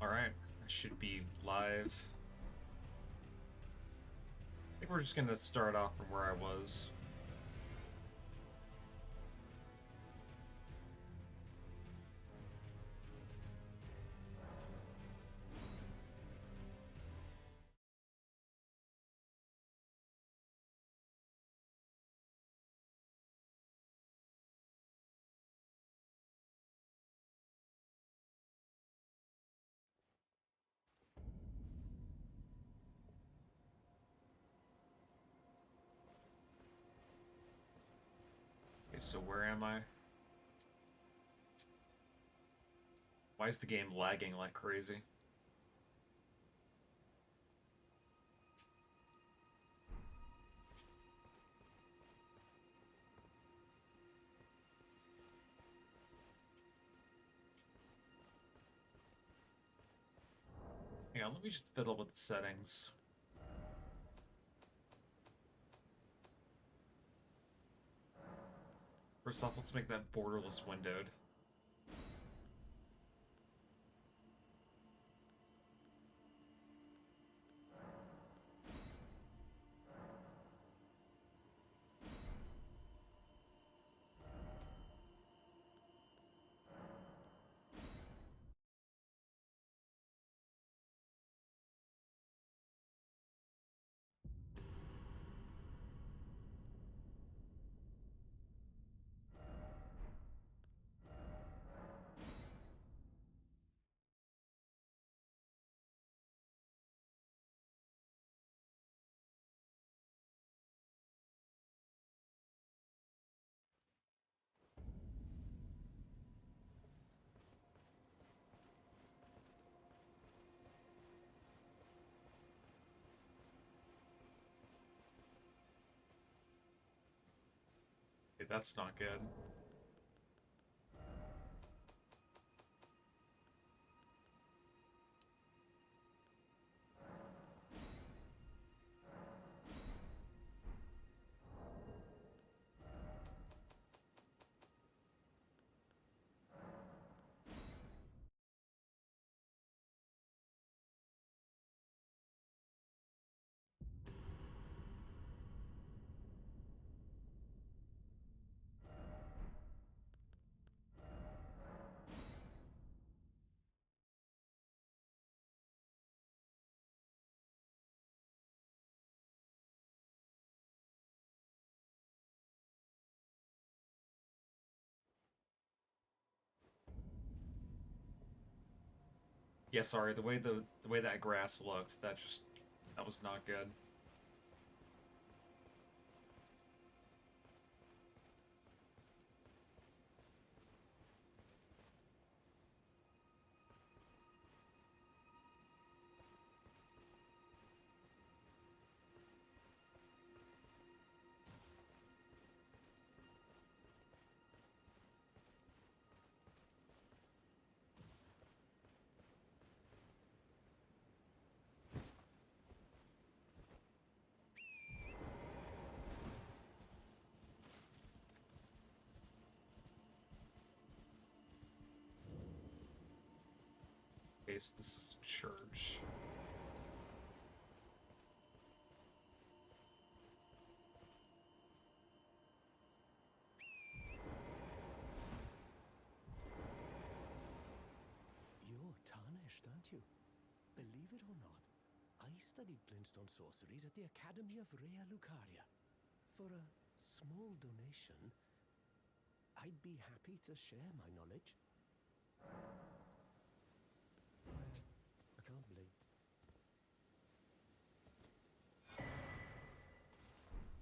Alright, I should be live. I think we're just gonna start off from where I was. Okay, so where am I? Why is the game lagging like crazy? Hang on, let me just fiddle with the settings. First off, let's make that borderless windowed. Okay, that's not good. Yeah, sorry, the way that grass looked, that was not good. Okay, so this is church. You're tarnished, aren't you? Believe it or not, I studied glintstone sorceries at the Academy of Rea Lucaria. For a small donation, I'd be happy to share my knowledge. I can't believe.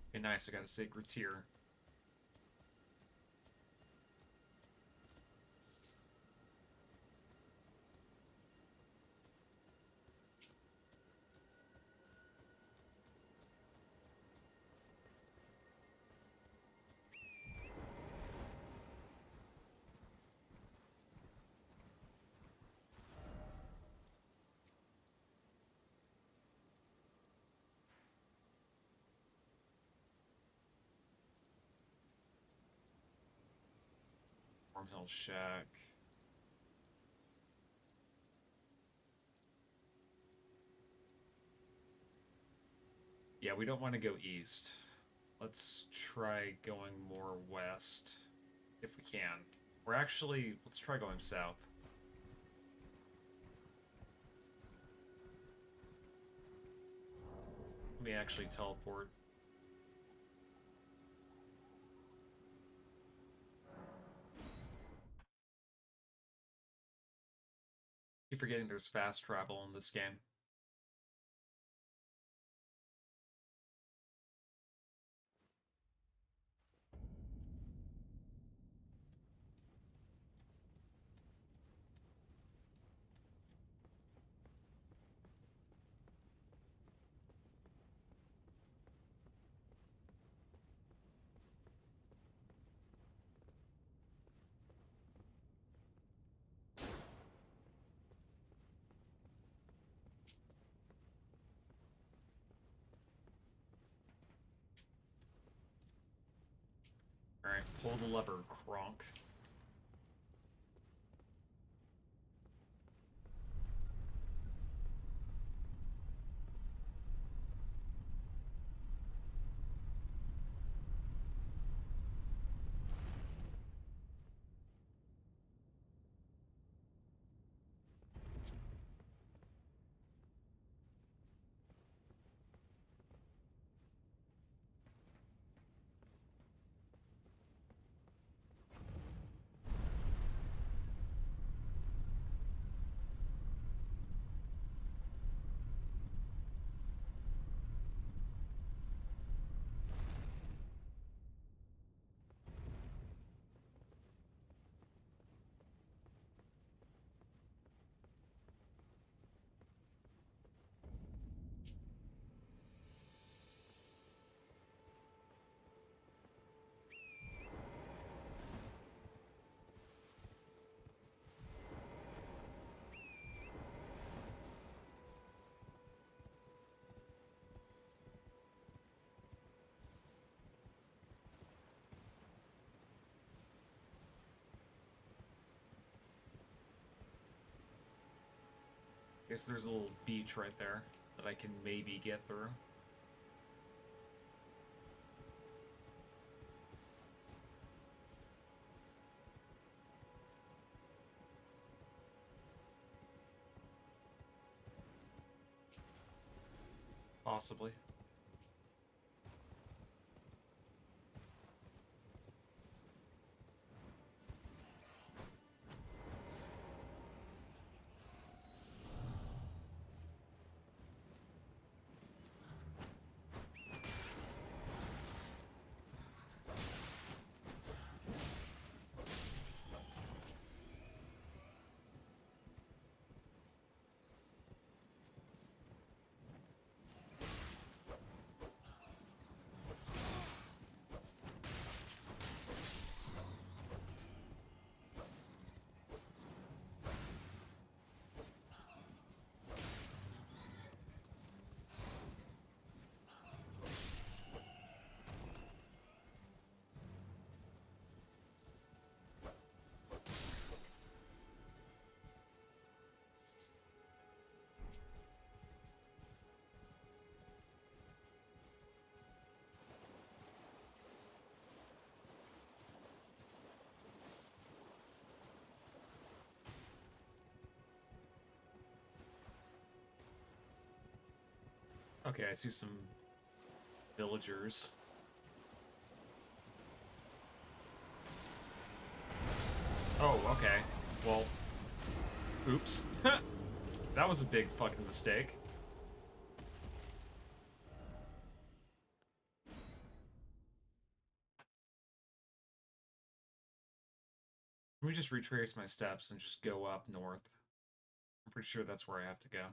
Okay, nice, I got a sacred tear. Farmhill Shack. Yeah, we don't want to go east. Let's try going more west if we can. We're actually, let's try going south. Let me actually teleport. Keep forgetting there's fast travel in this game. Alright, pull the lever, Kronk. Guess there's a little beach right there that I can maybe get through. Possibly. Okay, I see some villagers. Oh, okay. Well, oops. That was a big fucking mistake. Let me just retrace my steps and just go up north. I'm pretty sure that's where I have to go.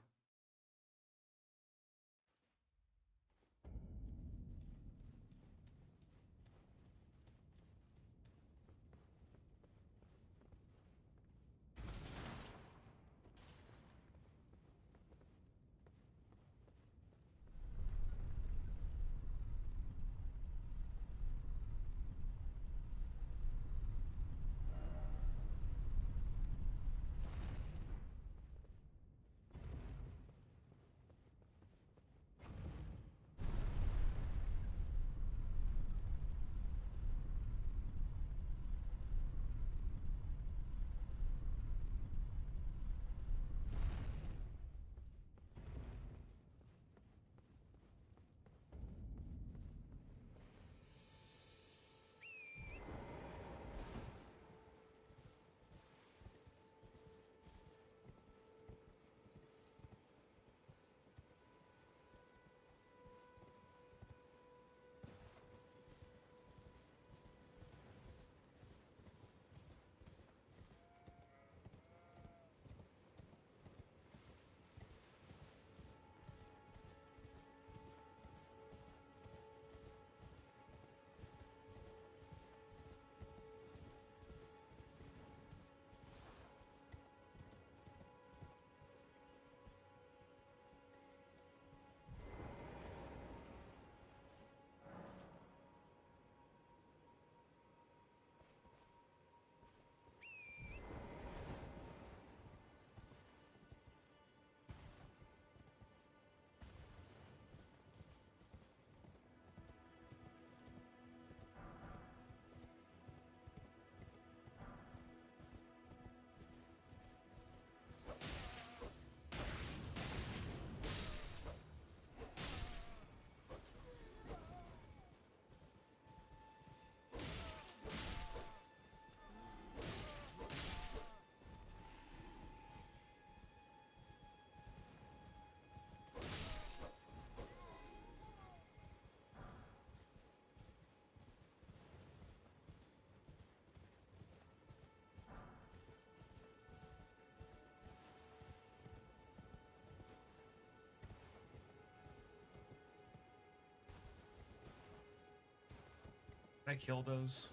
Can I kill those?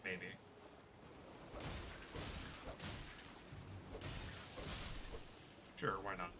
Maybe. Sure, why not?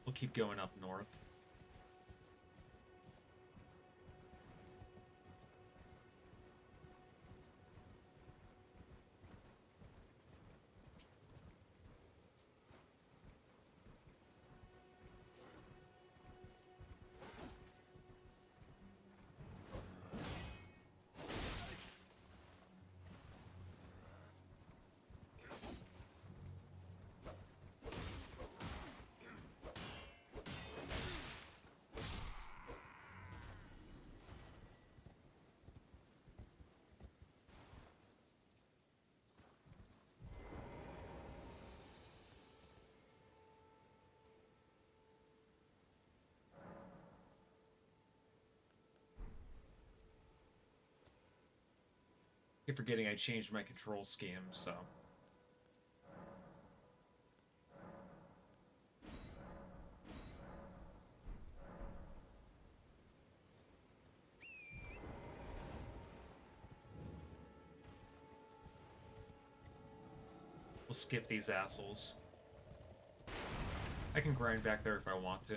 We'll keep going up north. Keep forgetting I changed my control scheme, so. We'll skip these assholes. I can grind back there if I want to.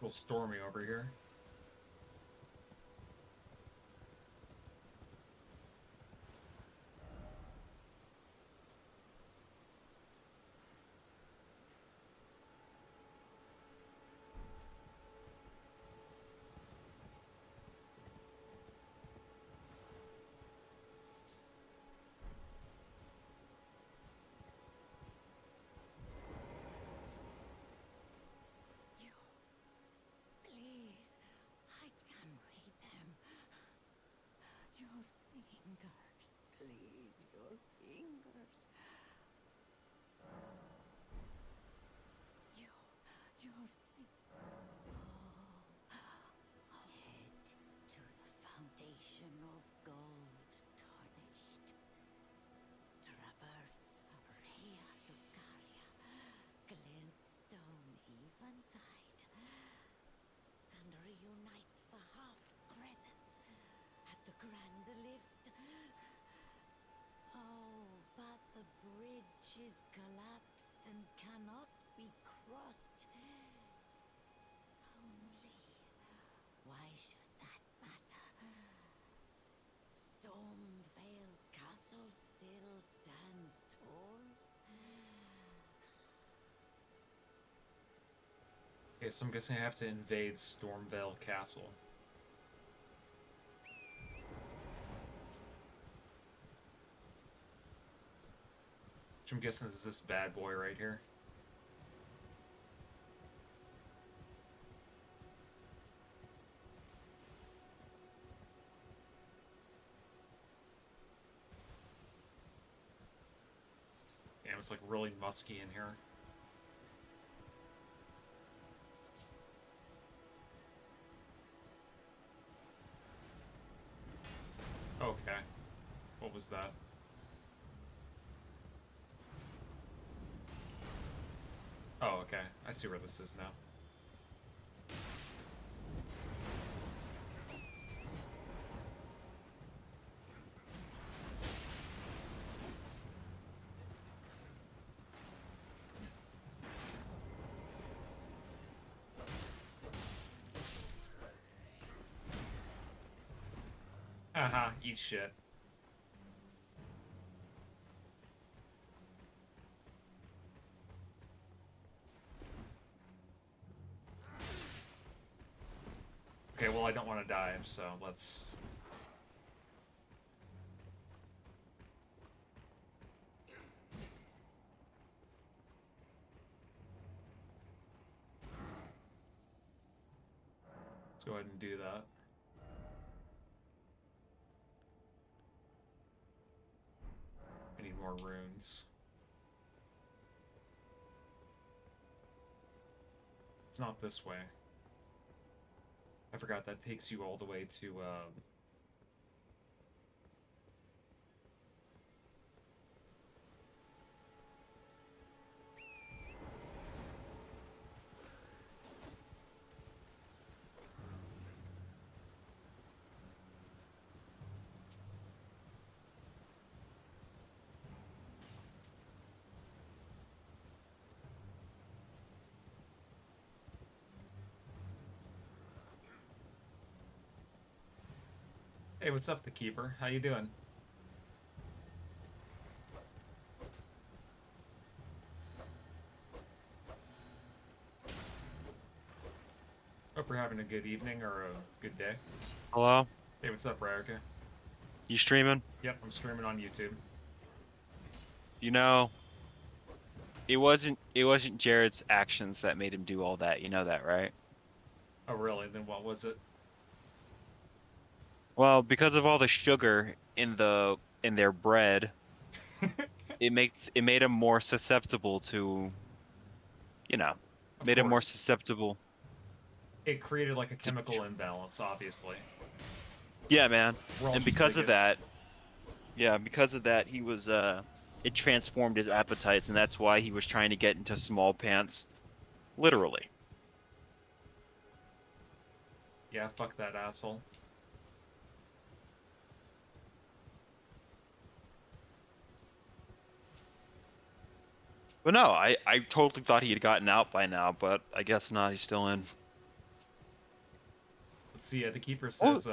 A little stormy over here. mountain cannot be crossed. Only, why should that matter? Stormvale Castle still stands tall. Okay, so I'm guessing I have to invade Stormvale Castle. Which I'm guessing is this bad boy right here. Damn, it's like really musky in here. Okay. What was that? Oh, okay. I see where this is now. Haha, eat shit. Okay, well, I don't want to die, so let's... Let's go ahead and do that. I need more runes. It's not this way. I forgot that takes you all the way to, Hey, what's up, the Keeper? How you doing? Hope you're having a good evening or a good day. Hello? Hey, what's up, Ryerka? You streaming? Yep, I'm streaming on YouTube. You know, it wasn't Jared's actions that made him do all that. You know that, right? Oh, really? Then what was it? Well, because of all the sugar in their bread, it made him more susceptible to, you know, Of made him more course. susceptible. It created like a to- chemical imbalance, obviously. Yeah, man. We're all And just because of bigots. that, he was it transformed his appetites, and that's why he was trying to get into small pants, literally. Yeah, fuck that asshole. But no, I totally thought he had gotten out by now, but I guess not. He's still in. Let's see, the Keeper Oh, says,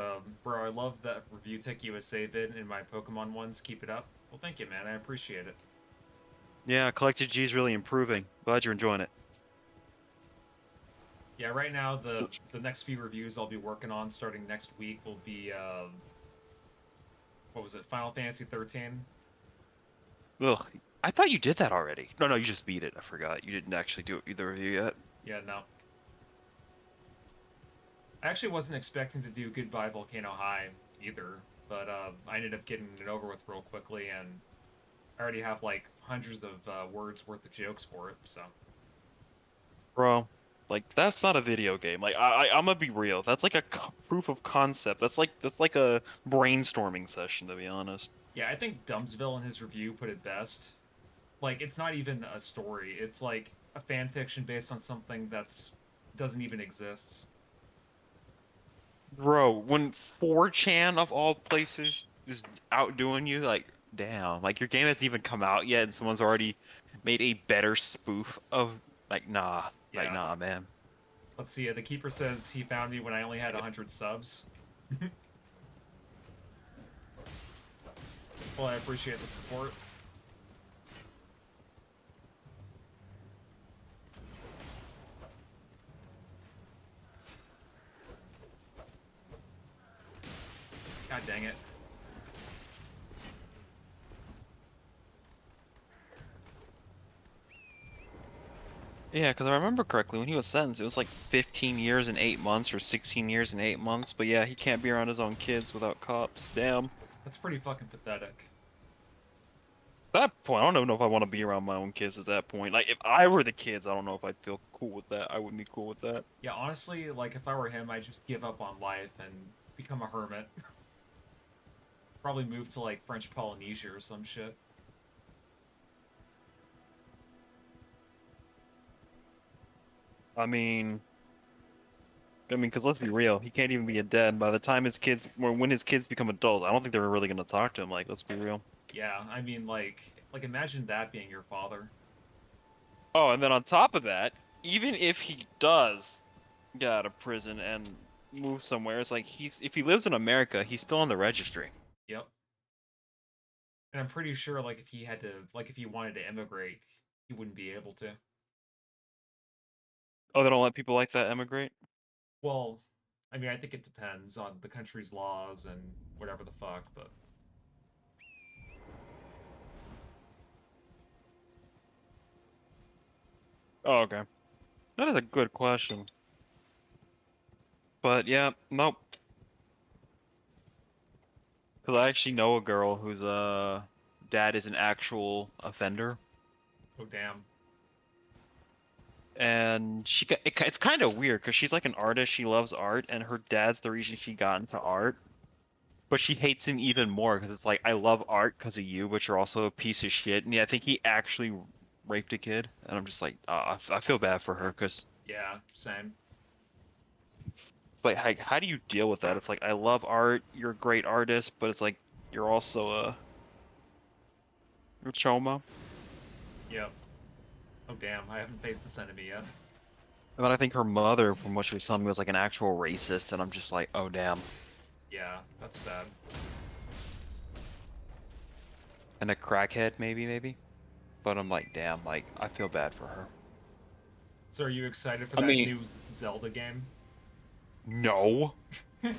bro, I love that Review Tech USA vid in my Pokemon ones. Keep it up. Well, thank you, man. I appreciate it. yeah, Collected G is really improving. Glad you're enjoying it. Yeah, right now, the next few reviews I'll be working on starting next week will be, what was it, Final Fantasy 13? Ugh, I thought you did that already. No, you just beat it. I forgot. You didn't actually do the review yet. Yeah, no. I actually wasn't expecting to do Goodbye Volcano High either, but I ended up getting it over with real quickly, and I already have like hundreds of words worth of jokes for it, so. Bro, like that's not a video game. Like I'm gonna be real. That's like a proof of concept. That's like a brainstorming session, to be honest. Yeah, I think Dumpsville in his review put it best. Like, it's not even a story. It's like a fan fiction based on something that's doesn't even exist. Bro, when 4chan of all places is outdoing you, like, damn, like your game hasn't even come out yet, and someone's already made a better spoof of nah, Yeah. nah, man. Let's see. The keeper says he found me when I only had 100 subs. Well, I appreciate the support. God dang it. Yeah, because I remember correctly when he was sentenced, it was like 15 years and 8 months or 16 years and 8 months. But yeah, he can't be around his own kids without cops. Damn. That's pretty fucking pathetic. At that point, I don't even know if I want to be around my own kids at that point. Like, if I were the kids, I don't know if I'd feel cool with that. I wouldn't be cool with that. Yeah, honestly, like, if I were him, I'd just give up on life and become a hermit. Probably move to, like, French Polynesia or some shit. Because let's be real, he can't even be a dad. By the time his kids, or when his kids become adults, I don't think they're really gonna talk to him. Like, let's be real. Yeah, I mean, like imagine that being your father. Oh, and then on top of that, even if he does get out of prison and move somewhere, it's like if he lives in America, he's still on the registry. Yep. And I'm pretty sure, like, if he had to, like, if he wanted to immigrate, he wouldn't be able to. Oh, they don't let people like that emigrate? Well, I mean, I think it depends on the country's laws and whatever the fuck, but Oh, okay. That is a good question. But yeah, nope. Because I actually know a girl whose dad is an actual offender, oh damn. and it's kind of weird because she's like an artist. She loves art, and her dad's the reason she got into art. But she hates him even more because it's like, I love art because of you, but you're also a piece of shit. And yeah, I think he actually raped a kid, and I'm just like, I feel bad for her because Yeah, same. like, how do you deal with that? It's like, I love art, you're a great artist, but it's like you're also a choma. Yep. Oh damn, I haven't faced this enemy yet. And then I think her mother, from what she was telling me, was like an actual racist, and I'm just like, oh damn. Yeah, that's sad. And a crackhead, maybe. But I'm like, damn, like I feel bad for her. So are you excited for I that mean, new Zelda game? no.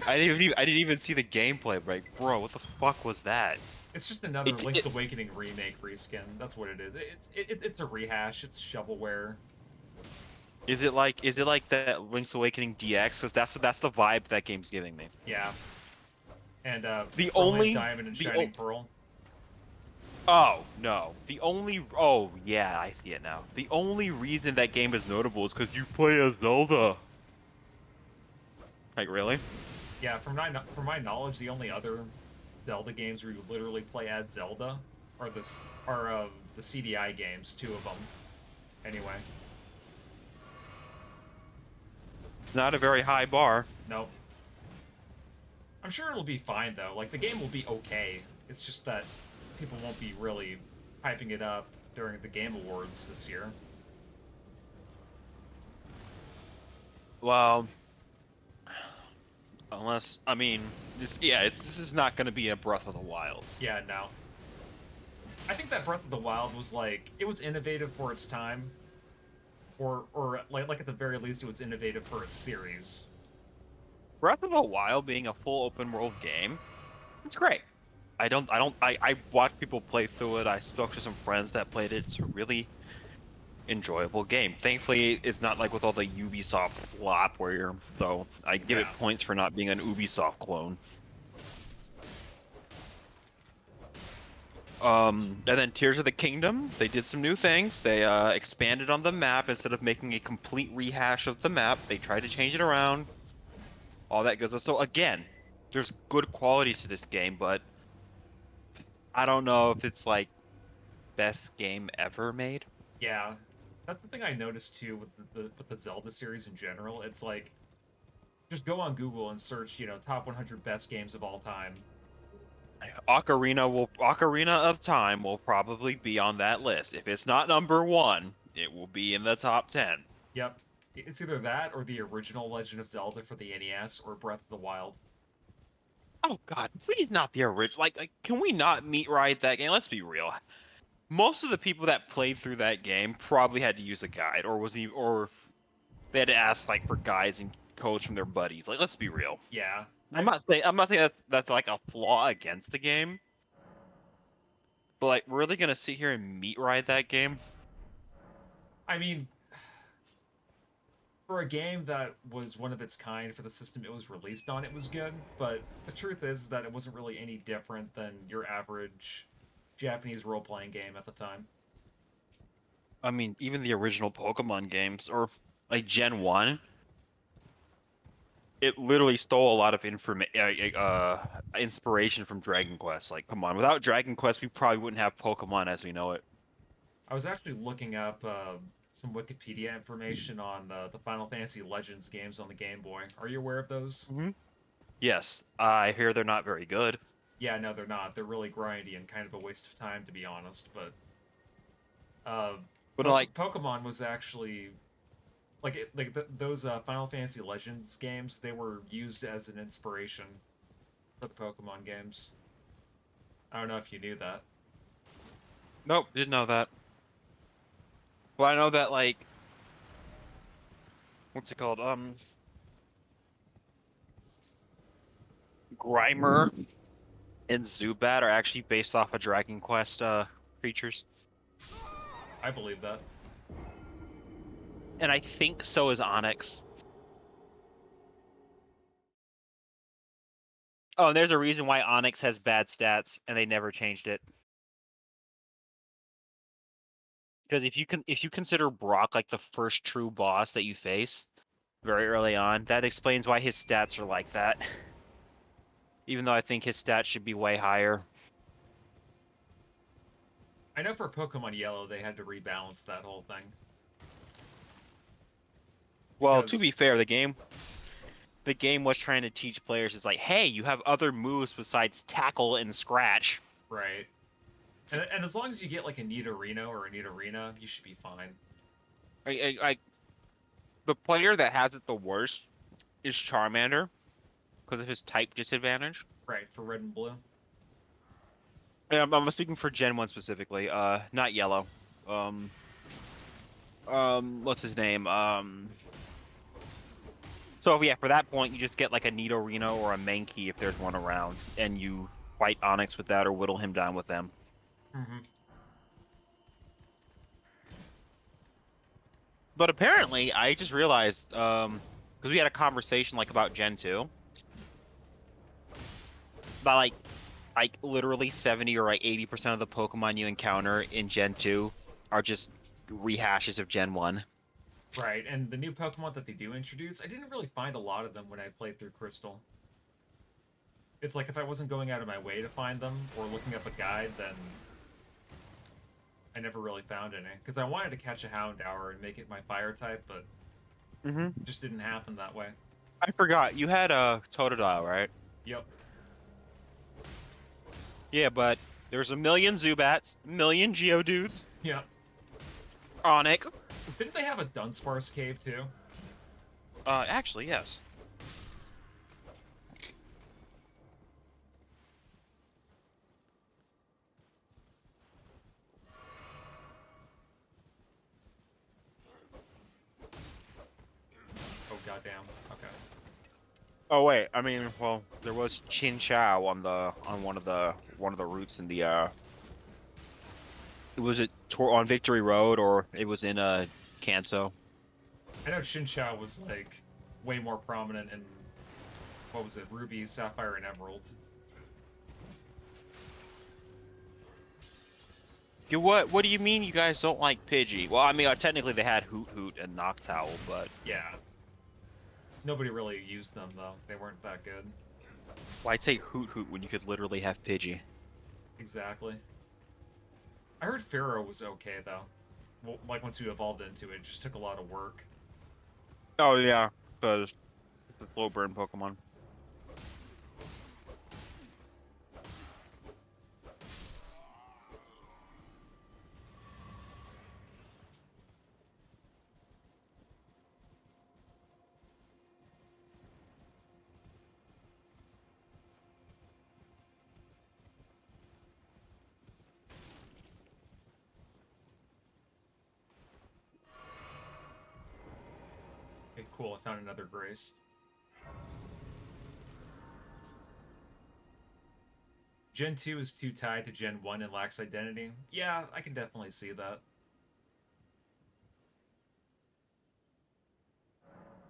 I didn't even see the gameplay, but like, bro, what the fuck was that? It's just another Link's Awakening remake reskin. That's what it is. It's a rehash. It's shovelware. Is it like that Link's Awakening DX? Because that's the vibe that game's giving me. Yeah. And The Brilliant only Diamond and the Shining Pearl. Oh, no. Oh, yeah, I see it now. The only reason that game is notable is because you play as Zelda. Like, really? Yeah, from my knowledge, the only other Zelda games where you literally play as Zelda are the CDI games, two of them. Anyway, Not a very high bar. nope. I'm sure it'll be fine though. Like the game will be okay. It's just that people won't be really hyping it up during the Game Awards this year. Well, unless, I mean, this is not going to be a Breath of the Wild. Yeah, no. I think that Breath of the Wild was like it was innovative for its time, or like at the very least it was innovative for its series. Breath of the Wild being a full open world game, it's great. I watch people play through it. I spoke to some friends that played it. It's a really enjoyable game. Thankfully, it's not like with all the Ubisoft flop so I give it Yeah. points for not being an Ubisoft clone. And then Tears of the Kingdom, they did some new things. They expanded on the map instead of making a complete rehash of the map. They tried to change it around. All that goes on. So again, there's good qualities to this game, but I don't know if it's like best game ever made. Yeah, that's the thing I noticed too with the Zelda series in general. It's like just go on Google and search, top 100 best games of all time, Ocarina of Time will probably be on that list. If it's not number one, it will be in the top 10. Yep. It's either that or the original Legend of Zelda for the NES or Breath of the Wild. Oh God, please not the original. Like, can we not meet ride that game? Let's be real. Most of the people that played through that game probably had to use a guide, or they had to ask like for guides and codes from their buddies. Like, let's be real. Yeah. I'm not saying that's like a flaw against the game, but like, really gonna sit here and meet ride that game? I mean, for a game that was one of its kind for the system it was released on, it was good. But the truth is that it wasn't really any different than your average Japanese role playing game at the time. I mean, even the original Pokemon games, or like Gen 1, it literally stole a lot of inspiration from Dragon Quest. Like, come on, without Dragon Quest, we probably wouldn't have Pokemon as we know it. I was actually looking up some Wikipedia information on the Final Fantasy Legends games on the Game Boy. Are you aware of those? Hmm. Yes, I hear they're not very good. Yeah, no, they're not. They're really grindy and kind of a waste of time, to be honest. But uh, But like, Pokemon was actually those Final Fantasy Legends games. They were used as an inspiration for the Pokemon games. I don't know if you knew that. nope, didn't know that. Well, I know that like, what's it called? Grimer and Zubat are actually based off of Dragon Quest creatures, I believe that. and I think so is Onyx. Oh, and there's a reason why Onyx has bad stats, and they never changed it. Because if you consider Brock like the first true boss that you face very early on, that explains why his stats are like that. Even though I think his stats should be way higher. I know for Pokemon Yellow they had to rebalance that whole thing. Well, to Because be fair, the game was trying to teach players is like, hey, you have other moves besides tackle and scratch. right. And as long as you get like a Nidorino or a Nidorina, you should be fine. The player that has it the worst is Charmander because of his type disadvantage. Right, for red and blue. Yeah, I'm speaking for Gen 1 specifically, not Yellow. What's his name? So yeah, for that point, you just get like a Nidorino or a Mankey if there's one around, and you fight Onyx with that or whittle him down with them. Mm-hmm. But apparently, I just realized, because we had a conversation like about Gen 2, about like literally 70 or like 80% of the Pokemon you encounter in Gen 2 are just rehashes of Gen 1. Right, and the new Pokemon that they do introduce, I didn't really find a lot of them when I played through Crystal. It's like if I wasn't going out of my way to find them or looking up a guide, then I never really found any. Because I wanted to catch a Houndour and make it my fire type, but Mm-hmm. it just didn't happen that way. I forgot, you had a Totodile, right? Yep. Yeah, but there's a million Zubats, a million Geodudes, Yep. Onyx. Didn't they have a Dunsparce cave too? Actually, yes. Oh goddamn. Okay. Oh wait, I mean, well, there was Chin Chow on one of the routes in the was it on Victory Road or it was in Kanto. I know Chinchou was like way more prominent in what was it, Ruby, Sapphire, and Emerald. What do you mean you guys don't like Pidgey? Well, I mean, technically they had Hoot Hoot and Noctowl, but Yeah. Nobody really used them though. They weren't that good. why take Hoot Hoot when you could literally have Pidgey? Exactly. I heard Pharaoh was okay though. Well, like once you evolved into it, it just took a lot of work. Oh yeah, because it's a slow burn Pokemon. Okay, cool. I found another Grace. Gen 2 is too tied to Gen 1 and lacks identity. Yeah, I can definitely see that.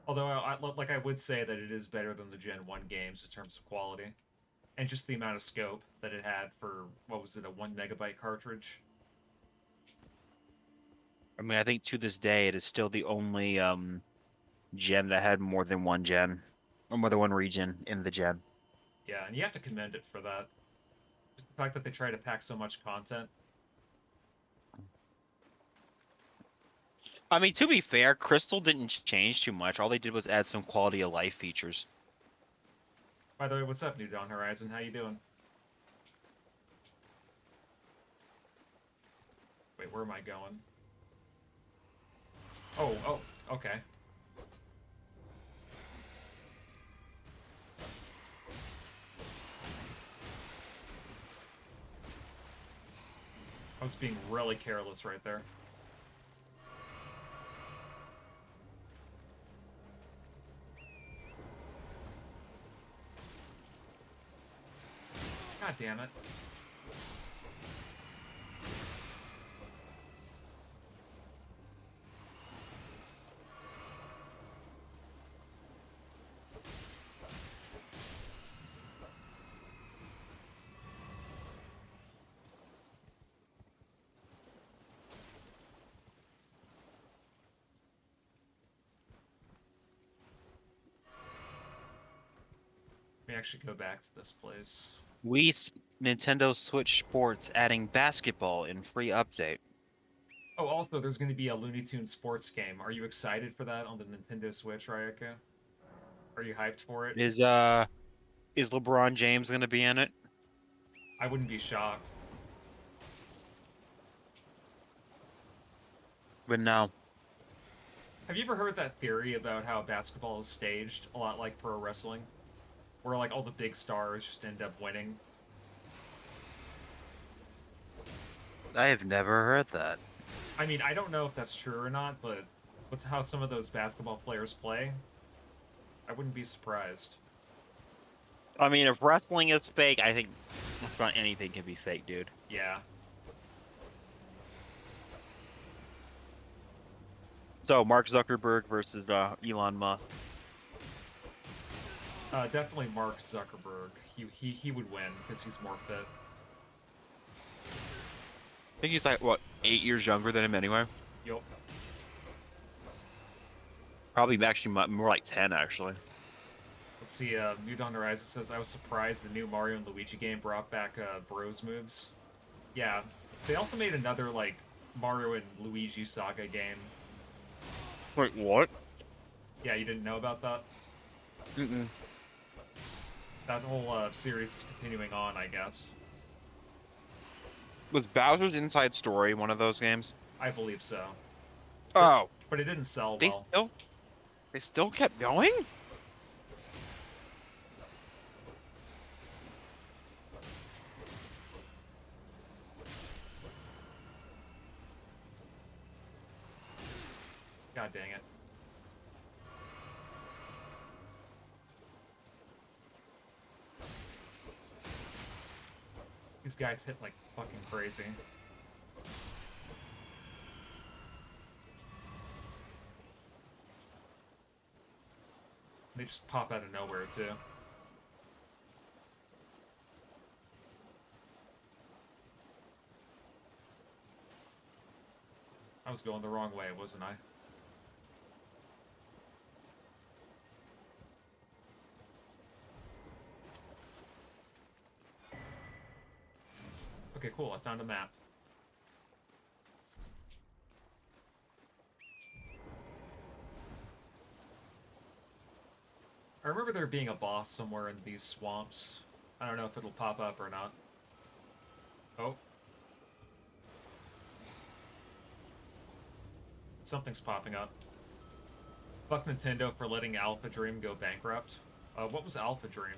Although, I would say that it is better than the Gen 1 games in terms of quality. And just the amount of scope that it had for, what was it, a 1 megabyte cartridge? I mean, I think to this day it is still the only gen that had more than one gen, or more than one region in the gen. Yeah, and you have to commend it for that. Just the fact that they try to pack so much content. I mean, to be fair, Crystal didn't change too much. All they did was add some quality of life features. By the way, what's up, New Dawn Horizon? How you doing? Wait, where am I going? Oh, okay. I was being really careless right there. God damn it. Let me actually go back to this place. Nintendo Switch Sports adding basketball in free update. Oh, also, there's going to be a Looney Tunes sports game. Are you excited for that on the Nintendo Switch, Ryoko? Are you hyped for it? Is LeBron James gonna be in it? I wouldn't be shocked. But no. Have you ever heard that theory about how basketball is staged, a lot like pro wrestling? Where, like, all the big stars just end up winning? I have never heard that. I mean, I don't know if that's true or not, but with how some of those basketball players play, I wouldn't be surprised. I mean, if wrestling is fake, I think just about anything can be fake, dude. Yeah. So, Mark Zuckerberg versus Elon Musk. Definitely Mark Zuckerberg. He would win because he's more fit. I think he's like, what, 8 years younger than him anyway? Yup. Probably actually more like 10, actually. Let's see, New Dawn Horizon says, I was surprised the new Mario and Luigi game brought back Bros moves. Yeah. They also made another, like, Mario and Luigi Saga game. Wait, what? Yeah, you didn't know about that? Mm-mm. That whole series is continuing on, I guess. Was Bowser's Inside Story one of those games? I believe so. Oh, But it didn't sell they well. still kept going? God dang it. These guys hit like fucking crazy. They just pop out of nowhere, too. I was going the wrong way, wasn't I? Okay, cool. I found a map. I remember there being a boss somewhere in these swamps. I don't know if it'll pop up or not. Oh. Something's popping up. Fuck Nintendo for letting Alpha Dream go bankrupt. What was Alpha Dream?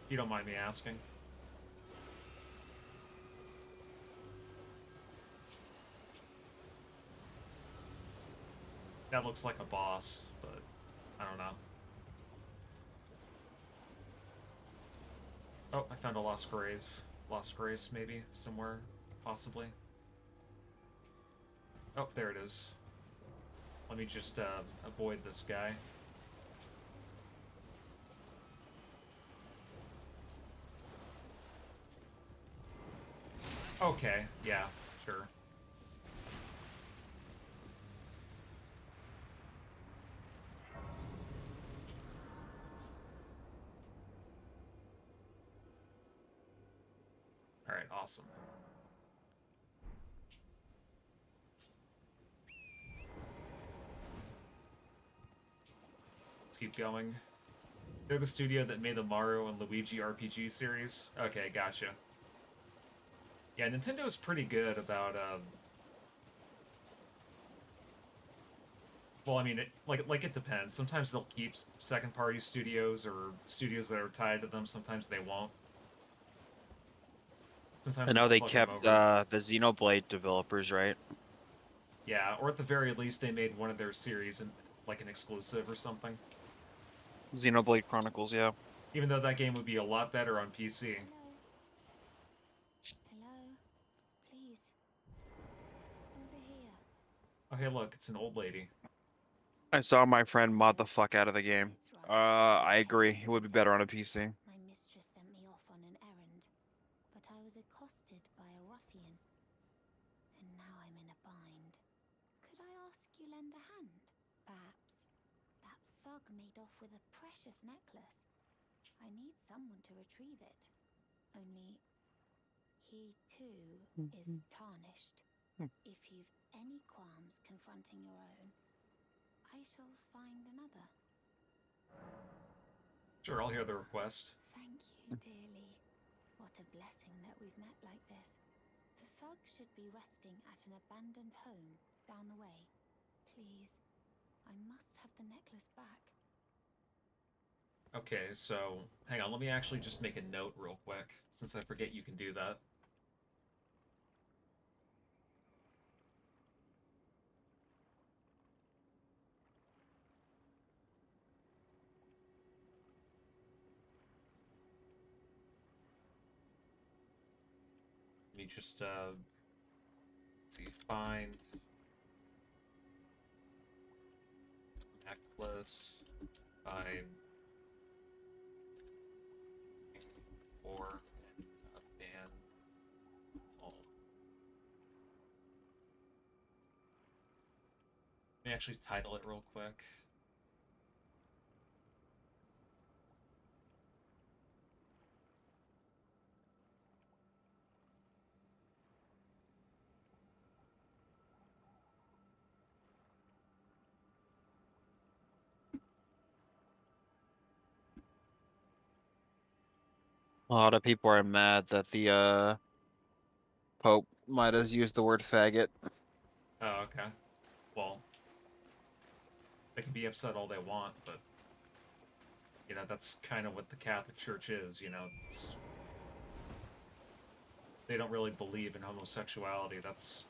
You don't mind me asking. That looks like a boss, but I don't know. Oh, I found a lost grave. Lost grace, maybe, somewhere, possibly. Oh, there it is. Let me just avoid this guy. Okay, yeah, sure. Alright, awesome. Let's keep going. They're the studio that made the Mario and Luigi RPG series. Okay, gotcha. Yeah, Nintendo is pretty good about well, I mean, like it depends. Sometimes they'll keep second-party studios or studios that are tied to them. Sometimes they won't. I Sometimes know they'll they fuck them kept over. the Xenoblade developers, right? Yeah, or at the very least, they made one of their series in, like an exclusive or something. Xenoblade Chronicles, yeah. Even though that game would be a lot better on PC. Hello? Hello? Please. Over here. Oh, hey, look, it's an old lady. I saw my friend mod the fuck out of the game. It's rather I agree. cheap, It would be better on a isn't it? PC. My mistress sent me off on an errand, but I was accosted by a ruffian, and now I'm in a bind. Could I ask you lend a hand? Perhaps. That thug made off with a precious necklace. I need someone to retrieve it. Only, he too is tarnished. If you've any qualms confronting your own, I shall find another. Sure, I'll hear the request. Thank you dearly. What a blessing that we've met like this. The thug should be resting at an abandoned home down the way. Please, I must have the necklace back. Okay, so hang on, let me actually just make a note real quick, since I forget you can do that. Let me just let's see, find necklace, find for a band home. Let me actually title it real quick. A lot of people are mad that the Pope might have used the word faggot. Oh, okay. Well, they can be upset all they want, but you know, that's kind of what the Catholic Church is, you know. They don't really believe in homosexuality. That's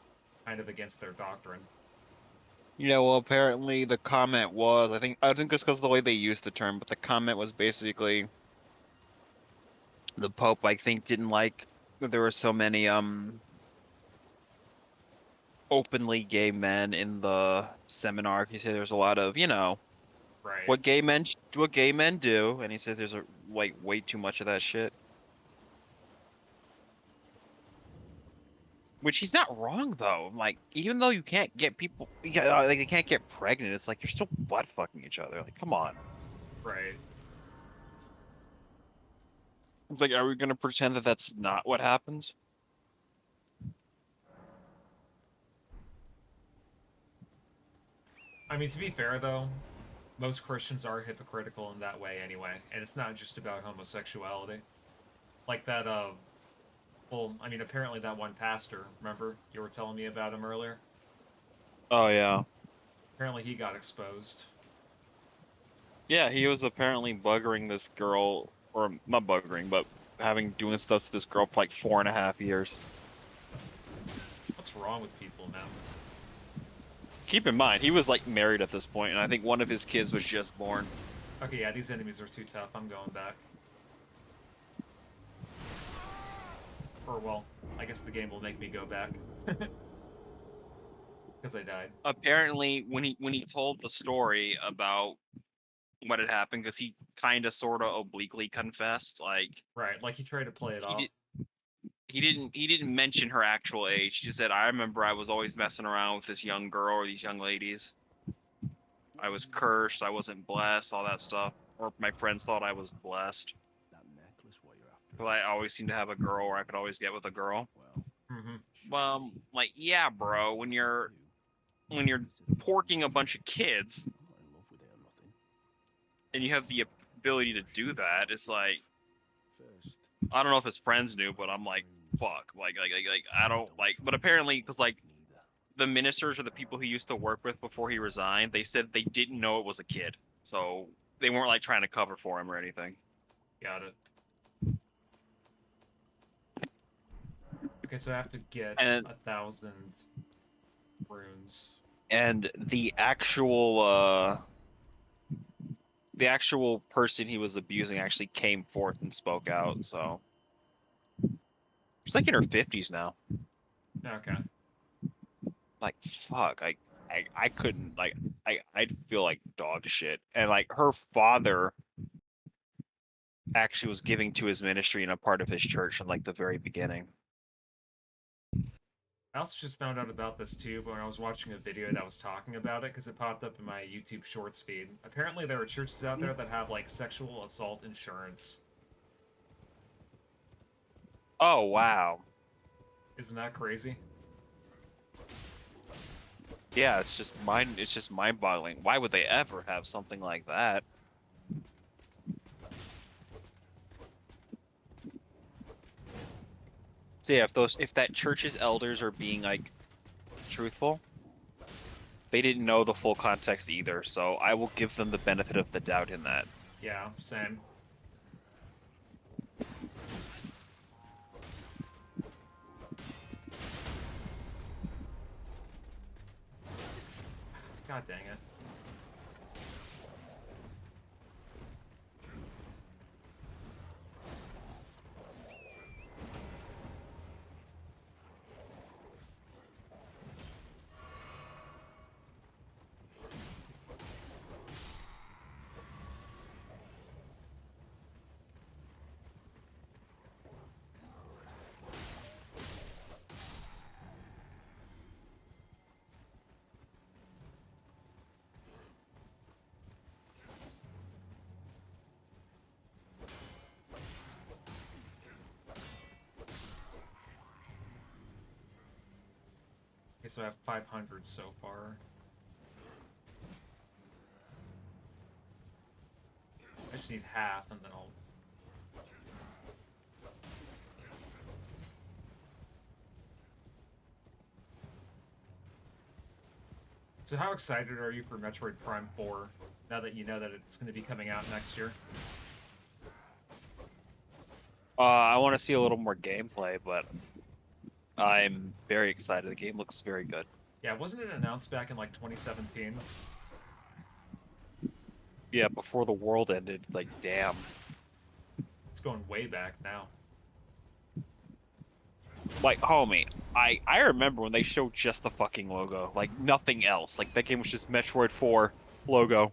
kind of against their doctrine. Yeah, well, apparently the comment was, I think it's because of the way they used the term, but the comment was basically the Pope, I think, didn't like that there were so many openly gay men in the seminar. He said there's a lot of, Right. what gay men do, and he says there's like way too much of that shit. Which he's not wrong though. Like, even though you can't get people, yeah, like they can't get pregnant, it's like you're still butt fucking each other. Like, come on. Right. It's like, are we gonna pretend that that's not what happens? I mean, to be fair, though, most Christians are hypocritical in that way anyway, and it's not just about homosexuality. Like that, well, I mean, apparently that one pastor, remember? You were telling me about him earlier? Oh yeah. Apparently he got exposed. Yeah, he was apparently buggering this girl, or not buggering, but doing stuff to this girl for like 4.5 years. What's wrong with people, man? keep in mind, he was like married at this point, and I think one of his kids was just born. Okay, yeah, these enemies are too tough. I'm going back. Or, well, I guess the game will make me go back. Because I died. Apparently, when he told the story about what had happened, because he kind of sort of obliquely confessed, like Right, like he tried to play it he off. did. He didn't mention her actual age. He just said, "I remember I was always messing around with this young girl or these young ladies. I was cursed. I wasn't blessed. All that stuff. Or my friends thought I was blessed. That necklace, what you're after? But I always seemed to have a girl, or I could always get with a girl." Well, Mm-hmm. Well, like, yeah, bro. When you're porking a bunch of kids I'm not in love with it or nothing. and you have the ability to do that, it's like, First, I don't know if his friends knew, but I'm like, fuck, like I don't like. But apparently, because like neither. the ministers or the people he used to work with before he resigned, they said they didn't know it was a kid, so they weren't like trying to cover for him or anything. Got it. Okay, so I have to get And 1,000 runes. and the actual person he was abusing actually came forth and spoke out. So she's like in her 50s now. Okay. Like fuck, I couldn't like I'd feel like dog shit. And like her father actually was giving to his ministry and a part of his church from like the very beginning. I also just found out about this too when I was watching a video that was talking about it because it popped up in my YouTube Shorts feed. Apparently, there are churches out there that have like sexual assault insurance. Oh wow. Isn't that crazy? Yeah, it's just mind-boggling. Why would they ever have something like that? So yeah, if that church's elders are being like truthful, they didn't know the full context either, so I will give them the benefit of the doubt in that. Yeah, same. God dang it. Okay, so I have 500 so far. I just need half and then I'll... So how excited are you for Metroid Prime 4, now that you know that it's going to be coming out next year? I want to see a little more gameplay, but I'm very excited. The game looks very good. Yeah, wasn't it announced back in like 2017? Yeah, before the world ended, like damn. It's going way back now. Like, homie, I remember when they showed just the fucking logo, like nothing else. Like that game was just Metroid 4 logo.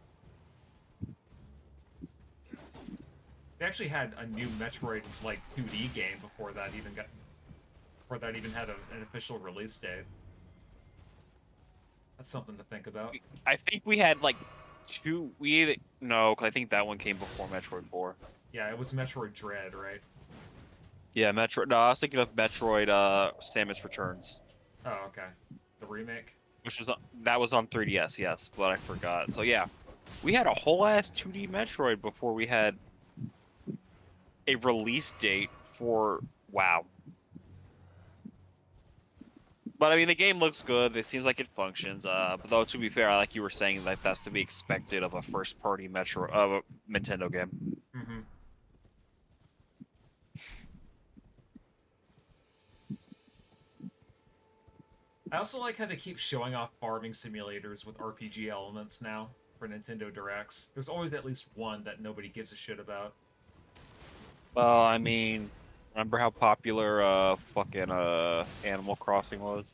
They actually had a new Metroid like 2D game before that even had an official release date. That's something to think about. I think we had like two. No, 'cause I think that one came before Metroid 4. Yeah, it was Metroid Dread, right? Yeah, Metroid. No, I was thinking of Metroid. Samus Returns, Oh, okay. The remake. which was that was on 3DS. Yes, but I forgot. So yeah, we had a whole ass 2D Metroid before we had a release date for WoW. But I mean, the game looks good. It seems like it functions. But though, to be fair, like you were saying, that that's to be expected of a first-party Metro of a Nintendo game. Mm-hmm. I also like how they keep showing off farming simulators with RPG elements now for Nintendo Directs. There's always at least one that nobody gives a shit about. Well, I mean, remember how popular fucking Animal Crossing was?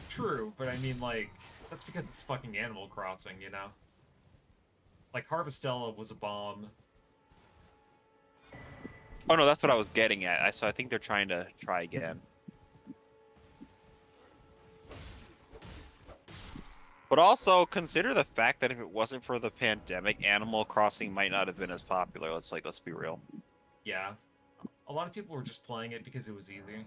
True, but I mean, like, that's because it's fucking Animal Crossing, you know? Like, Harvestella was a bomb. Oh no, that's what I was getting at. So I think they're trying to try again. But also consider the fact that if it wasn't for the pandemic, Animal Crossing might not have been as popular. Let's be real. Yeah. A lot of people were just playing it because it was easy.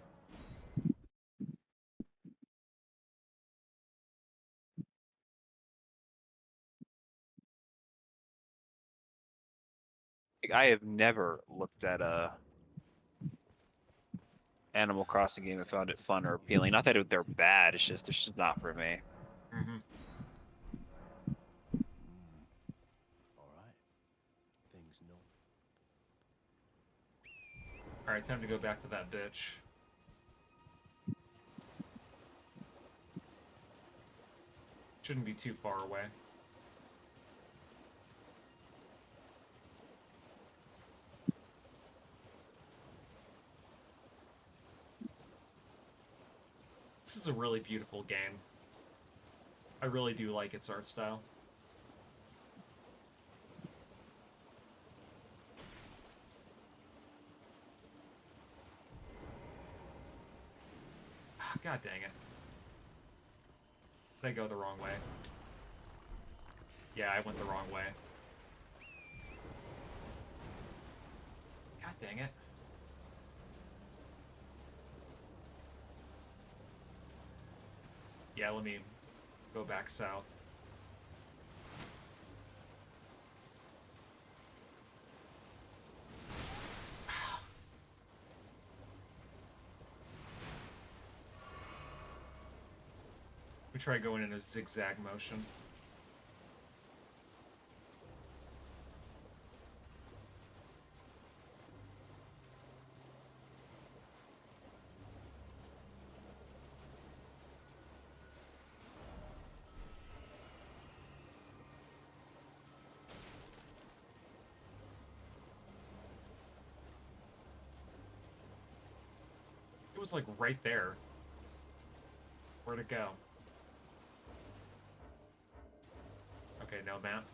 Like, I have never looked at a Animal Crossing game and found it fun or appealing. Not that they're bad. It's just not for me. Mm-hmm. All right. Things no. Alright, time to go back to that bitch. Shouldn't be too far away. This is a really beautiful game. I really do like its art style. God dang it. Did I go the wrong way? Yeah, I went the wrong way. God dang it. Yeah, let me go back south. We try going in a zigzag motion. It was like right there. Where'd it go? Okay, no map.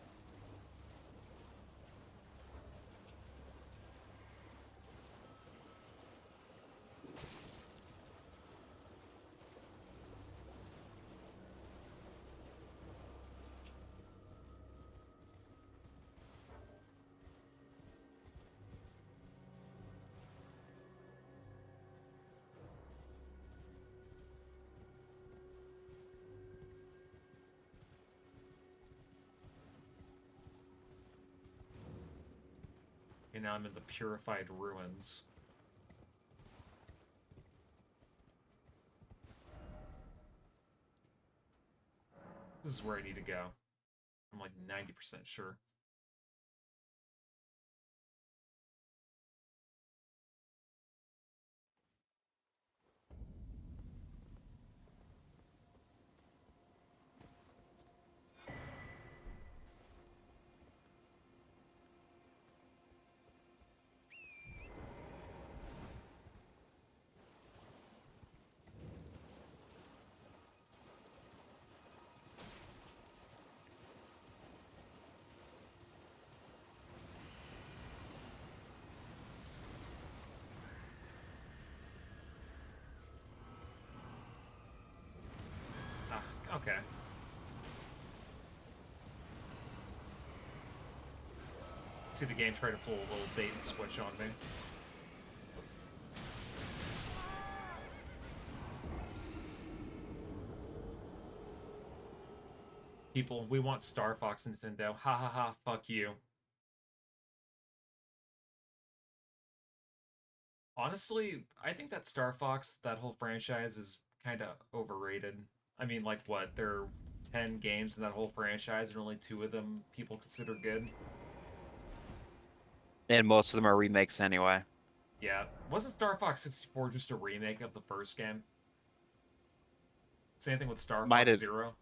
Okay, now I'm in the purified ruins. This is where I need to go. I'm like 90% sure. Ah, okay. See the game try to pull a little bait and switch on me. People, we want Star Fox Nintendo. Ha ha ha, fuck you. Honestly, I think that Star Fox, that whole franchise, is kind of overrated. I mean, like, what? There are 10 games in that whole franchise, and only 2 of them people consider good? And most of them are remakes anyway. Yeah. Wasn't Star Fox 64 just a remake of the first game? Same thing with Star Might Fox have Zero.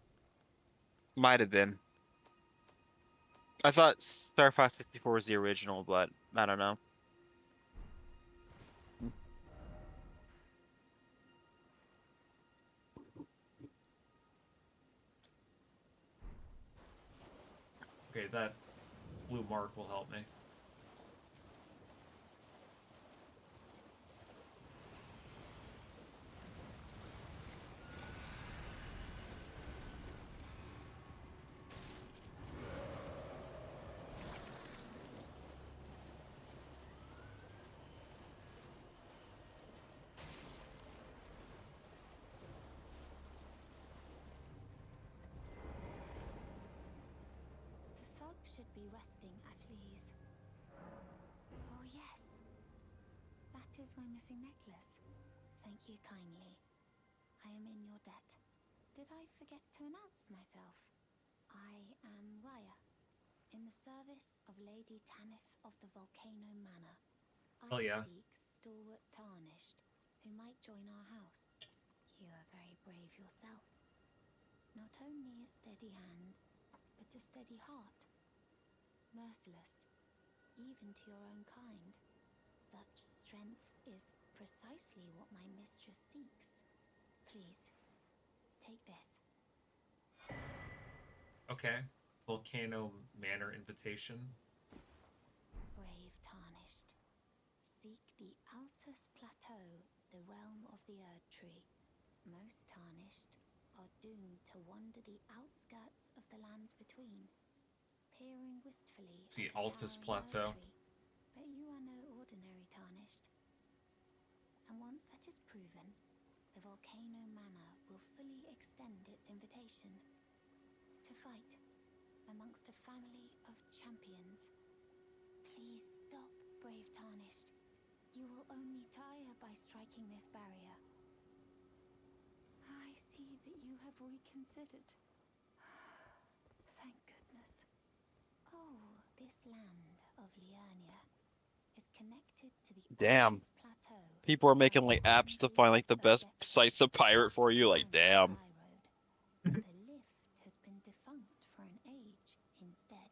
might have been. I thought Star Fox 64 was the original, but I don't know. Okay, that blue mark will help me. The thug should be resting at ease. Oh, yes. That is my missing necklace. Thank you kindly. I am in your debt. Did I forget to announce myself? I am Raya, in the service of Lady Tanith of the Volcano Manor. Oh, I yeah. seek stalwart Tarnished, who might join our house. You are very brave yourself. Not only a steady hand, but a steady heart. Merciless, even to your own kind. Such strength is precisely what my mistress seeks. Please, take this. Okay. Volcano Manor invitation. Brave Tarnished. Seek the Altus Plateau, the realm of the Erd Tree. Most Tarnished are doomed to wander the outskirts of the lands between, peering wistfully It's the at the Altus towering Plateau. Erd Tree. But you are no ordinary Tarnished. And once that is proven, the Volcano Manor will fully extend its invitation to fight amongst a family of champions. Please stop, brave Tarnished. You will only tire by striking this barrier. I see that you have reconsidered. Thank goodness. Oh, this land of Liurnia is connected to the Damn. Altus Plateau. People are making by like a apps to winding find like lift the of best depths sites to pirate for you. Like, down to the damn. high road. The lift has been defunct for an age. Instead,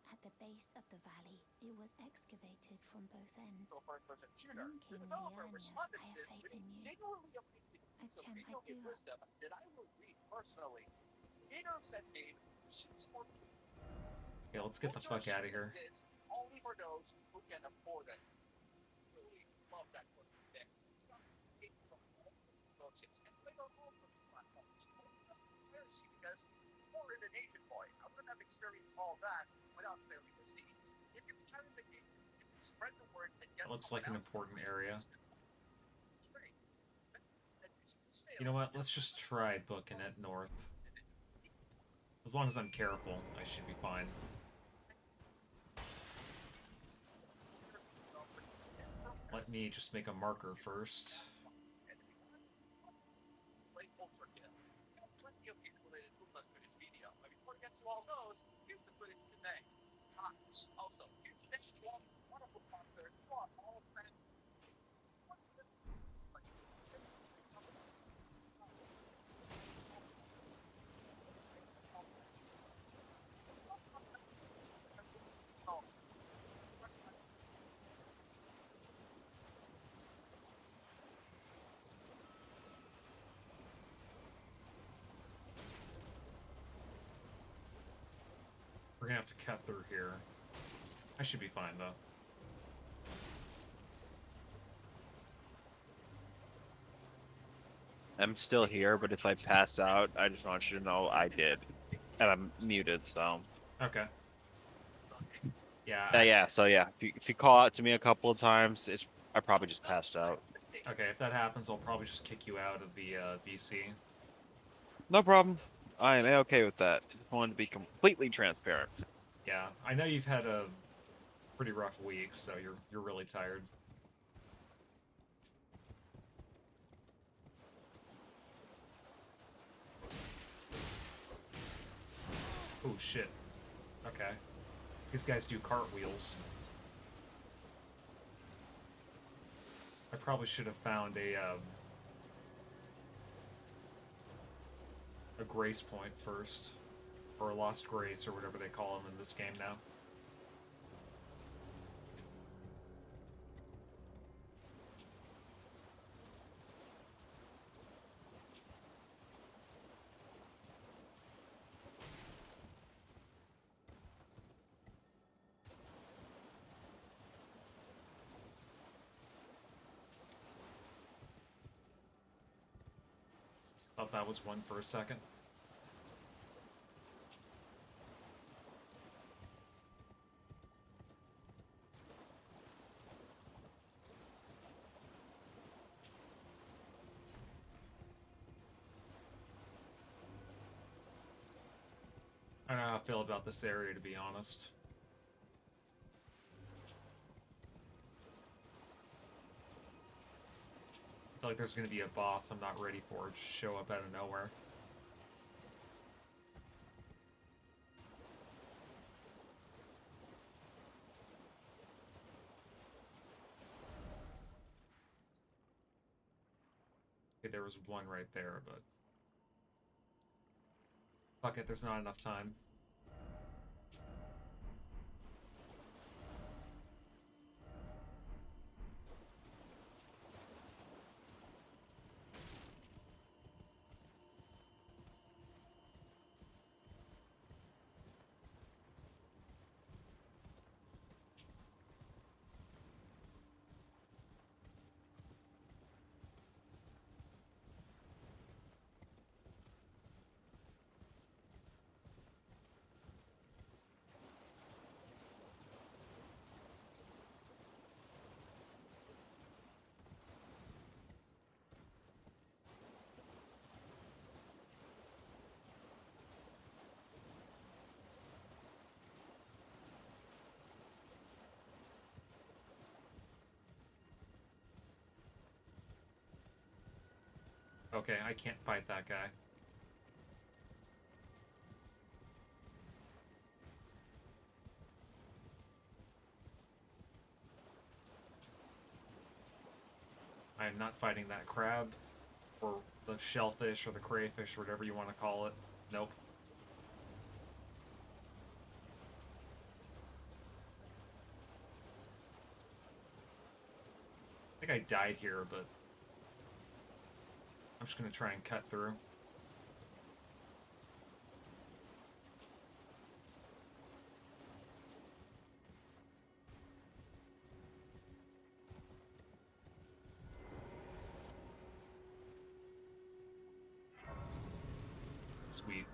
at the base of the valley, it was excavated from both ends. Linking Liurnia, I have faith in you. Achem, I do. Okay, let's get the fuck out of here. That looks like an important area. You know what? Let's just try booking it north. As long as I'm careful, I should be fine. Let me just make a marker first. We're gonna have to cut through here. I should be fine, though. I'm still here, but if I pass out, I just want you to know I did. And I'm muted, so. Okay. Yeah, Yeah, so yeah, if you call out to me a couple of times, I probably just passed out. okay, if that happens, I'll probably just kick you out of the BC. No problem. I am okay with that. Just wanted to be completely transparent. Yeah, I know you've had a pretty rough week, so you're really tired. Oh shit. Okay. These guys do cartwheels. I probably should have found a Grace Point first. Or Lost Grace, or whatever they call them in this game now. Thought that was one for a second. I don't know how I feel about this area, to be honest. I feel like there's going to be a boss I'm not ready for, just show up out of nowhere. Okay, there was one right there, but... Fuck it, there's not enough time. Okay, I can't fight that guy. I am not fighting that crab, or the shellfish, or the crayfish, or whatever you want to call it. Nope. I think I died here, but... I'm just gonna try and cut through. Sweet.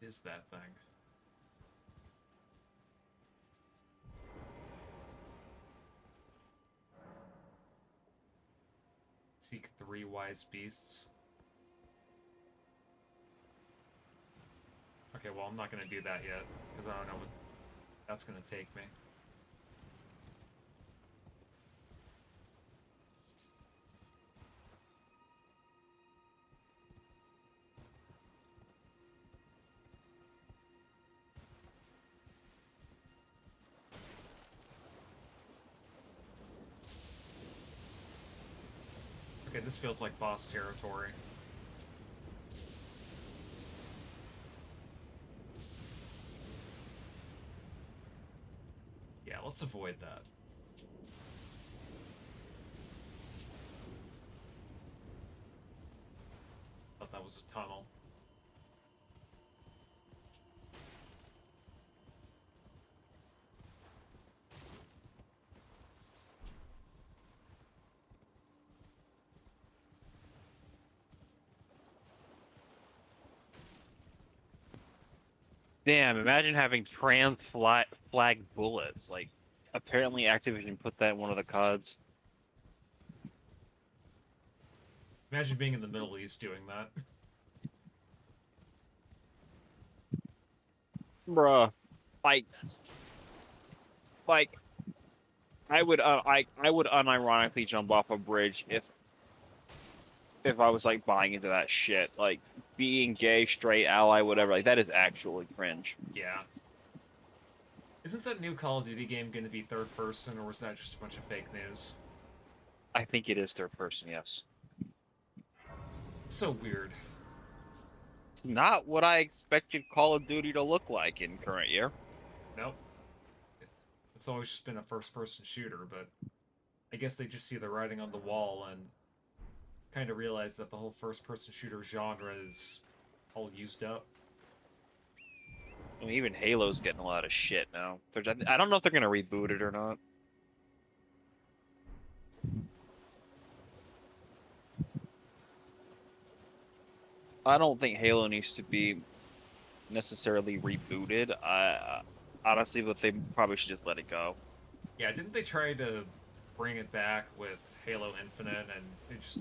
Is that thing? Seek 3 wise beasts. Okay, well, I'm not gonna do that yet, because I don't know what that's gonna take me. Okay, this feels like boss territory. Yeah, let's avoid that. Thought that was a tunnel. Damn, imagine having trans flag bullets. Like, apparently Activision put that in one of the CODs. Imagine being in the Middle East doing that. Bruh. Like, I would I would unironically jump off a bridge if I was like buying into that shit. Like being gay, straight, ally, whatever. Like that is actually cringe. Yeah. Isn't that new Call of Duty game going to be third person, or was that just a bunch of fake news? I think it is third person. Yes. It's so weird. It's not what I expected Call of Duty to look like in current year. Nope. It's always just been a first person shooter, but I guess they just see the writing on the wall and kind of realize that the whole first person shooter genre is all used up. I mean, even Halo's getting a lot of shit now. I don't know if they're gonna reboot it or not. I don't think Halo needs to be necessarily rebooted. I honestly, but they probably should just let it go. Yeah, didn't they try to bring it back with Halo Infinite, and it just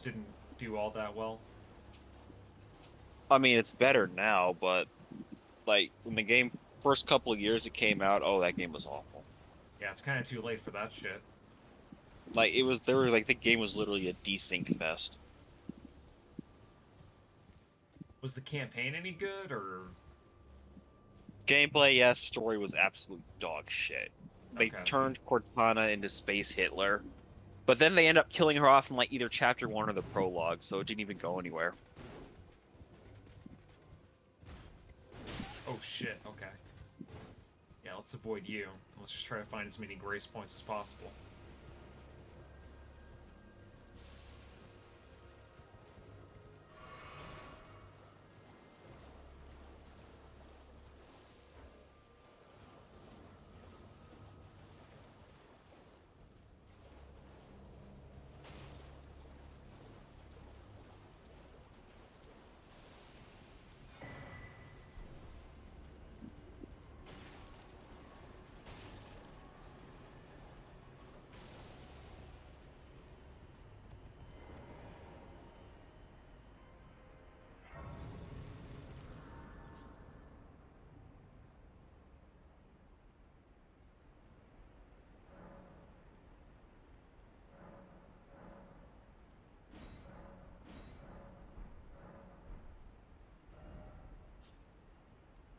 didn't do all that well? I mean, it's better now, but like when the game first couple of years it came out, oh, that game was awful. Yeah, it's kind of too late for that shit. Like it was, there were like the game was literally a desync fest. Was the campaign any good, or Gameplay, yes. Story was absolute dog shit. They okay? turned Cortana into Space Hitler, but then they end up killing her off in like either chapter 1 or the prologue, so it didn't even go anywhere. Oh shit. Okay. Yeah, let's avoid you. Let's just try to find as many grace points as possible.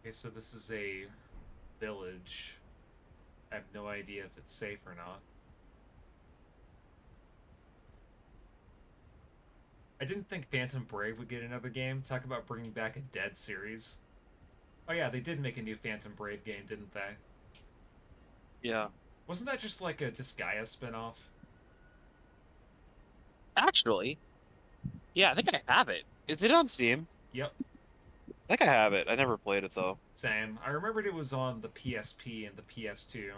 Okay, so this is a village. I have no idea if it's safe or not. I didn't think Phantom Brave would get another game. Talk about bringing back a dead series. Oh yeah, they did make a new Phantom Brave game, didn't they? Yeah. Wasn't that just like a Disgaea spinoff? Actually, yeah, I think I have it. Is it on Steam? Yep, I think I have it. I never played it though. same. I remembered it was on the PSP and the PS2,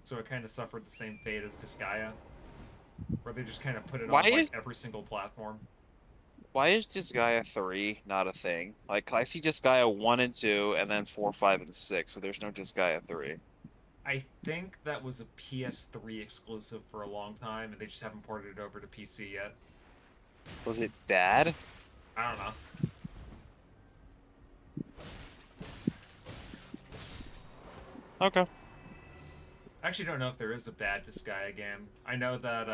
so it kind of suffered the same fate as Disgaea, where they just kind of put it Why on like is every single platform. why is Disgaea 3 not a thing? Like I see Disgaea 1 and 2 and then 4, 5, and 6, but there's no Disgaea 3. I think that was a PS3 exclusive for a long time, and they just haven't ported it over to PC yet. Was it bad? I don't know. Okay. I actually don't know if there is a bad Disgaea game. I know that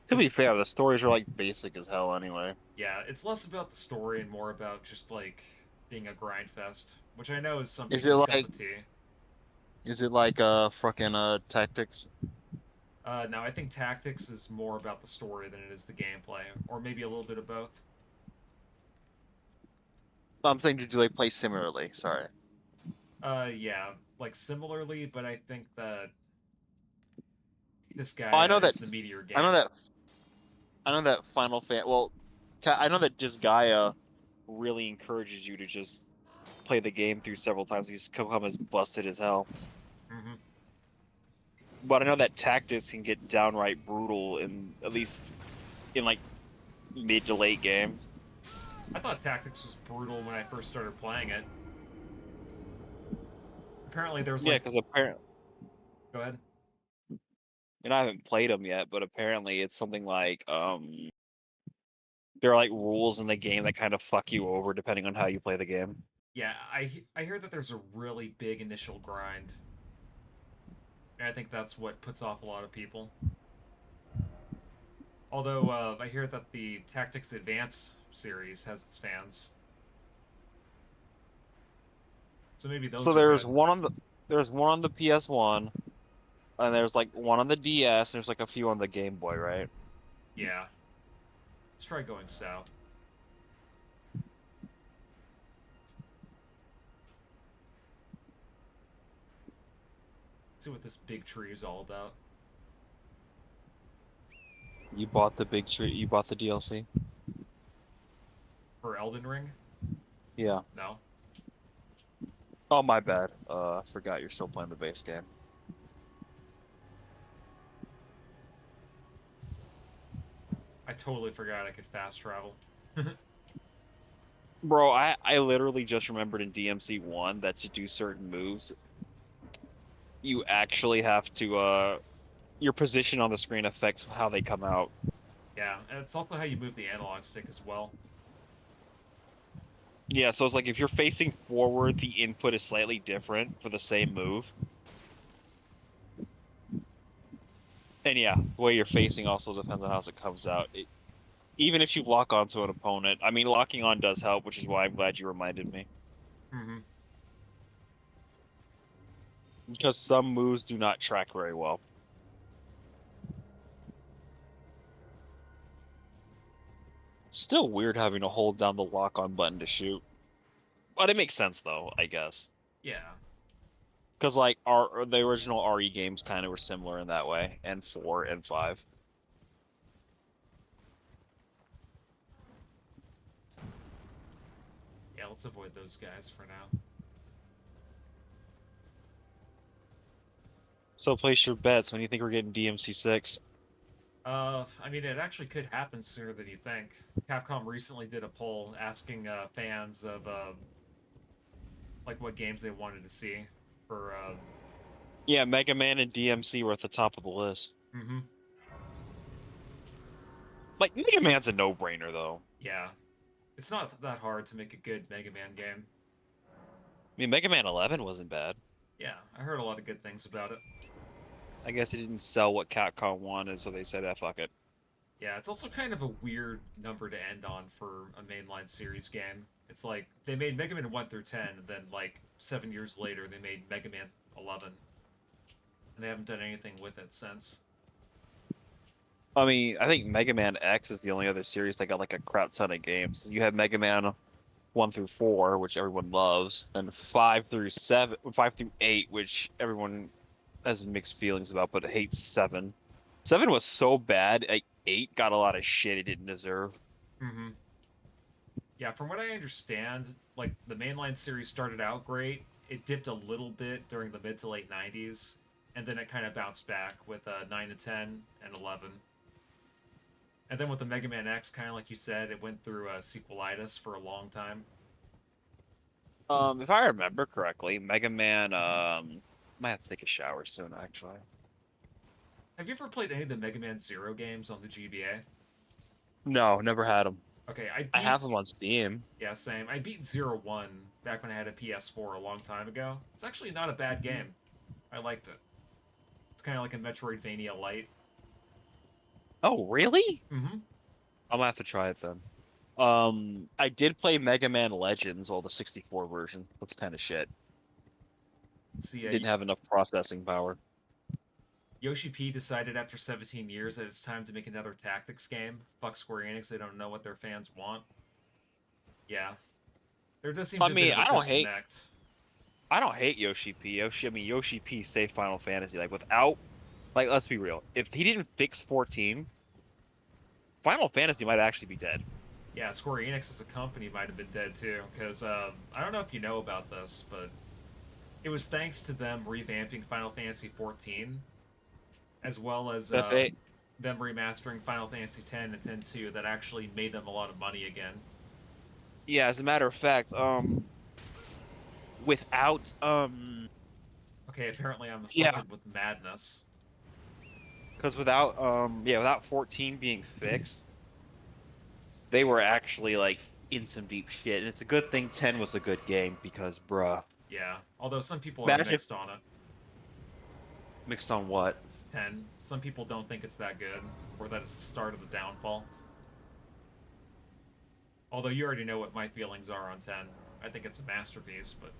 To be fair, the stories are like basic as hell anyway. yeah, it's less about the story and more about just like being a grind fest, which I know is some Is it people's cup like of tea. fucking Tactics? No, I think Tactics is more about the story than it is the gameplay, or maybe a little bit of both. I'm saying, did you like play similarly? Sorry. Yeah, like similarly, but I think that this Oh, I guy know that. is the meteor game. I know that. I know that Final Fan. Well, I know that Disgaea really encourages you to just play the game through several times. You just come as busted as hell. Mm-hmm. But I know that Tactics can get downright brutal in at least in like mid to late game. I thought Tactics was brutal when I first started playing it. Apparently, there was Yeah, like. because apparently, Go ahead. and I haven't played them yet, but apparently it's something like there are like rules in the game that kind of fuck you over depending on how you play the game. Yeah, I hear that there's a really big initial grind. And I think that's what puts off a lot of people. Although I hear that the Tactics Advance series has its fans, so maybe So those are good. there's one on the PS1, and there's like one on the DS. There's like a few on the Game Boy, right? Yeah, let's try going south. See what this big tree is all about. You bought the big tree. You bought the DLC. For Elden Ring? Yeah. No. Oh, my bad. I forgot you're still playing the base game. I totally forgot I could fast travel. Bro, I literally just remembered in DMC 1 that to do certain moves, you actually have to, your position on the screen affects how they come out. Yeah, and it's also how you move the analog stick as well. Yeah, so it's like if you're facing forward, the input is slightly different for the same move. And yeah, the way you're facing also depends on how it comes out. Even if you lock onto an opponent, I mean, locking on does help, which is why I'm glad you reminded me. Mm-hmm. Because some moves do not track very well. Still weird having to hold down the lock on button to shoot. But it makes sense though, I guess. Yeah. Because like the original RE games kind of were similar in that way, and 4 and 5. Yeah, let's avoid those guys for now. So place your bets. When do you think we're getting DMC 6? I mean, it actually could happen sooner than you think. Capcom recently did a poll asking fans of like what games they wanted to see for. Yeah, Mega Man and DMC were at the top of the list. Mm-hmm. Like Mega Man's a no-brainer though. Yeah, it's not that hard to make a good Mega Man game. I mean, Mega Man 11 wasn't bad. Yeah, I heard a lot of good things about it. I guess it didn't sell what Capcom wanted, so they said, "Ah, fuck it." Yeah, it's also kind of a weird number to end on for a mainline series game. It's like they made Mega Man 1 through 10, and then like 7 years later they made Mega Man 11, and they haven't done anything with it since. I mean, I think Mega Man X is the only other series that got like a crap ton of games. You have Mega Man 1 through 4, which everyone loves, then 5 through 7, 5 through 8, which everyone has mixed feelings about, but hates 7. 7 was so bad, 8 got a lot of shit it didn't deserve. Mm-hmm. Yeah, from what I understand, like the mainline series started out great. It dipped a little bit during the mid to late 90s, and then it kind of bounced back with 9 to 10 and 11. And then with the Mega Man X, kind of like you said, it went through sequelitis for a long time. If I remember correctly, Mega Man, might have to take a shower soon, actually. Have you ever played any of the Mega Man Zero games on the GBA? No, never had them. Okay, I have them on Steam. yeah, same. I beat Zero One back when I had a PS4 a long time ago. It's actually not a bad game. I liked it. It's kind of like a Metroidvania light. Oh, really? Mm-hmm. I'm gonna have to try it then. I did play Mega Man Legends, the 64 version. That's kind of shit. See, It didn't have enough processing power. Yoshi P decided after 17 years that it's time to make another tactics game. Fuck Square Enix, they don't know what their fans want. Yeah. There does seem to I be a mean, bit of a disconnect. I don't hate Yoshi P. Yoshi P saved Final Fantasy. Like without, like let's be real. If he didn't fix 14, Final Fantasy might actually be dead. Yeah, Square Enix as a company might have been dead too, because I don't know if you know about this, but it was thanks to them revamping Final Fantasy 14, as well as FA them remastering Final Fantasy 10 and 10-2 that actually made them a lot of money again. Yeah, as a matter of fact, without Okay, apparently I'm yeah, afflicted with madness. because without 14 being fixed, they were actually like in some deep shit, and it's a good thing 10 was a good game because, bruh. Yeah, although some people are Imagine mixed on it. Mixed on what? 10. Some people don't think it's that good, or that it's the start of the downfall. Although you already know what my feelings are on 10. I think it's a masterpiece, but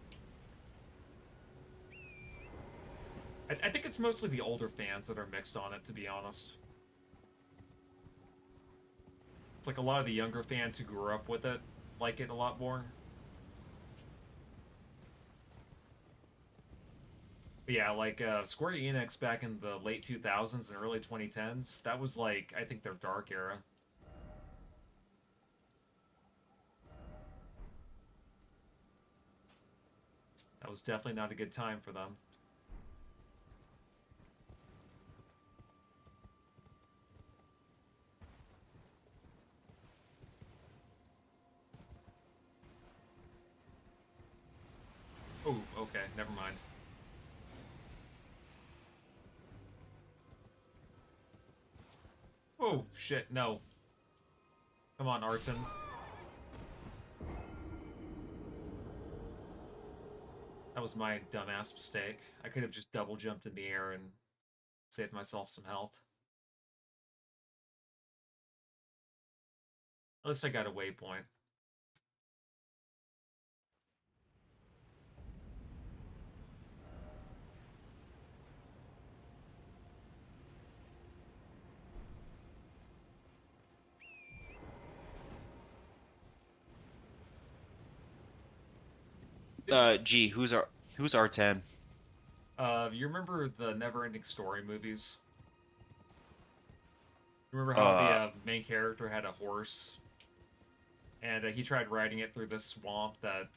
I think it's mostly the older fans that are mixed on it, to be honest. It's like a lot of the younger fans who grew up with it like it a lot more. But yeah, like Square Enix back in the late 2000s and early 2010s, that was like, I think, their dark era. That was definitely not a good time for them. Oh, okay, never mind. Oh, shit, no. Come on, Arton. That was my dumbass mistake. I could have just double jumped in the air and saved myself some health. At least I got a waypoint. Gee, who's R10? You remember the Never-Ending Story movies? Remember how the Uh, main character had a horse, and he tried riding it through this swamp that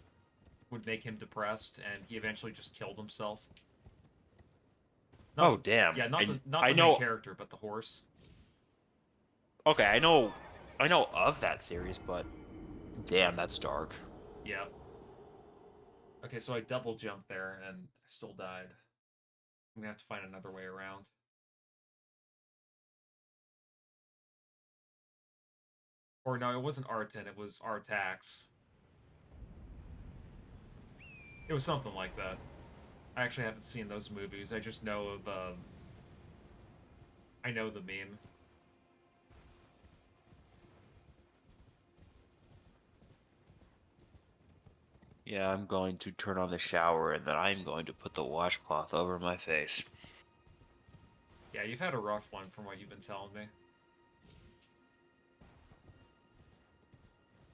would make him depressed, and he eventually just killed himself. oh Not, damn. yeah, not I the main know. character, but the horse. Okay, I know of that series, but damn, that's dark. Yeah. Okay, so I double jumped there, and I still died. I'm gonna have to find another way around. Or no, it wasn't Arton, it was Artax. It was something like that. I actually haven't seen those movies. I just know of, I know the meme. Yeah, I'm going to turn on the shower and then I'm going to put the washcloth over my face. Yeah, you've had a rough one from what you've been telling me.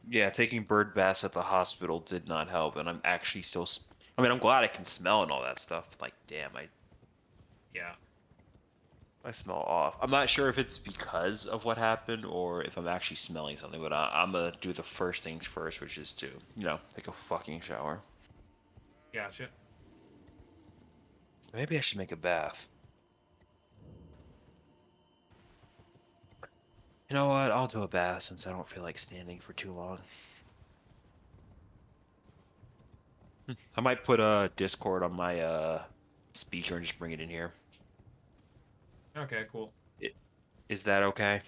Yeah, taking bird baths at the hospital did not help, and I'm actually still. I mean, I'm glad I can smell and all that stuff. Like, damn, Yeah. I smell off. I'm not sure if it's because of what happened or if I'm actually smelling something, but I'm gonna do the first things first, which is to, take a fucking shower. Gotcha. Maybe I should make a bath. You know what? I'll do a bath since I don't feel like standing for too long. I might put a Discord on my speaker and just bring it in here. Okay, cool. Is that okay?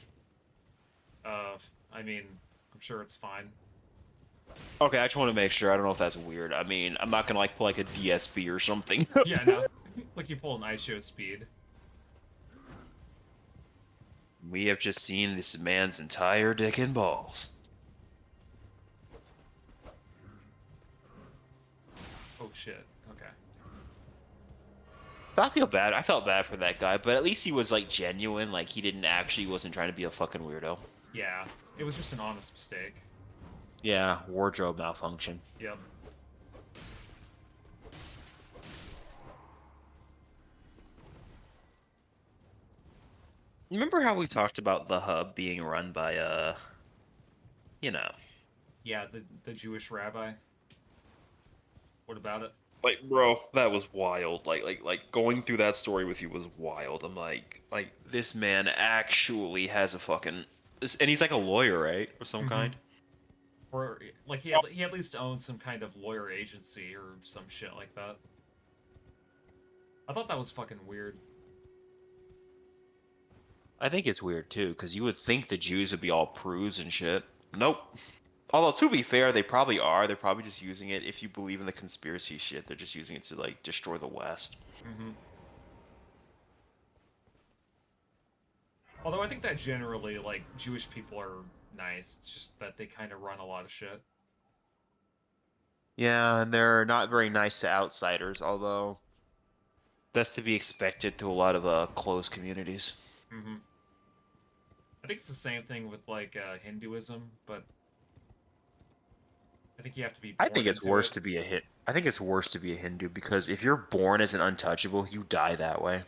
Uh, I mean, I'm sure it's fine. Okay, I just want to make sure. I don't know if that's weird. I mean, I'm not gonna like pull like a DSP or something. Yeah, no. Like you pull an ice show speed. We have just seen this man's entire dick and balls. Oh shit. Okay. I feel bad. I felt bad for that guy, but at least he was like genuine. Like he didn't actually wasn't trying to be a fucking weirdo. Yeah, it was just an honest mistake. Yeah, wardrobe malfunction. Yep. Remember how we talked about the hub being run by you know, Yeah, the Jewish rabbi. What about it? like bro, that was wild. Like going through that story with you was wild. I'm like this man actually has a fucking and he's like a lawyer, right? Of some Mhm. kind. Or like he at least owns some kind of lawyer agency or some shit like that. I thought that was fucking weird. I think it's weird too, because you would think the Jews would be all prudes and shit. Nope. Although to be fair, they probably are. They're probably just using it. If you believe in the conspiracy shit, they're just using it to like destroy the West. Mm-hmm. Although I think that generally, like, Jewish people are nice. It's just that they kind of run a lot of shit. Yeah, and they're not very nice to outsiders, although that's to be expected to a lot of closed communities. Hmm. I think it's the same thing with, like, Hinduism, but I think you have to be I born think it's into worse it. to be a hit. I think it's worse to be a Hindu because if you're born as an untouchable, you die that way.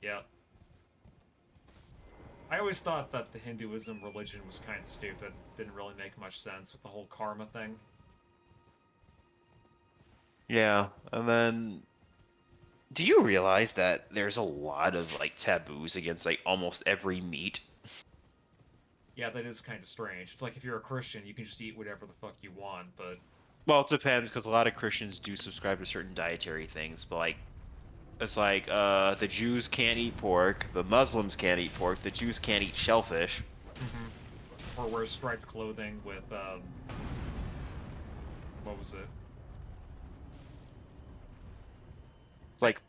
Yeah. I always thought that the Hinduism religion was kind of stupid. Didn't really make much sense with the whole karma thing. Yeah, and then do you realize that there's a lot of like taboos against like almost every meat? Yeah, that is kind of strange. It's like if you're a Christian, you can just eat whatever the fuck you want, but Well, it depends because a lot of Christians do subscribe to certain dietary things, but like it's like the Jews can't eat pork, the Muslims can't eat pork, the Jews can't eat shellfish. mhm. Or wear striped clothing with what was it? It's like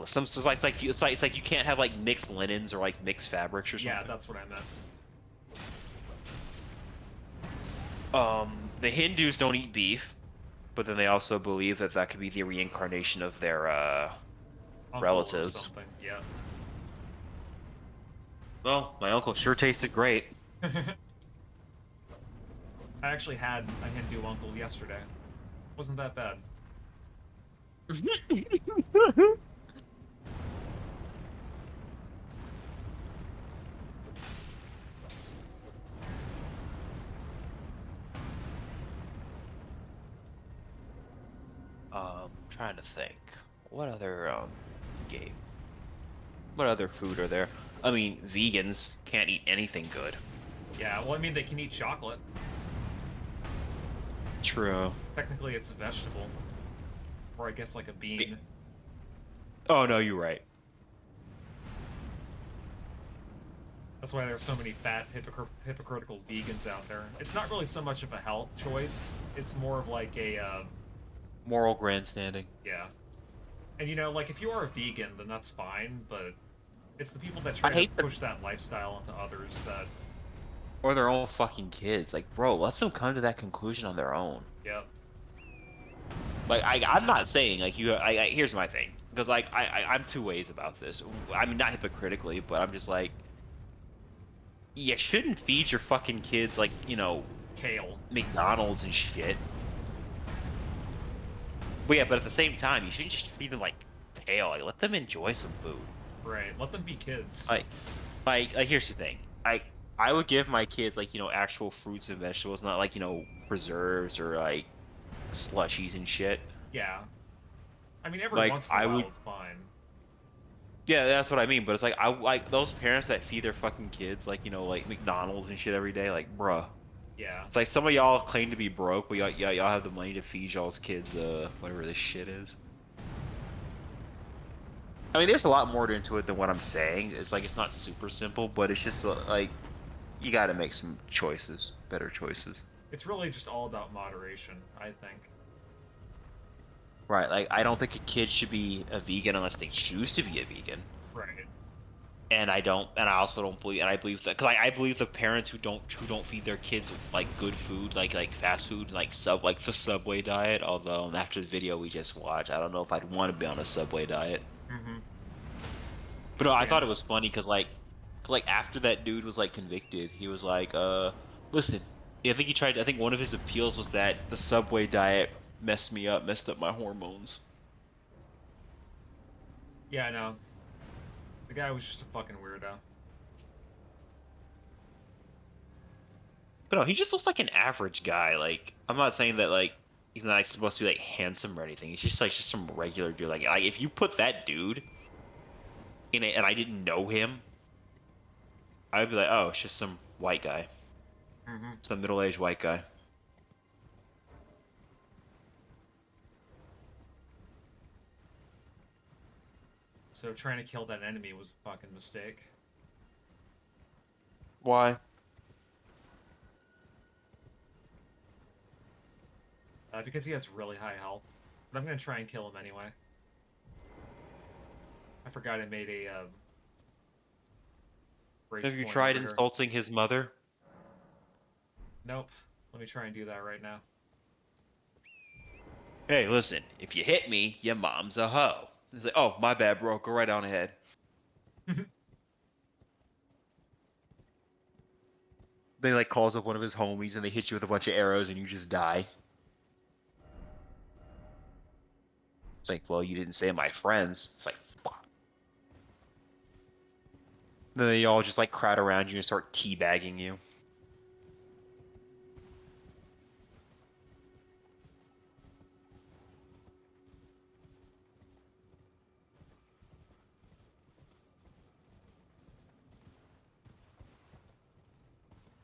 some it's like you can't have like mixed linens or like mixed fabrics or Yeah, something. that's what I meant. The Hindus don't eat beef, but then they also believe that that could be the reincarnation of their Uncle or relatives. something. Yeah. Well, my uncle sure tasted great. I actually had a Hindu uncle yesterday. Wasn't that bad. Trying to think. What other game? What other food are there? I mean, vegans can't eat anything good. Yeah, well, I mean, they can eat chocolate. True. Technically, it's a vegetable. Or I guess like a bean. Oh no, you're right. That's why there's so many fat, hypocritical vegans out there. It's not really so much of a health choice. It's more of like a, Moral grandstanding. yeah. And you know, like, if you are a vegan, then that's fine, but it's the people that I try to hate the push that lifestyle onto others that, or their own fucking kids. Like, bro, let them come to that conclusion on their own. yep. Like, I'm not saying like you. Here's my thing, because like I'm two ways about this. I mean, not hypocritically, but I'm just like, you shouldn't feed your fucking kids like Kale. McDonald's and shit. But yeah, but at the same time, you shouldn't just feed them like kale. Like, let them enjoy some food. Right. Let them be kids. Like, like here's the thing. I would give my kids like actual fruits and vegetables, not like preserves or like slushies and shit. Yeah. I mean, every Like once in a I while would. is fine. Yeah, that's what I mean. But it's like I like those parents that feed their fucking kids like like McDonald's and shit every day. Like, bruh. Yeah. It's like some of y'all claim to be broke, but y'all have the money to feed y'all's kids whatever this shit is. I mean, there's a lot more into it than what I'm saying. It's like it's not super simple, but it's just like you got to make some choices, better choices. It's really just all about moderation, I think. Right, like I don't think a kid should be a vegan unless they choose to be a vegan. Right. And I also don't believe, and I believe that, because I believe the parents who don't feed their kids like good food, like fast food, like the Subway diet. Although after the video we just watched, I don't know if I'd want to be on a Subway diet. Mm-hmm. But no, I Yeah. thought it was funny because like after that dude was like convicted, he was like, listen, I think he tried. I think one of his appeals was that the Subway diet messed up my hormones. Yeah, I know. The guy was just a fucking weirdo. But no, he just looks like an average guy. Like, I'm not saying that like he's not like, supposed to be like handsome or anything. He's just like just some regular dude. Like if you put that dude in it and I didn't know him, I'd be like, oh, it's just some white guy, Mm-hmm. some middle-aged white guy. So trying to kill that enemy was a fucking mistake. Why? Because he has really high health. But I'm gonna try and kill him anyway. I forgot I made a Race Have you point tried over here. insulting his mother? Nope. Let me try and do that right now. Hey, listen, if you hit me, your mom's a hoe. He's like, oh, my bad, bro. Go right on ahead. They like calls up one of his homies and they hit you with a bunch of arrows and you just die. It's like, well, you didn't say my friends. It's like, fuck. Then they all just like crowd around you and start teabagging you.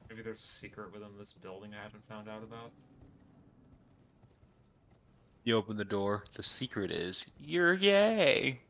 Maybe there's a secret within this building I haven't found out about. You open the door. The secret is you're gay.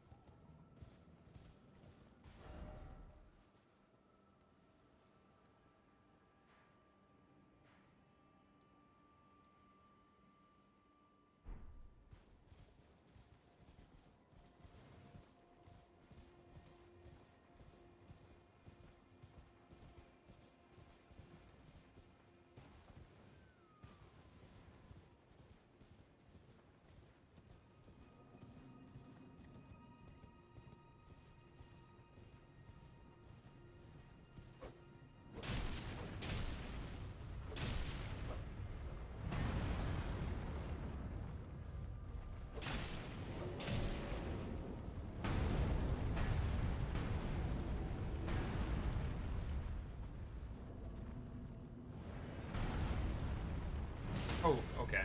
Oh, okay.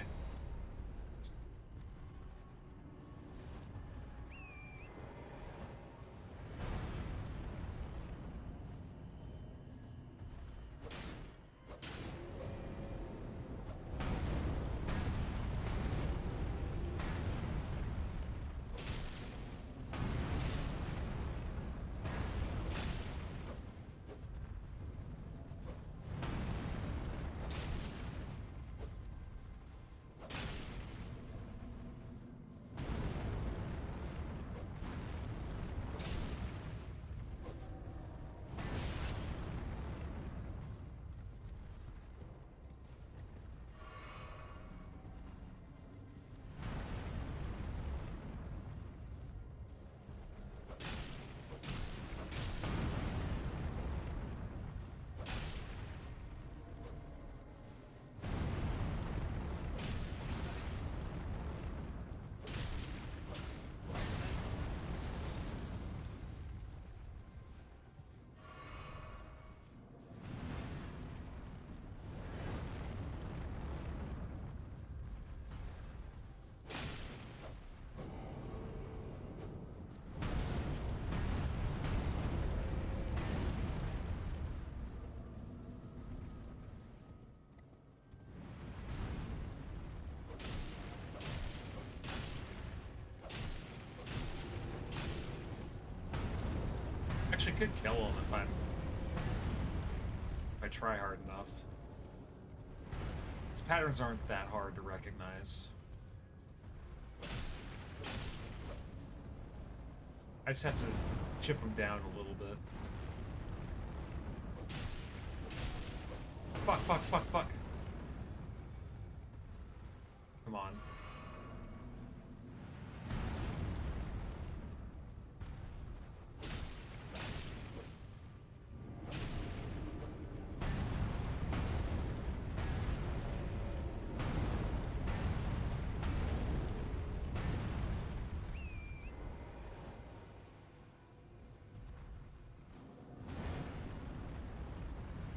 Actually could kill him if I try hard enough. His patterns aren't that hard to recognize. I just have to chip him down a little bit. Fuck, fuck, fuck, fuck. Come on.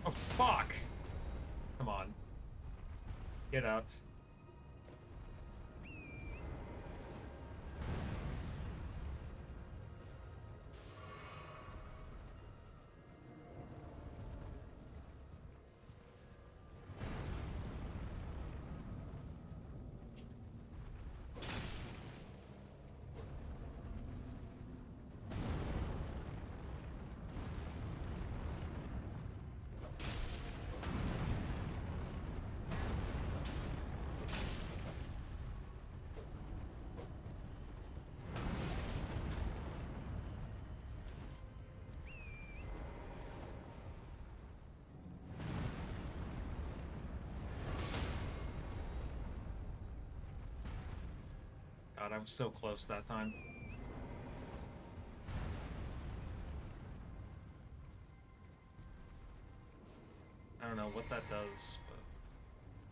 Oh, fuck! Come on. Get up. God, I was so close that time. I don't know what that does, but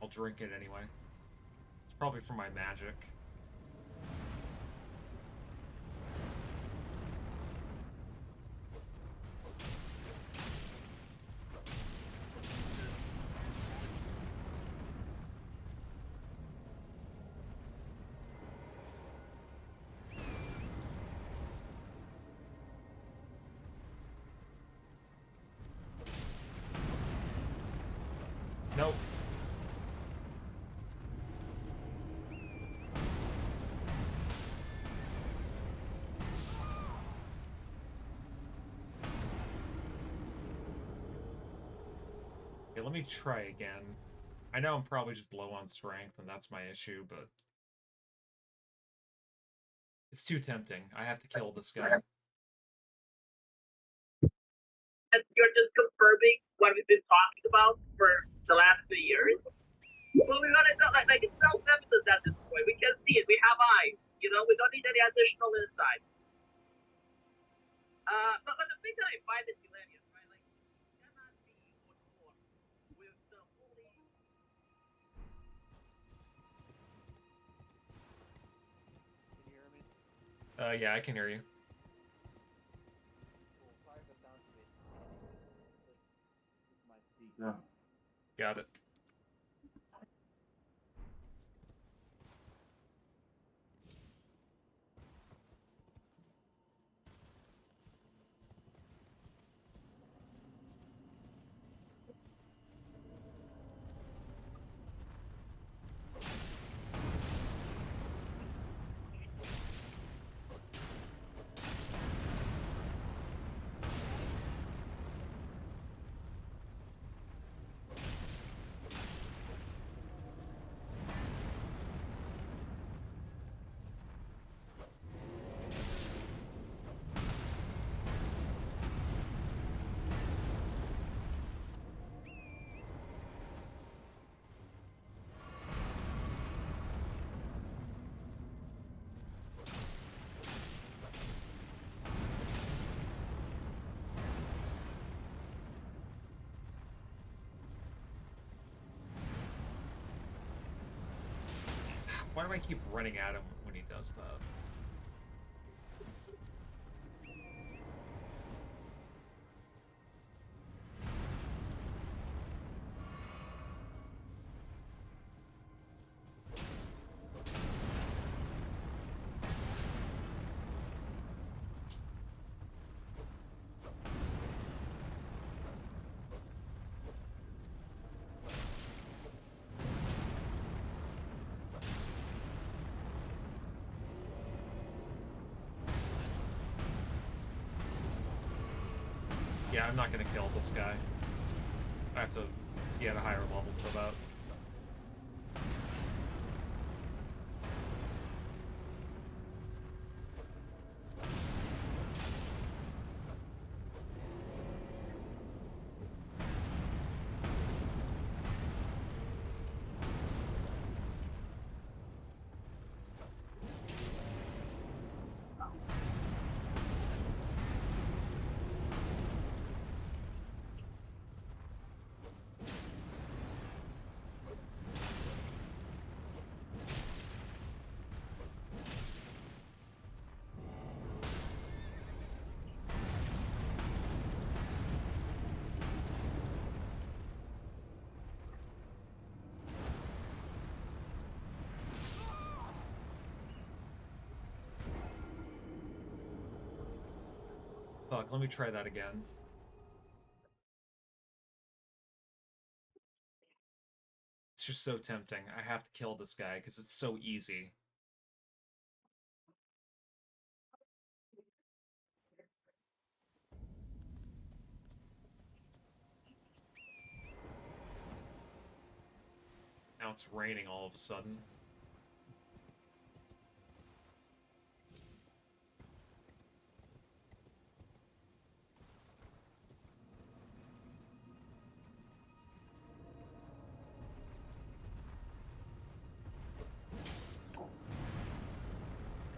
I'll drink it anyway. It's probably for my magic. Nope. Okay, let me try again. I know I'm probably just low on strength, and that's my issue, but it's too tempting. I have to kill this guy. And you're just confirming what we've been talking about for the last 2 years. Well, we're gonna do like it's self-evident at this point. We can see it. We have eyes. You know, we don't need any additional insight. But the thing that I find is hilarious, right? Like, you cannot be on board with the fully. Can you hear me? Yeah, I can hear you. Cool. Sorry if it sounds a bit static. It's my speaker. Got it. Why do I keep running at him when he does that? Yeah, I'm not gonna kill this guy. I have to be at a higher level for that. Fuck, let me try that again. It's just so tempting. I have to kill this guy because it's so easy. Now it's raining all of a sudden.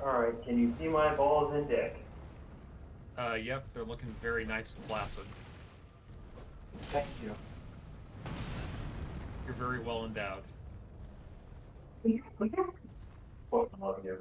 Alright, can you see my balls and dick? Yep, they're looking very nice and placid. Thank you. You're very well endowed. Fucking love you.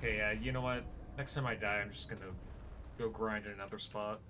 Okay, yeah, you know what? Next time I die, I'm just gonna go grind in another spot.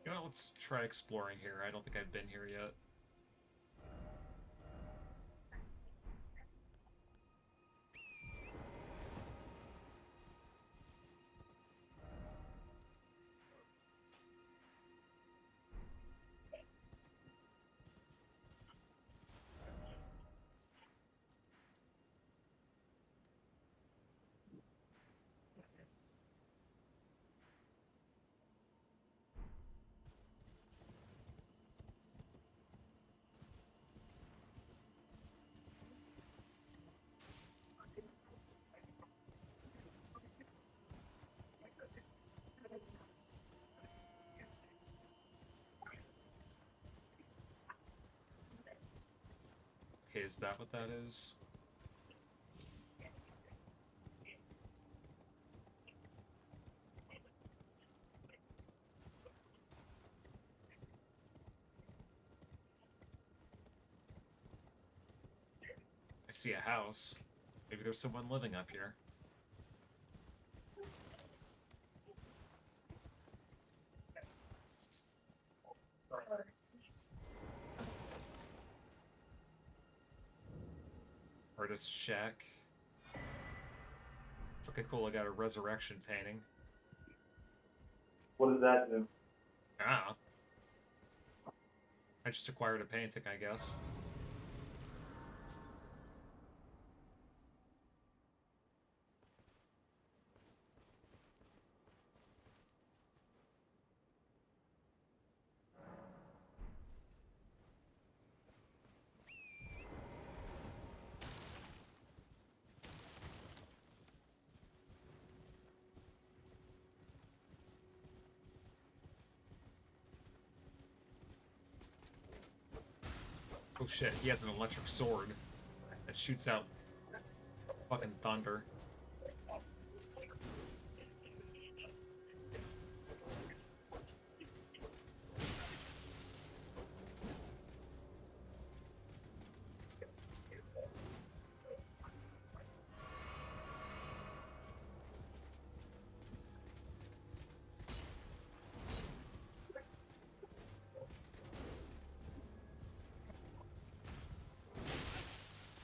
You know, let's try exploring here. I don't think I've been here yet. Okay, is that what that is? I see a house. Maybe there's someone living up here. Artist shack. Okay, cool. I got a resurrection painting. What does that do? Ah. I just acquired a painting, I guess. Oh shit, he has an electric sword that shoots out fucking thunder.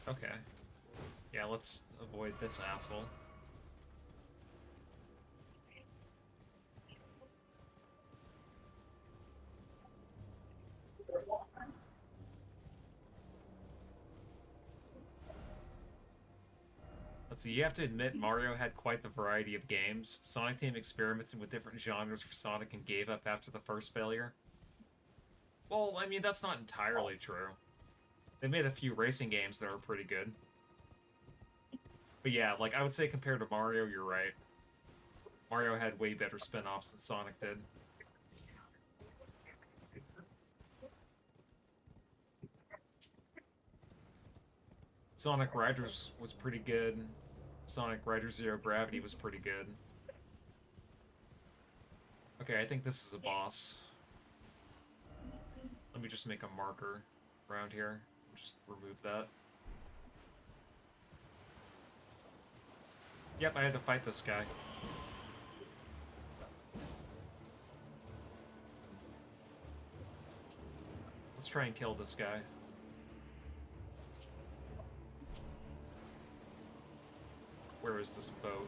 Okay. Yeah, let's avoid this asshole. Let's see, you have to admit Mario had quite the variety of games. Sonic Team experimented with different genres for Sonic and gave up after the first failure. Well, I mean, that's not entirely true. They made a few racing games that are pretty good. But yeah, like, I would say compared to Mario, you're right. Mario had way better spin-offs than Sonic did. Sonic Riders was pretty good. Sonic Riders Zero Gravity was pretty good. Okay, I think this is a boss. Let me just make a marker around here. Just remove that. Yep, I had to fight this guy. Let's try and kill this guy. Where is this boat?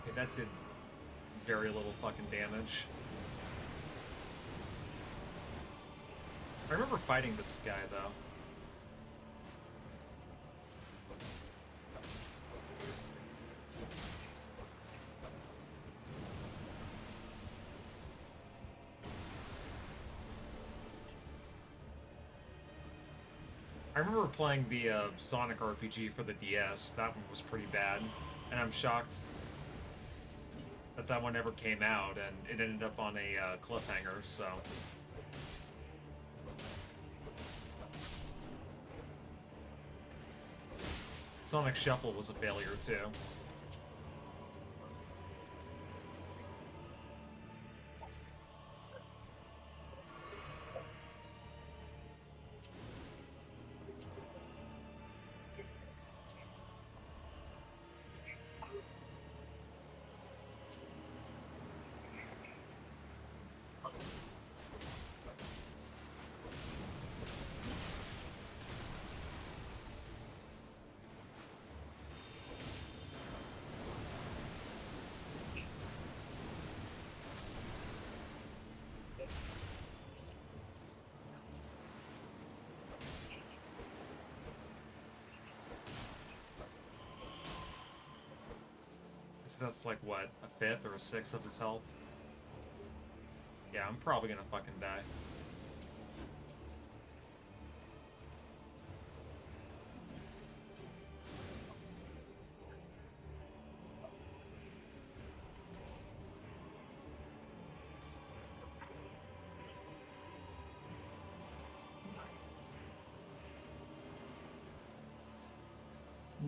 Okay, that did very little fucking damage. I remember fighting this guy, though. I remember playing the Sonic RPG for the DS. That one was pretty bad, and I'm shocked that that one never came out, and it ended up on a cliffhanger, so... Sonic Shuffle was a failure, too. So that's like, what, a fifth or a sixth of his health? Yeah, I'm probably gonna fucking die.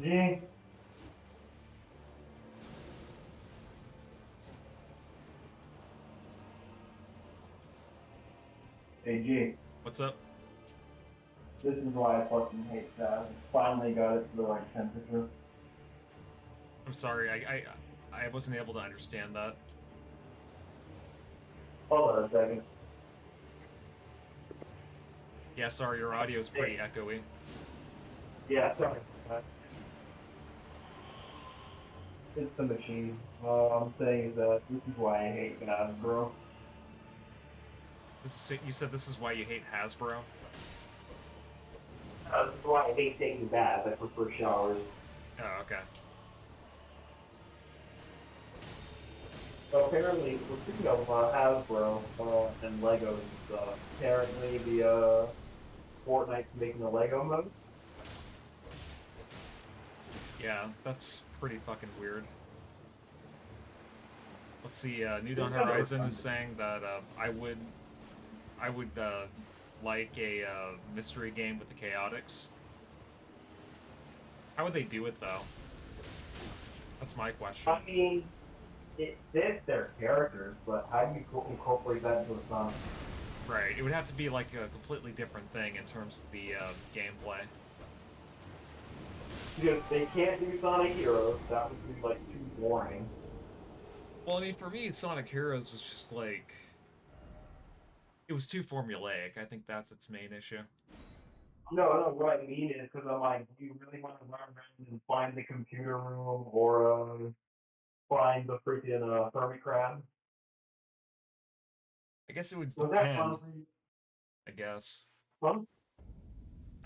G. Hey G, What's up? this is why I fucking hate that. Finally got it to the right temperature. I'm sorry, I wasn't able to understand that. Hold on a second. Yeah, sorry, your audio's pretty echoey. Yeah, sorry. It's the machine. All I'm saying is that this is why I hate that, bro. This is, you said this is why you hate Hasbro? This is why I hate taking baths. I prefer showers. Oh, okay. So apparently, speaking of Hasbro and Legos and stuff, apparently the Fortnite's making a Lego mode. Yeah, that's pretty fucking weird. Let's see, New Dawn Horizon is saying that I would like a mystery game with the Chaotix. How would they do it, though? That's my question. I mean, it fits their characters, but how do you incorporate that into a song? Right, it would have to be like a completely different thing in terms of the gameplay. Because they can't do Sonic Heroes, that would be like too boring. Well, I mean, for me, Sonic Heroes was just like... It was too formulaic. I think that's its main issue. No, what I mean is because I'm like, do you really want to run around and find the computer room or find the freaking hermit crab? I guess it would Was that depend, fun for you? I guess. Fun?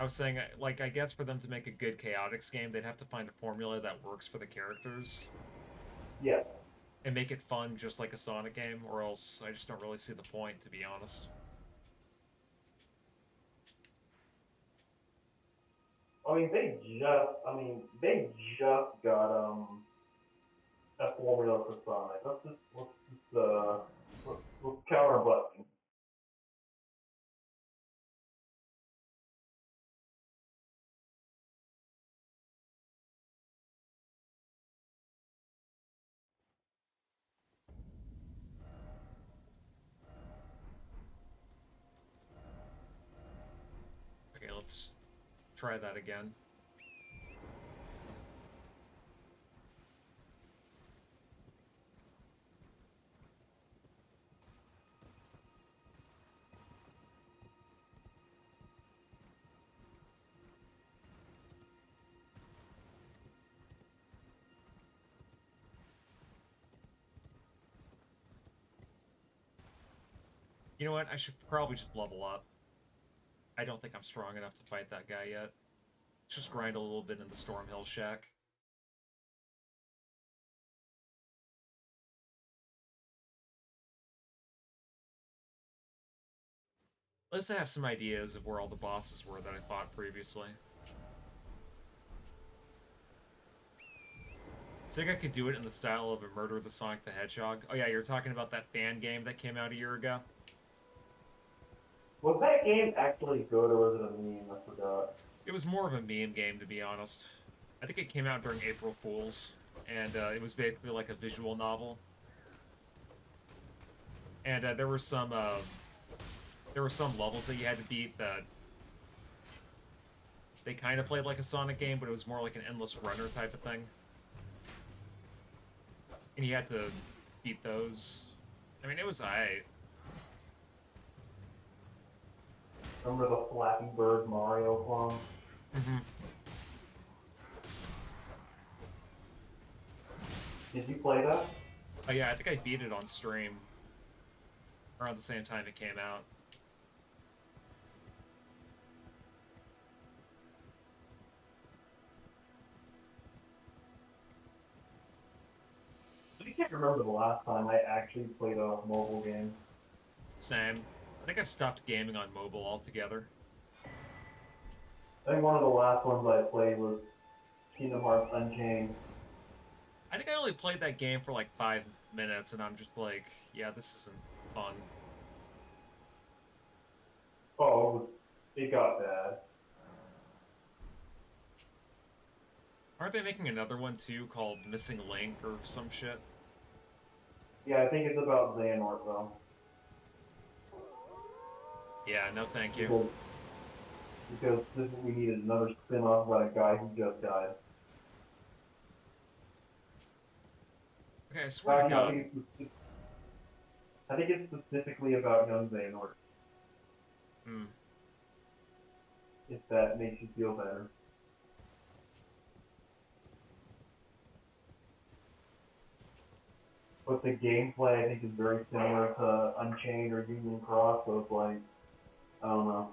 I was saying, like, I guess for them to make a good Chaotix game, they'd have to find a formula that works for the characters. Yeah. And make it fun just like a Sonic game, or else I just don't really see the point, to be honest. They just got a formula for Sonic. Let's count our blessings. let's try that again. You know what? I should probably just level up. I don't think I'm strong enough to fight that guy yet. Let's just grind a little bit in the Stormhill Shack. At least I have some ideas of where all the bosses were that I fought previously. So I think I could do it in the style of a Murder the Sonic the Hedgehog. Oh yeah, you're talking about that fan game that came out a year ago? Was that game actually good or was it a meme? I forgot. It was more of a meme game, to be honest. I think it came out during April Fools, and it was basically like a visual novel. And there were some levels that you had to beat that they kind of played like a Sonic game, but it was more like an endless runner type of thing. And you had to beat those. I mean, it was alright. Remember the Flappy Bird Mario clone? Mm-hmm. Did you play that? Oh yeah, I think I beat it on stream around the same time it came out. I can't remember the last time I actually played a mobile game. Same. I think I've stopped gaming on mobile altogether. I think one of the last ones I played was Kingdom Hearts Unchained. I think I only played that game for like 5 minutes, and I'm just like, yeah, this isn't fun. Oh, it got bad. Aren't they making another one too called Missing Link or some shit? Yeah, I think it's about Xehanort though. Yeah, no thank you. Because this is what we needed, another spin-off about a guy who just died. Okay, I swear to God. I think it's specifically about young Xehanort. Hmm. If that makes you feel better. But the gameplay, I think, is very similar to Unchained or Union Cross, so it's like, I don't know.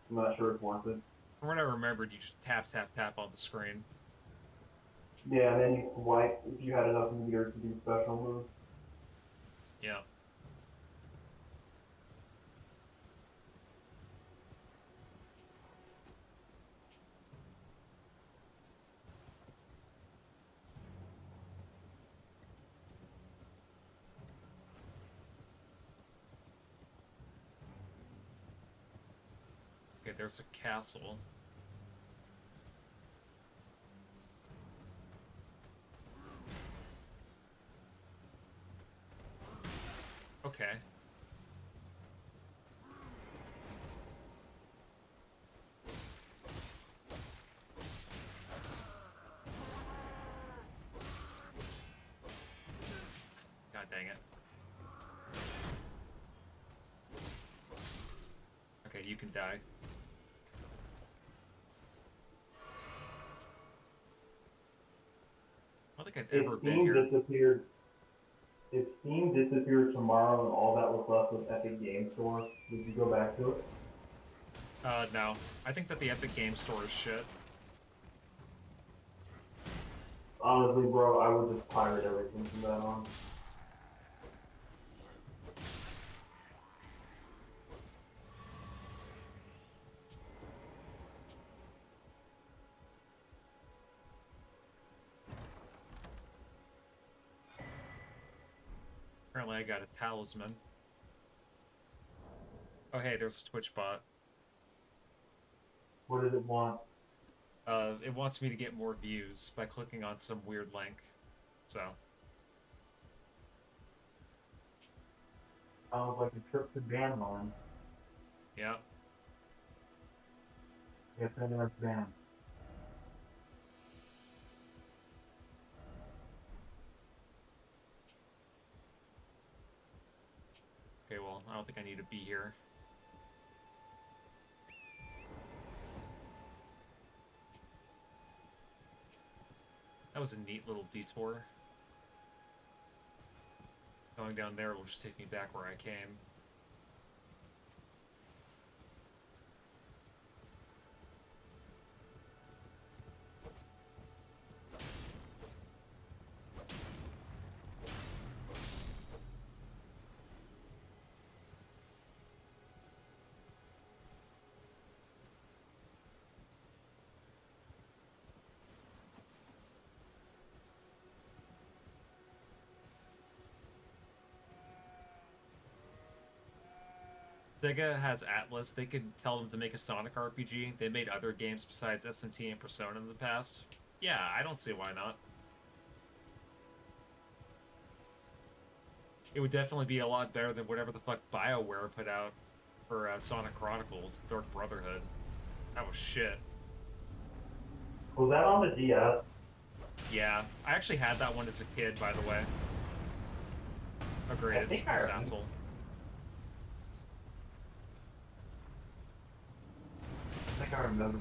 I'm not sure it's worth it. From what I remembered, you just tap, tap, tap on the screen. Yeah, and then you swipe if you had enough meters to do special moves. Yeah. Okay, there's a castle. Okay. God dang it. Okay, you can die. I don't think I've ever been here. Disappeared. If Steam disappeared tomorrow and all that was left was Epic Game Store, would you go back to it? No. I think that the Epic Game Store is shit. Honestly, bro, I would just pirate everything from that on. Apparently I got a talisman. Oh hey, there's a Twitch bot. What did it want? It wants me to get more views by clicking on some weird link. So. Sounds like a trip to Janmon. Yeah. Yes, I know it's banned. Okay, well, I don't think I need to be here. That was a neat little detour. Going down there will just take me back where I came. Sega has Atlas. They could tell them to make a Sonic RPG. They made other games besides SMT and Persona in the past. Yeah, I don't see why not. It would definitely be a lot better than whatever the fuck BioWare put out for Sonic Chronicles, Dark Brotherhood. That was shit. Was that on the DS? Yeah, I actually had that one as a kid, by the way. Oh great, it's think I remember. Sassel. I think I remember.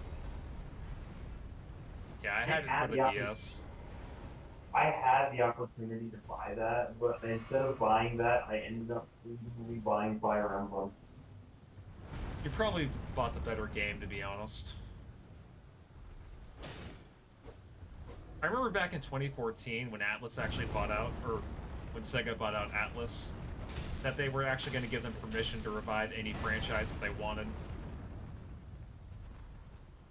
Yeah, I had it for the DS. I had the opportunity to buy that, but instead of buying that, I ended up legally buying Fire Emblem. You probably bought the better game, to be honest. I remember back in 2014 when Atlas actually bought out, or when Sega bought out Atlas, that they were actually going to give them permission to revive any franchise that they wanted.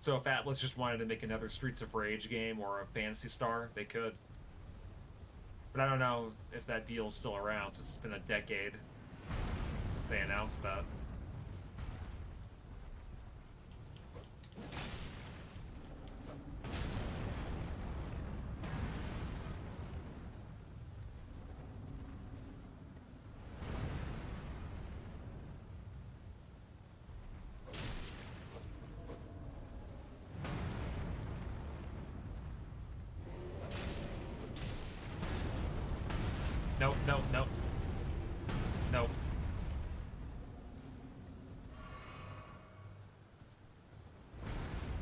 So if Atlas just wanted to make another Streets of Rage game or a Phantasy Star, they could. But I don't know if that deal's still around since it's been a decade since they announced that. Nope, nope, nope. Nope.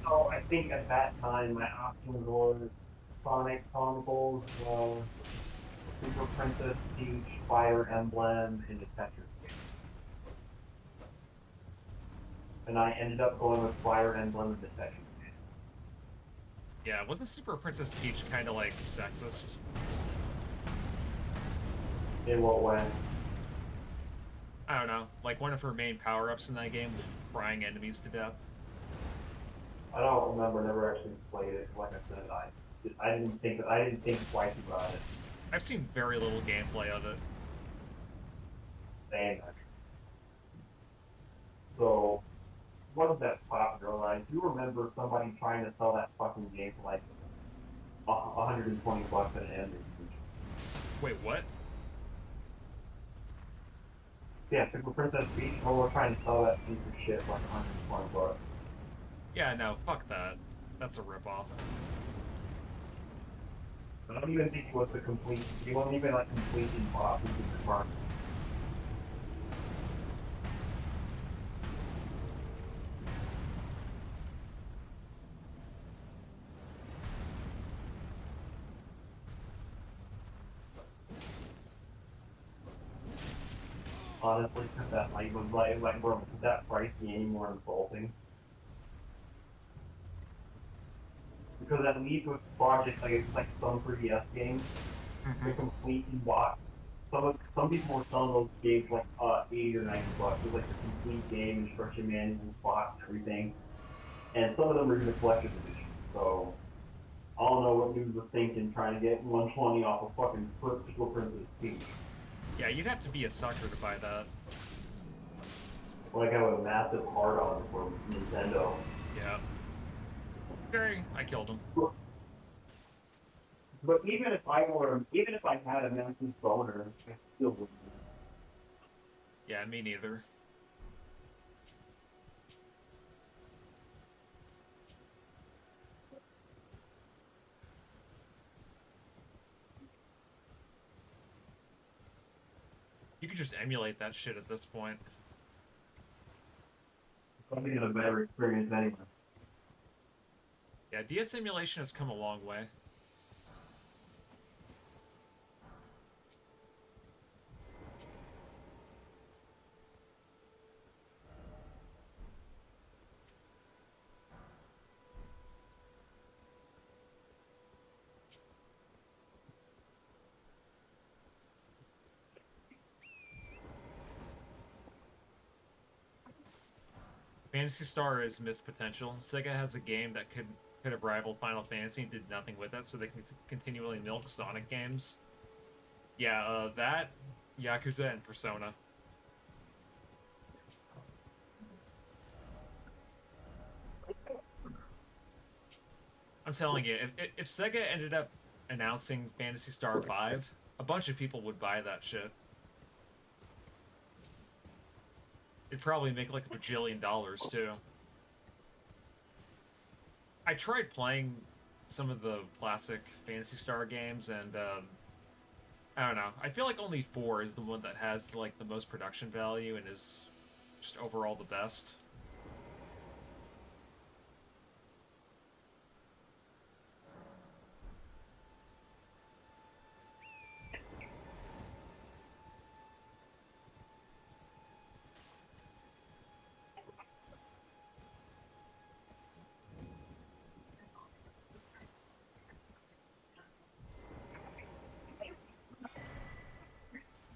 So I think at that time my options were Sonic Chronicles, Super Princess Peach, Fire Emblem, and a Tetris game. And I ended up going with Fire Emblem and the Tetris game. Yeah, wasn't Super Princess Peach kind of like sexist? In what way? I don't know. Like one of her main power-ups in that game was frying enemies to death. I don't remember. Never actually played it. Like I said, I didn't think twice about it. I've seen very little gameplay of it. Saying that. So, wasn't that popular? I do remember somebody trying to sell that fucking game for like $120 at Amazon. Wait, what? Yeah, Super Princess Peach. Oh, we're trying to sell that piece of shit for like $120. Yeah, no, fuck that. That's a ripoff. I don't even think it was the complete. It wasn't even like completely bought into the market. Honestly, because that was bro, could that price be any more insulting? Because at least with projects like some 3DS games, they're completely bought. Some people were selling those games like $80 or $90. It was like the complete game, instruction manual, box, everything. And some of them are in the collector's edition. So I don't know what dudes were thinking trying to get 120 off a fucking Super Princess Peach. Yeah, you'd have to be a sucker to buy that. Like I have a massive heart on for Nintendo. Yeah. Very, I killed him. But even if I had a massive boner, I still wouldn't. Yeah, me neither. could just emulate that shit at this point. Something is a better experience anyway. Yeah, DS emulation has come a long way. Phantasy Star is missed potential. Sega has a game that could have rivaled Final Fantasy and did nothing with it, so they can continually milk Sonic games. Yeah, that, Yakuza, and Persona. I'm telling you, if Sega ended up announcing Phantasy Star 5, a bunch of people would buy that shit. It'd probably make like a bajillion dollars, too. I tried playing some of the classic Phantasy Star games, and I don't know. I feel like only 4 is the one that has like the most production value and is just overall the best.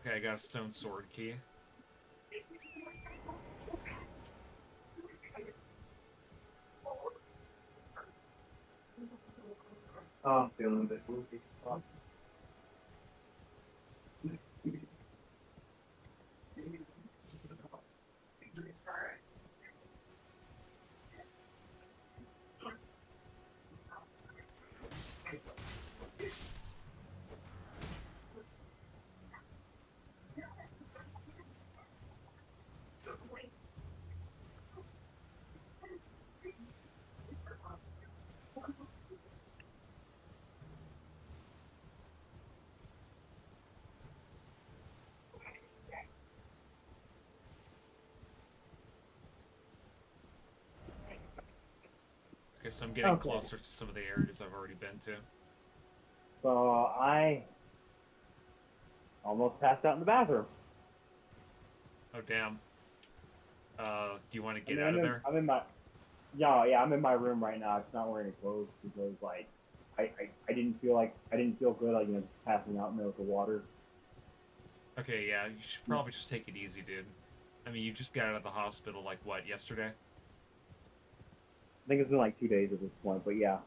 Okay, I got a stone sword key. Oh, I'm feeling a bit woozy. Okay, so I'm getting Okay. closer to some of the areas I've already been to. So I almost passed out in the bathroom. Oh, damn. Do you want to get I mean, out of there? I'm in my I'm in my room right now. It's not wearing any clothes because like I didn't feel good like just passing out in there with the water. Okay, yeah, you should probably just take it easy, dude. I mean, you just got out of the hospital, like, what, yesterday? I think it's been like 2 days at this point, but yeah.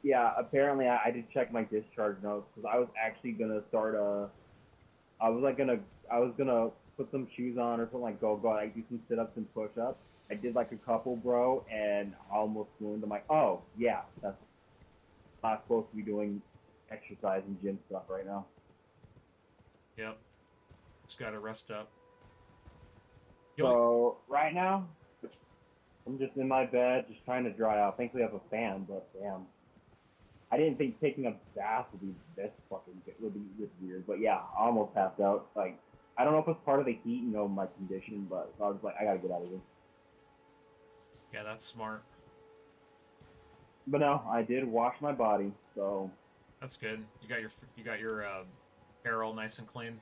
Yeah, apparently I did check my discharge notes because I was actually gonna start I was gonna put some shoes on or something like go like do some sit ups and push ups. I did like a couple, bro, and I almost swooned. I'm like, oh yeah, that's not supposed to be doing exercise and gym stuff right now. Yep. Just gotta rest up. So right now, I'm just in my bed, just trying to dry out. Thankfully, I have a fan, but damn, I didn't think taking a bath would be this would be this weird. But yeah, I almost passed out. Like I don't know if it's part of the heat, my condition, but I was like, I gotta get out of here. Yeah, that's smart. But no, I did wash my body, so That's good. You got your hair all nice and clean.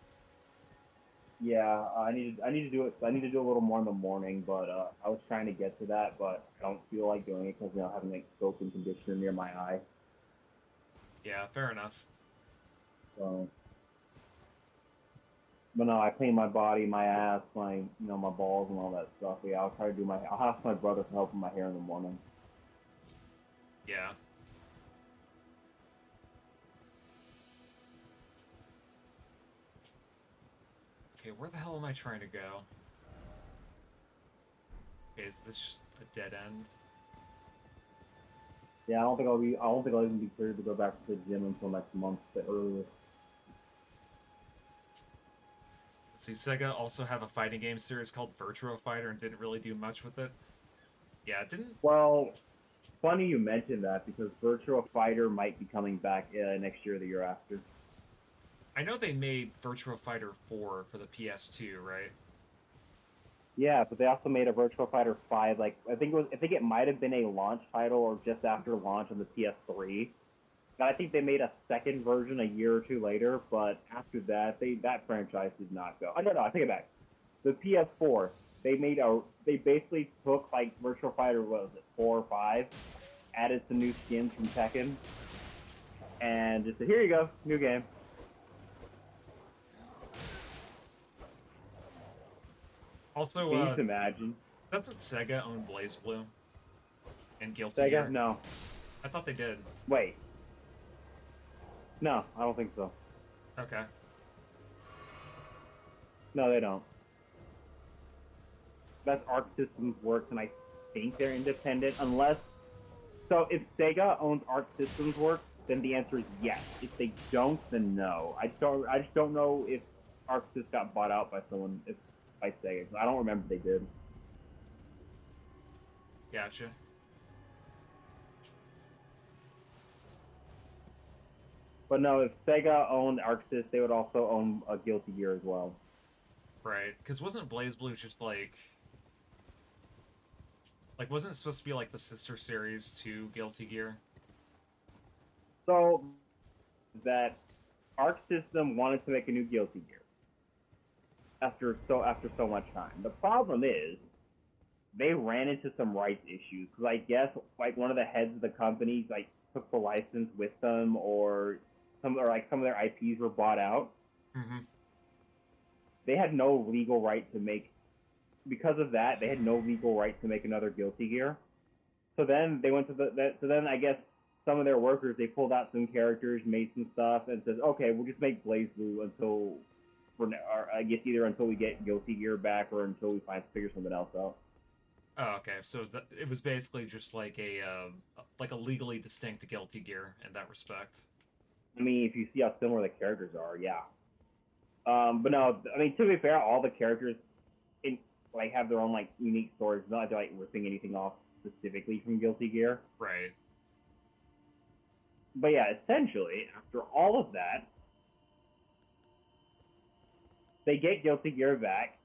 yeah, I need to do it. I need to do a little more in the morning, but I was trying to get to that, but I don't feel like doing it because having like soap and conditioner near my eye. Yeah, fair enough. So, but no, I clean my body, my ass, my balls and all that stuff. Yeah, I'll try to do I'll ask my brother for help with my hair in the morning. Yeah. Okay, where the hell am I trying to go? Okay, is this just a dead end? Yeah, I don't think I'll even be cleared to go back to the gym until next month, the earliest. Let's see, Sega also have a fighting game series called Virtua Fighter and didn't really do much with it. Yeah, it didn't. Well, funny you mentioned that because Virtua Fighter might be coming back next year or the year after. I know they made Virtua Fighter 4 for the PS2, right? Yeah, but they also made a Virtua Fighter 5. Like I think it might have been a launch title or just after launch on the PS3. But I think they made a second version a year or two later. But after that, that franchise did not go. I don't know. I take it back. The PS4, they basically took like Virtua Fighter, what was it, 4 or 5, added some new skins from Tekken, and just said, here you go, new game. Also, Can you just imagine? doesn't Sega own BlazBlue and Guilty Sega? Gear? No. I thought they did. Wait. No, I don't think so. Okay. No, they don't. That's Arc Systems Works, and I think they're independent, unless... So if Sega owns Arc Systems Works, then the answer is yes. If they don't, then no. I just don't know if Arc Sys got bought out by someone, by Sega. I don't remember they did. Gotcha. But no, if Sega owned Arc Sys, they would also own a Guilty Gear as well. Right, because wasn't BlazBlue just like wasn't it supposed to be like the sister series to Guilty Gear? So that Arc System wanted to make a new Guilty Gear after so much time. The problem is they ran into some rights issues because I guess like one of the heads of the company like took the license with them, or some of their IPs were bought out. Mm-hmm. They had no legal right to make. Because of that, they had no legal right to make another Guilty Gear. So then they went to so then I guess some of their workers, they pulled out some characters, made some stuff, and says, okay, we'll just make BlazBlue or I guess either until we get Guilty Gear back or until we figure something else out. Oh, okay. So it was basically just like a legally distinct Guilty Gear in that respect. I mean, if you see how similar the characters are, yeah. But no, I mean, to be fair, all the characters have their own like unique stories. It's not like they're like ripping anything off specifically from Guilty Gear. Right. But yeah, essentially, after all of that, they get Guilty Gear back,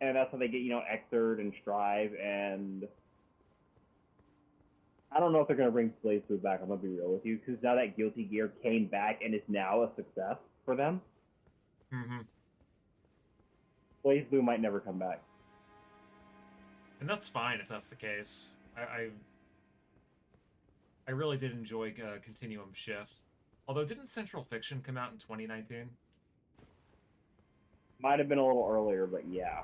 and that's how they get Xrd and Strive, and I don't know if they're gonna bring BlazBlue back. I'm gonna be real with you, because now that Guilty Gear came back and is now a success for them, Mm-hmm. BlazBlue might never come back. And that's fine if that's the case. I really did enjoy Continuum Shift. Although, didn't Central Fiction come out in 2019? Might have been a little earlier, but yeah.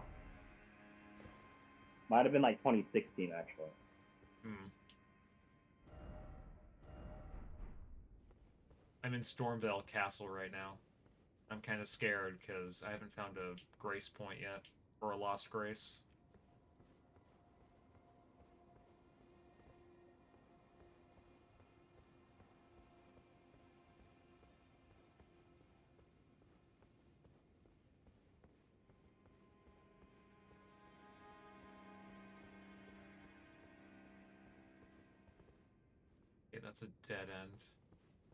Might have been like 2016, actually. Hmm. I'm in Stormvale Castle right now. I'm kind of scared because I haven't found a grace point yet, or a lost grace. Okay, that's a dead end.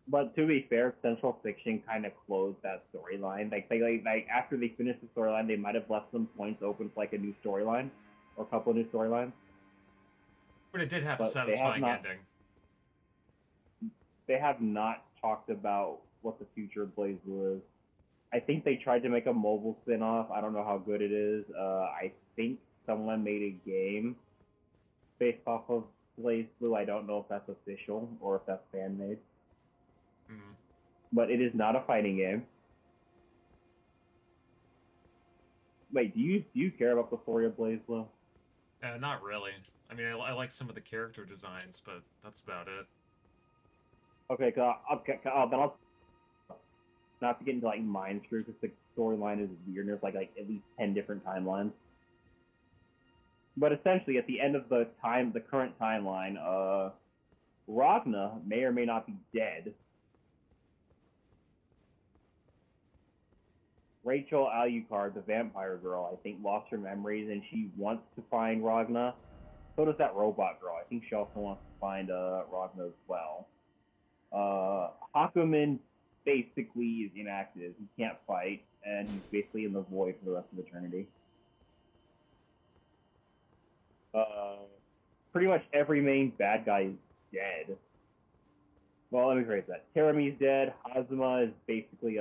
But to be fair, Central Fiction kind of closed that storyline. Like after they finished the storyline, they might have left some points open for like a new storyline or a couple of new storylines. But it did have a satisfying ending. They have not talked about what the future of BlazBlue is. I think they tried to make a mobile spin-off. I don't know how good it is. I think someone made a game based off of BlazBlue. I don't know if that's official or if that's fan-made. Mm. But it is not a fighting game. Wait, do you care about the story of BlazBlue? Not really. I mean, I like some of the character designs, but that's about it. Okay, then I'll not to get into like mind screw because the storyline is weird. There's like at least 10 different timelines. But essentially, at the end of the current timeline, Ragna may or may not be dead. Rachel Alucard, the vampire girl, I think lost her memories and she wants to find Ragna. So does that robot girl. I think she also wants to find Ragna as well. Hakumen basically is inactive. He can't fight, and he's basically in the void for the rest of eternity. Pretty much every main bad guy is dead. Well, let me rephrase that. Terami's dead. Hazuma is basically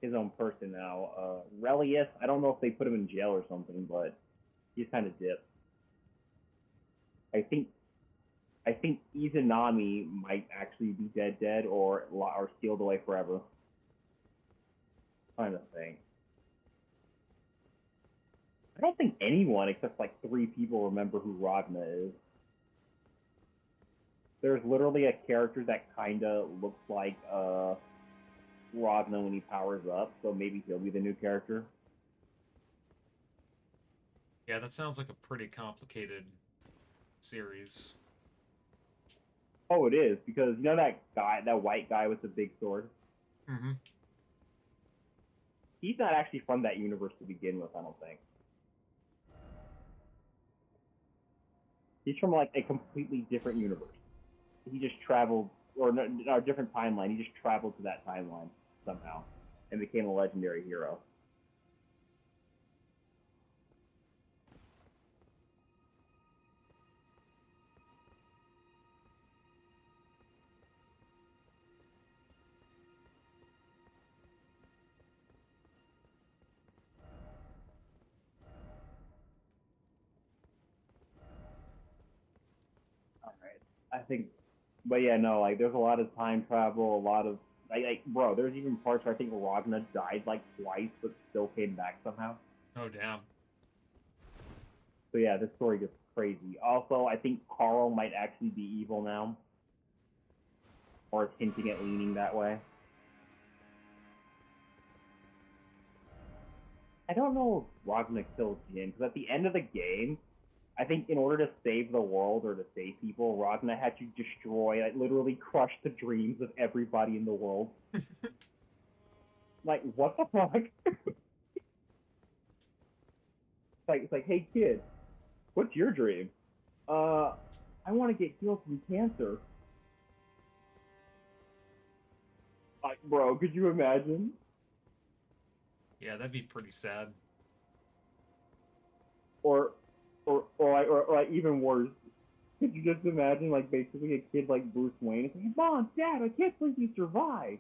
his own person now. Relius, I don't know if they put him in jail or something, but he's kind of dipped. I think Izanami might actually be dead or sealed away forever. Kind of thing. I don't think anyone except like 3 people remember who Ragna is. There's literally a character that kind of looks like Ragna when he powers up, so maybe he'll be the new character. Yeah, that sounds like a pretty complicated series. Oh, it is, because you know that white guy with the big sword? Mm-hmm. He's not actually from that universe to begin with, I don't think. He's from like a completely different universe. He just traveled, or no, a different timeline. He just traveled to that timeline somehow and became a legendary hero. All right, I think, but yeah, no, like there's a lot of time travel, a lot of bro. There's even parts where I think Ragna died like twice, but still came back somehow. Oh, damn. So yeah, this story gets crazy. Also, I think Carl might actually be evil now, or is hinting at leaning that way. I don't know if Ragna killed Jin, because at the end of the game, I think in order to save the world or to save people, Ragna had to destroy, like literally crush the dreams of everybody in the world. Like, what the fuck? It's like, hey kid, what's your dream? I want to get healed from cancer. Like, bro, could you imagine? Yeah, that'd be pretty sad. Or like even worse, could you just imagine like basically a kid like Bruce Wayne? It's like, Mom, Dad, I can't believe you survived.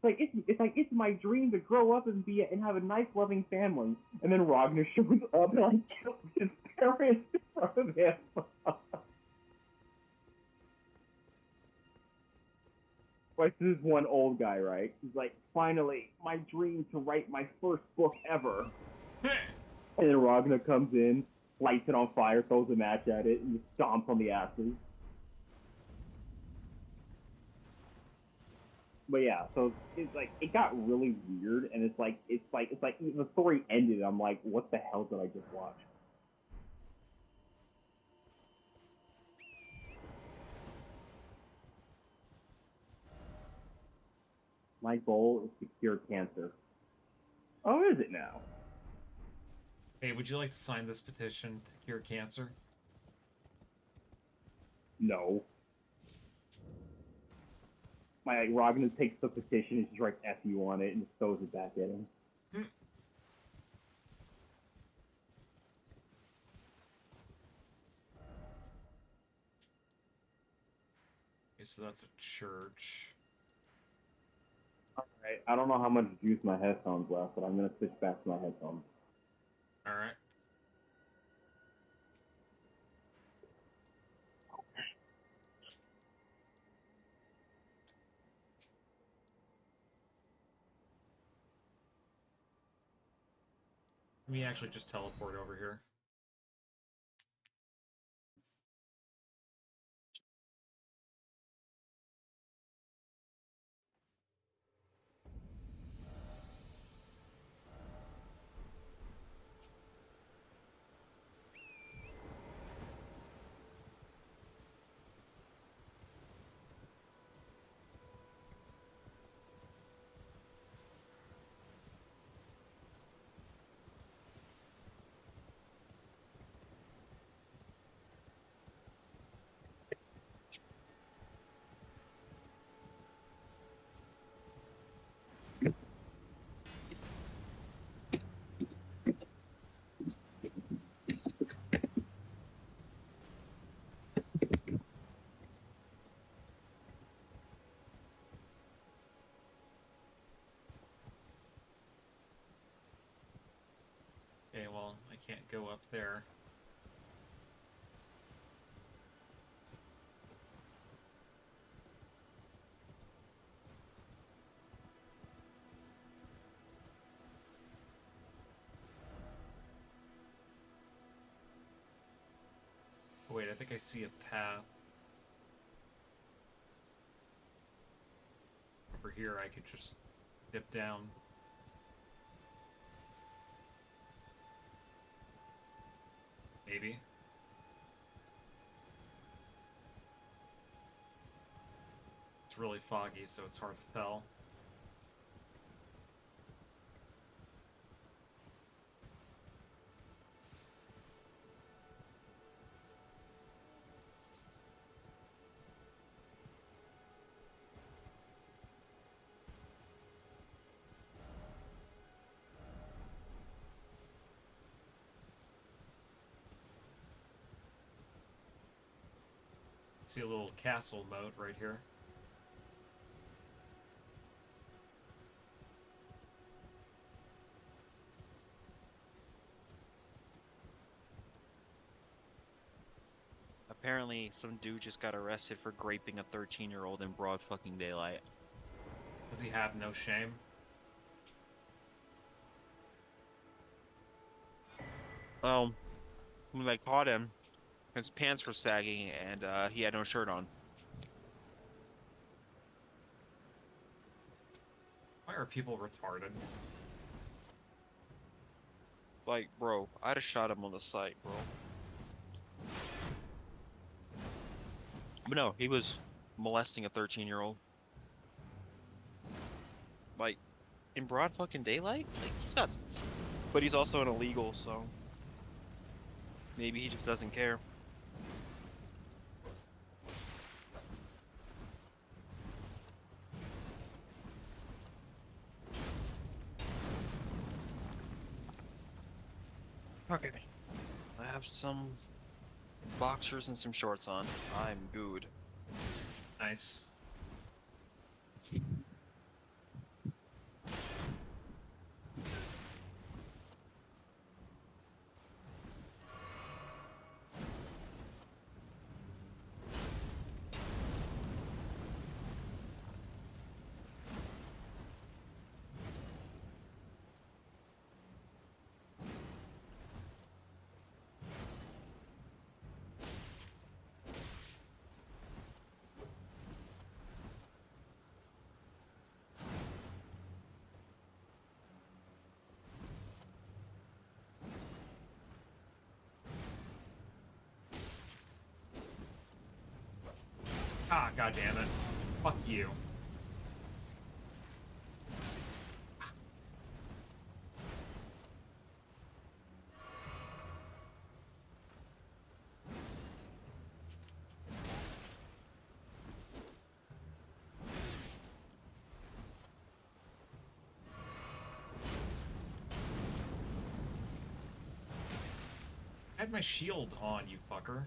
It's my dream to grow up and have a nice loving family, and then Ragnar shows up and like kills his parents in front of him. Like this is one old guy, right? He's like, finally, my dream to write my first book ever. And then Ragnar comes in, lights it on fire, throws a match at it, and just stomps on the ashes. But yeah, so it's like it got really weird, and it's like the story ended. I'm like, what the hell did I just watch? My goal is to cure cancer. Oh, is it now? Hey, would you like to sign this petition to cure cancer? No. Ragnar takes the petition and just writes "FU" on it and just throws it back at him. Okay, so that's a church. Alright, I don't know how much juice my headphones left, but I'm gonna switch back to my headphones. Alright. Let me actually just teleport over here. well, I can't go up there. Oh, wait, I think I see a path. Over here, I could just dip down. Maybe. It's really foggy, so it's hard to tell. See a little castle moat right here. Apparently, some dude just got arrested for raping a 13-year-old in broad fucking daylight. Does he have no shame? When they caught him, his pants were sagging and he had no shirt on. Why are people retarded? Like, bro, I'd have shot him on the site, bro. But no, he was molesting a 13-year-old. Like, in broad fucking daylight? Like, he's not... But he's also an illegal, so... Maybe he just doesn't care. Okay. I have some boxers and some shorts on. I'm good. Nice. Ah, goddammit. Fuck you. I had my shield on, you fucker.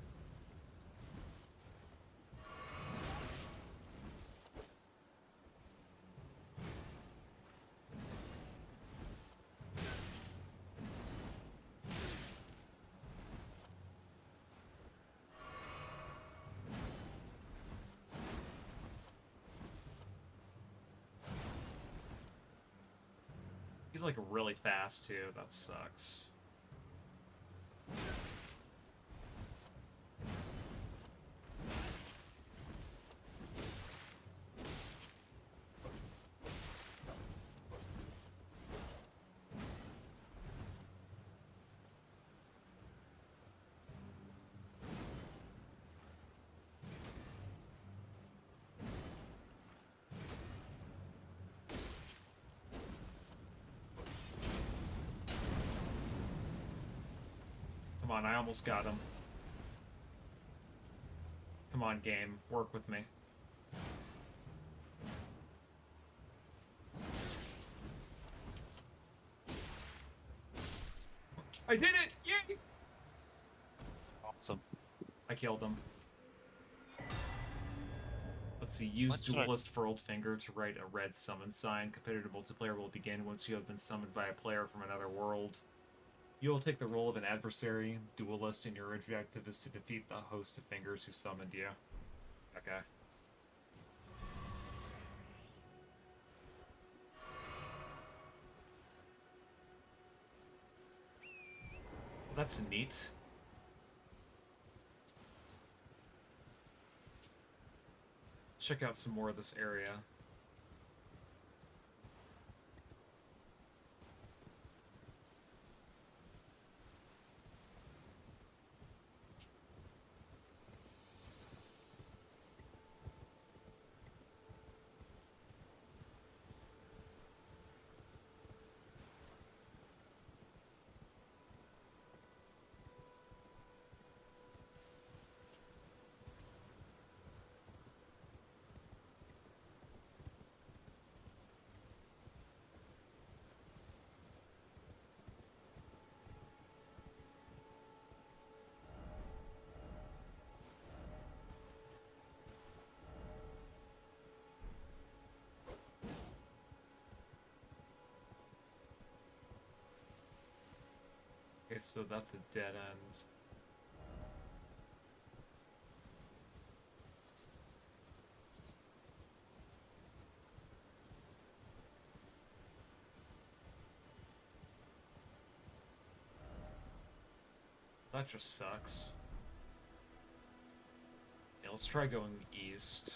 He's like really fast too, that sucks. Come on, I almost got him. Come on, game. Work with me. I did it! Yay! Awesome. I killed him. Let's see. Use What's that? Duelist Furled Finger to write a red summon sign. Competitive multiplayer will begin once you have been summoned by a player from another world. You will take the role of an adversary duelist, and your objective is to defeat the host of fingers who summoned you. Okay. Well, that's neat. Check out some more of this area. Okay, so that's a dead end. That just sucks. Yeah, let's try going east.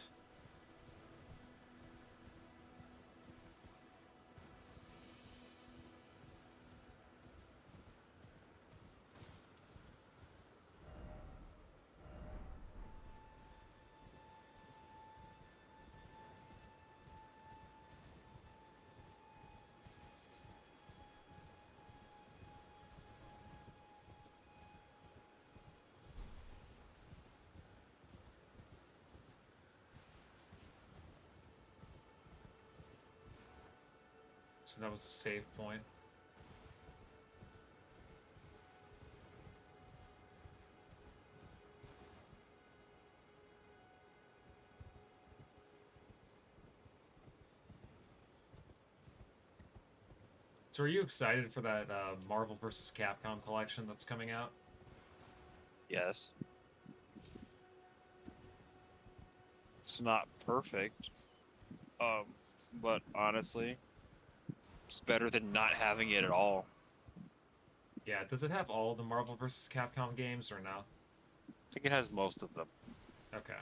So that was a save point. So are you excited for that Marvel vs. Capcom collection that's coming out? Yes. It's not perfect. But honestly, it's better than not having it at all. Yeah, does it have all the Marvel vs. Capcom games or no? I think it has most of them. Okay.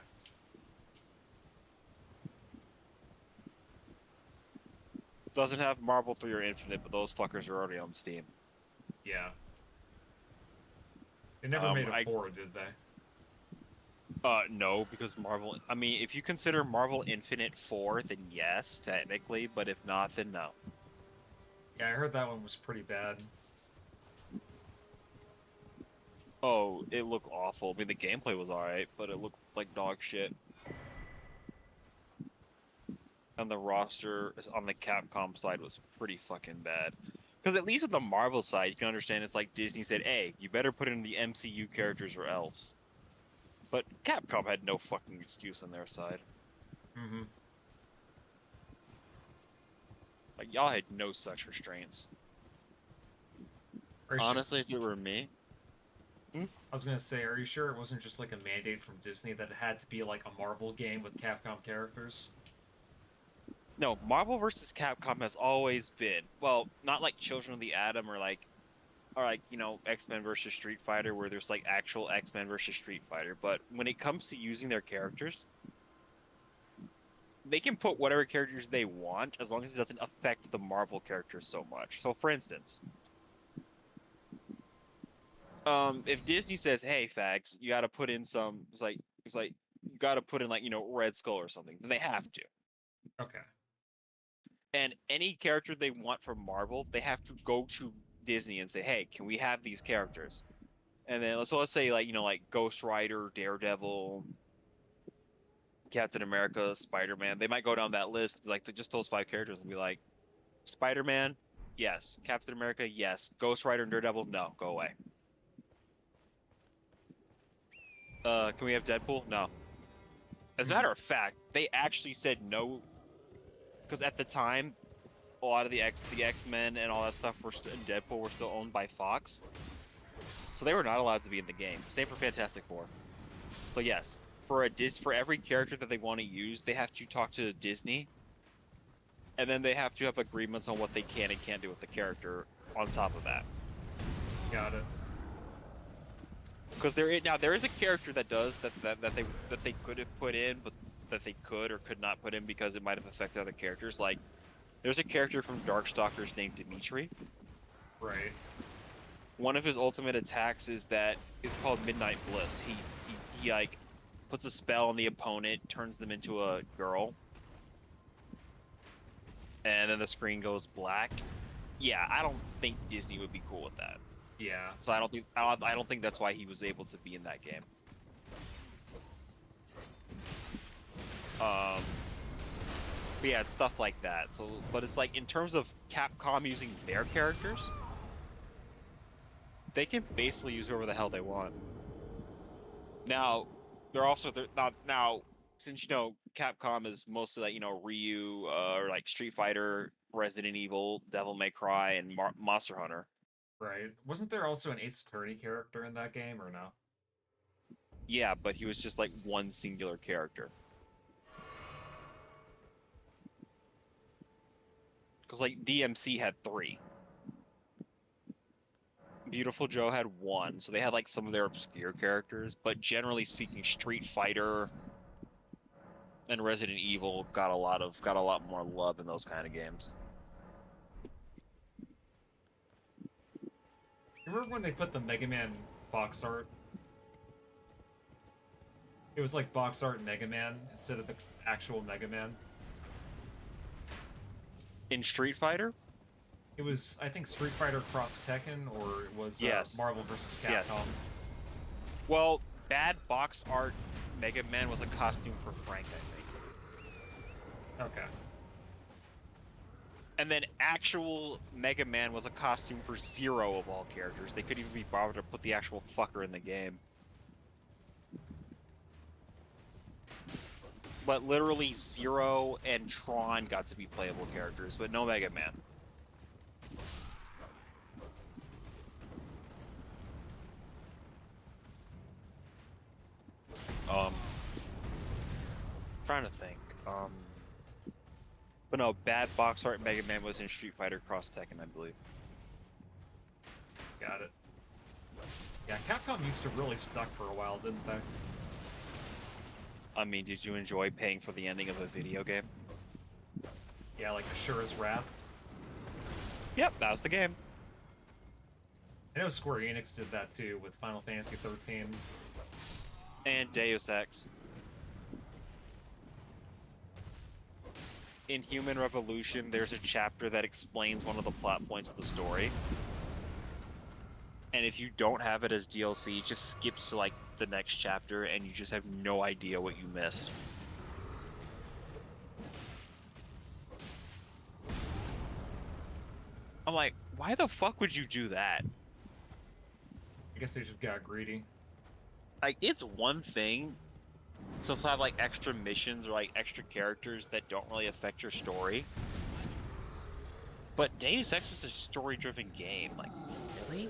Doesn't have Marvel 3 or Infinite, but those fuckers are already on Steam. Yeah. They never made a 4, did they? No, because Marvel... I mean, if you consider Marvel Infinite 4, then yes, technically, but if not, then no. Yeah, I heard that one was pretty bad. Oh, it looked awful. I mean, the gameplay was alright, but it looked like dog shit. And the roster on the Capcom side was pretty fucking bad. Because at least on the Marvel side, you can understand it's like Disney said, hey, you better put in the MCU characters or else. But Capcom had no fucking excuse on their side. Mm-hmm. Like, y'all had no such restraints. Honestly, if it were me, I was gonna say, are you sure it wasn't just like a mandate from Disney that it had to be like a Marvel game with Capcom characters? No, Marvel vs. Capcom has always been, well, not like Children of the Atom or like, you know, X-Men versus Street Fighter where there's like actual X-Men versus Street Fighter, but when it comes to using their characters, they can put whatever characters they want as long as it doesn't affect the Marvel characters so much. So for instance, if Disney says, "Hey, fags, you got to put in some," it's like you got to put in like, you know, Red Skull or something, then they have to. Okay. And any character they want from Marvel, they have to go to Disney and say, "Hey, can we have these characters?" And then let's say like, you know, like Ghost Rider, Daredevil, Captain America, Spider-Man. They might go down that list like just those 5 characters and be like, Spider-Man, yes. Captain America, yes. Ghost Rider and Daredevil, no, go away. Can we have Deadpool? No. As a matter of fact, they actually said no because at the time, a lot of the X-Men and all that stuff and Deadpool were still owned by Fox, so they were not allowed to be in the game. Same for Fantastic Four. But yes, for every character that they want to use, they have to talk to Disney, and then they have to have agreements on what they can and can't do with the character on top of that. Got it. Because there is a character that does that they could have put in, but that they could or could not put in because it might have affected other characters. Like, there's a character from Darkstalkers named Dimitri. Right. One of his ultimate attacks is that it's called Midnight Bliss. He like puts a spell on the opponent, turns them into a girl, and then the screen goes black. Yeah, I don't think Disney would be cool with that. Yeah. So I don't think that's why he was able to be in that game. But yeah, it's stuff like that. So, but it's like in terms of Capcom using their characters, they can basically use whoever the hell they want. Now, now since Capcom is mostly like Ryu or like Street Fighter, Resident Evil, Devil May Cry, and Monster Hunter. Right. Wasn't there also an Ace Attorney character in that game, or no? Yeah, but he was just like one singular character. Because like DMC had 3. Beautiful Joe had 1, so they had like some of their obscure characters, but generally speaking, Street Fighter and Resident Evil got a lot more love in those kind of games. Remember when they put the Mega Man box art? It was like box art Mega Man instead of the actual Mega Man. In Street Fighter? It was, I think, Street Fighter Cross Tekken, or it was Yes. Marvel vs. Capcom. Yes. Well, bad box art Mega Man was a costume for Frank, I think. Okay. And then actual Mega Man was a costume for Zero of all characters. They couldn't even be bothered to put the actual fucker in the game. But literally Zero and Tron got to be playable characters, but no Mega Man. Trying to think. But no, bad box art Mega Man was in Street Fighter Cross Tekken, I believe. Got it. Yeah, Capcom used to really stuck for a while, didn't they? I mean, did you enjoy paying for the ending of a video game? Yeah, like Ashura's Wrath. Yep, that was the game. I know Square Enix did that too with Final Fantasy 13. And Deus Ex. In Human Revolution, there's a chapter that explains one of the plot points of the story. And if you don't have it as DLC, it just skips to like the next chapter and you just have no idea what you missed. I'm like, why the fuck would you do that? I guess they just got greedy. Like, it's one thing to have like extra missions or like extra characters that don't really affect your story. But Deus Ex is a story-driven game. Like, really?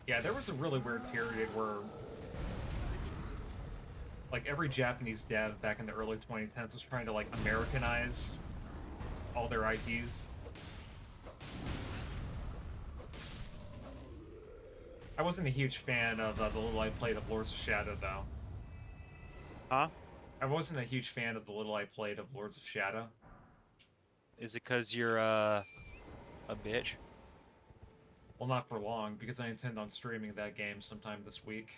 Yeah, there was a really weird period where like every Japanese dev back in the early 2010s was trying to like Americanize all their IPs. I wasn't a huge fan of the little I played of Lords of Shadow, though. Huh? I wasn't a huge fan of the little I played of Lords of Shadow. Is it because you're a bitch? Well, not for long, because I intend on streaming that game sometime this week.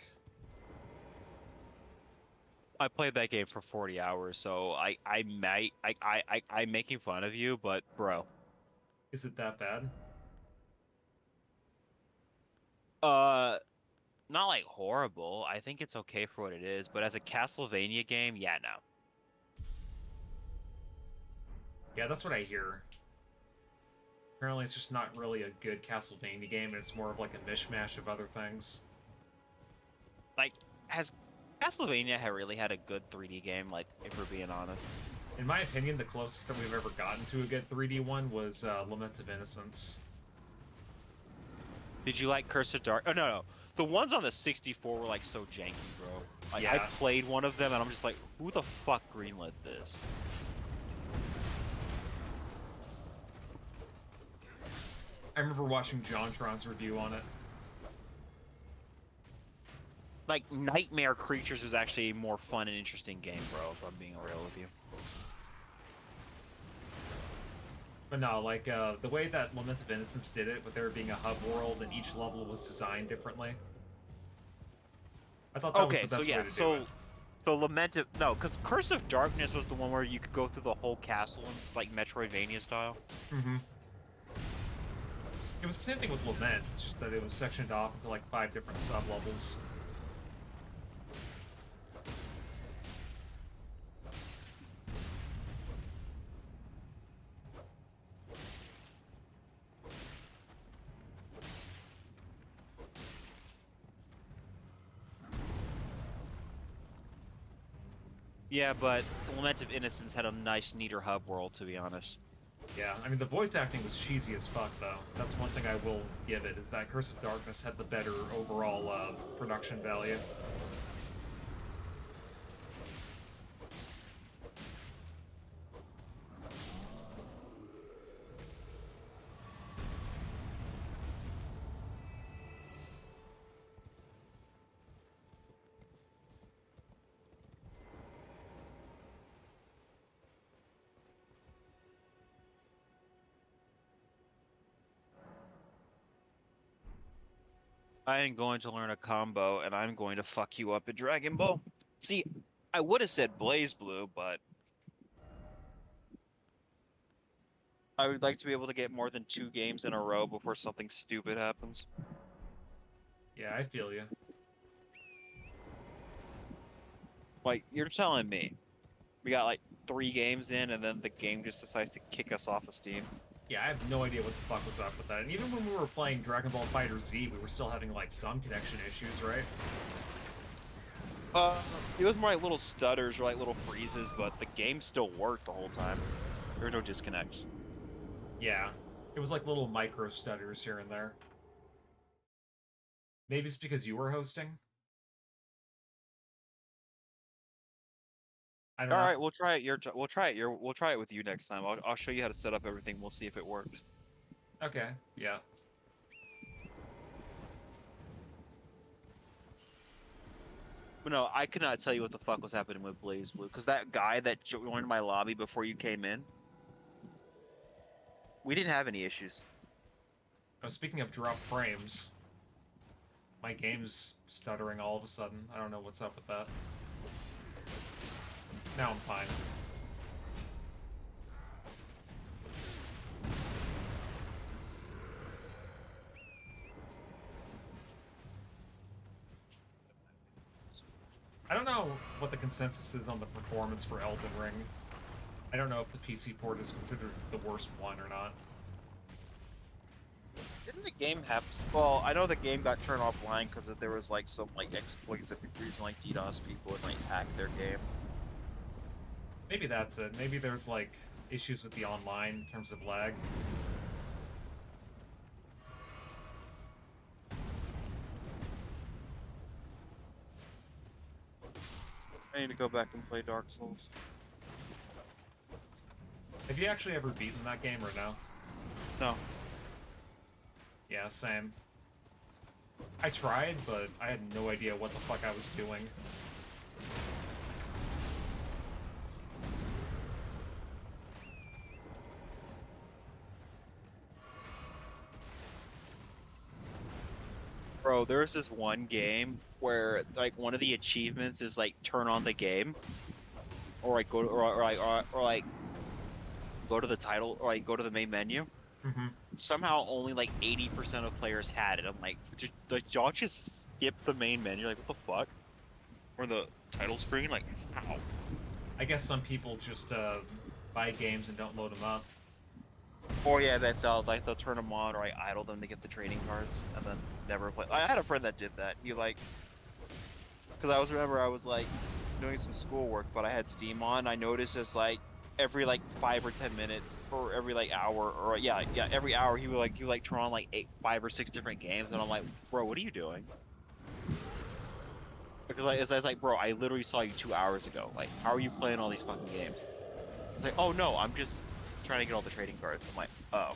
I played that game for 40 hours, so I'm making fun of you, but bro. Is it that bad? not like horrible. I think it's okay for what it is, but as a Castlevania game, yeah, no. Yeah, that's what I hear. Apparently, it's just not really a good Castlevania game, and it's more of like a mishmash of other things. Like, has Castlevania really had a good 3D game? Like, if we're being honest. In my opinion, the closest that we've ever gotten to a good 3D one was Lament of Innocence. Did you like Curse of Dark? Oh no, no. The ones on the 64 were like so janky, bro. Like I Yeah. played one of them and I'm just like, who the fuck greenlit this? I remember watching JonTron's review on it. Like Nightmare Creatures was actually a more fun and interesting game, bro, if I'm being real with you. But no, like, the way that Lament of Innocence did it, with there being a hub world and each level was designed differently, I thought that was the best way to do it. So Lament of, no, because Curse of Darkness was the one where you could go through the whole castle and it's like Metroidvania style. Mm-hmm. It was the same thing with Lament, it's just that it was sectioned off into like 5 different sub-levels. Yeah, but Lament of Innocence had a nice, neater hub world, to be honest. Yeah, I mean, the voice acting was cheesy as fuck, though. That's one thing I will give it, is that Curse of Darkness had the better overall production value. I am going to learn a combo, and I'm going to fuck you up at Dragon Ball. See, I would have said Blaze Blue, but I would like to be able to get more than 2 games in a row before something stupid happens. Yeah, I feel you. Like, you're telling me we got like 3 games in, and then the game just decides to kick us off of Steam. Yeah, I have no idea what the fuck was up with that. And even when we were playing Dragon Ball FighterZ, we were still having, like, some connection issues, right? It was more like little stutters or like little freezes, but the game still worked the whole time. There were no disconnects. Yeah. It was like little micro stutters here and there. Maybe it's because you were hosting? I don't know. All right, we'll try it. We'll try it with you next time. I'll show you how to set up everything. We'll see if it works. Okay, yeah. But no, I could not tell you what the fuck was happening with Blaze Blue, because that guy that joined my lobby before you came in, we didn't have any issues. Oh, speaking of drop frames, my game's stuttering all of a sudden. I don't know what's up with that. Now I'm fine. I don't know what the consensus is on the performance for Elden Ring. I don't know if the PC port is considered the worst one or not. Didn't the game have? Well, I know the game got turned offline because there was like some like exploits that could reach like DDoS people and like hack their game. Maybe that's it. Maybe there's, like, issues with the online in terms of lag. I need to go back and play Dark Souls. Have you actually ever beaten that game or no? No. Yeah, same. I tried, but I had no idea what the fuck I was doing. Bro, there's this one game where like one of the achievements is like turn on the game, or like go to, or like go to the title, or like go to the main menu. Mm-hmm. Somehow only like 80% of players had it. I'm like, y'all just skip the main menu. Like, what the fuck? Or the title screen? Like, how? I guess some people just buy games and don't load them up. Or yeah, that they'll turn them on, or I idle them to get the trading cards, and then never play. I had a friend that did that. He like, because I was like doing some schoolwork, but I had Steam on. I noticed it's like every like 5 or 10 minutes, or every like hour, or yeah, every hour he would turn on like 5 or 6 different games, and I'm like, bro, what are you doing? Because I was like, bro, I literally saw you 2 hours ago. Like, how are you playing all these fucking games? It's like, oh no, I'm just trying to get all the trading cards. I'm like, oh.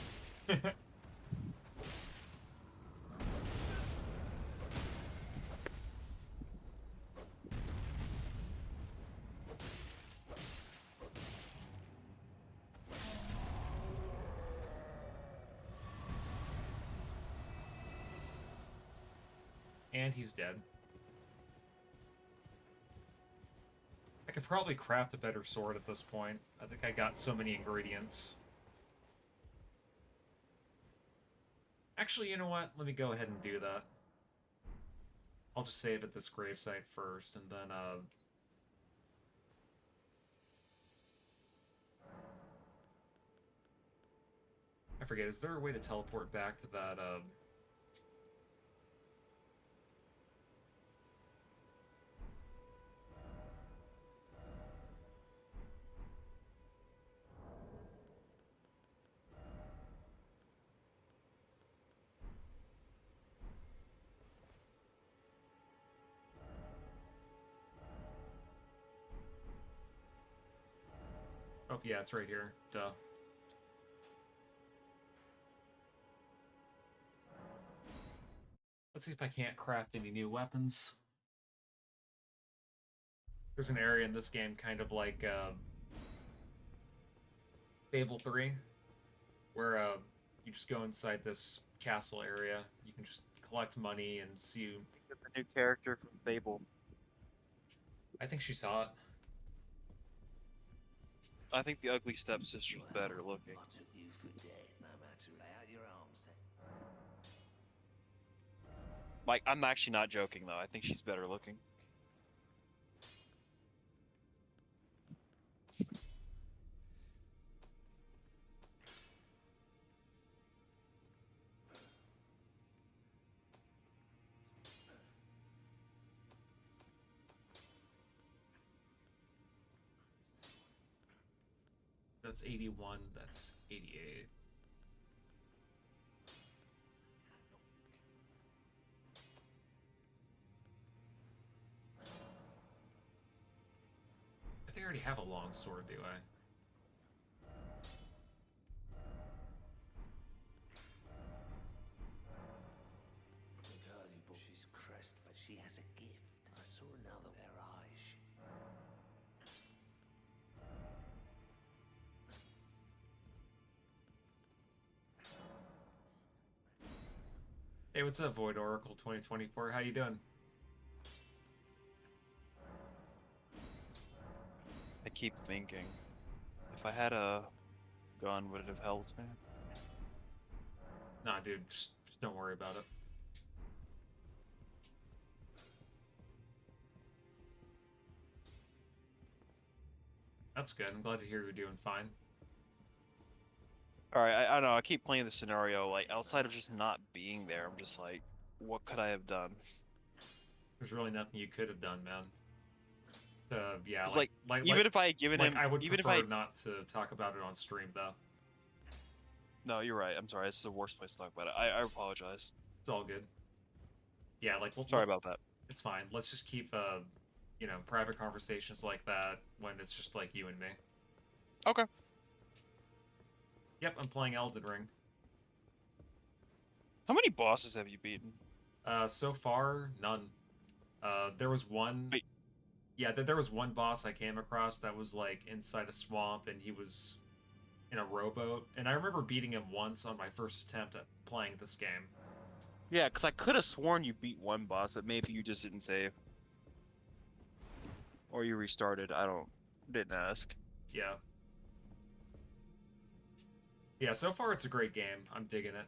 And he's dead. I could probably craft a better sword at this point. I think I got so many ingredients. Actually, you know what? Let me go ahead and do that. I'll just save at this gravesite first, and then, I forget, is there a way to teleport back to that, Oh, yeah, it's right here. Duh. Let's see if I can't craft any new weapons. There's an area in this game kind of like, Fable 3, where, you just go inside this castle area. You can just collect money and see... Get the new character from Fable. I think she saw it. I think the ugly stepsister's better looking. I took you for dead, no matter lay out your arms then. Like, I'm actually not joking though. I think she's better looking. That's 81, that's 88. I think I already have a long sword, do I? The girl you bought, she's crest, but she has a gift. I saw another their eyes. Hey, what's up, Void Oracle 2024? How you doing? I keep thinking, if I had a gun, would it have helped me? Nah, dude, just don't worry about it. That's good. I'm glad to hear you're doing fine. Alright, I don't know, I keep playing the scenario, like, outside of just not being there, I'm just like, what could I have done? There's really nothing you could have done, man. Yeah, 'Cause, like, even like, if I had given like him, I would even if prefer I... not to talk about it on stream, though. No, you're right, I'm sorry, this is the worst place to talk about it. I apologize. It's all good. Yeah, like, Sorry about that. it's fine. Let's just keep, you know, private conversations like that when it's just like you and me. Okay. Yep, I'm playing Elden Ring. How many bosses have you beaten? So far, none. There was one... Wait. Yeah, there was one boss I came across that was, like, inside a swamp, and he was in a rowboat. And I remember beating him once on my first attempt at playing this game. Yeah, because I could have sworn you beat one boss, but maybe you just didn't save. Or you restarted, didn't ask. Yeah. Yeah, so far it's a great game. I'm digging it.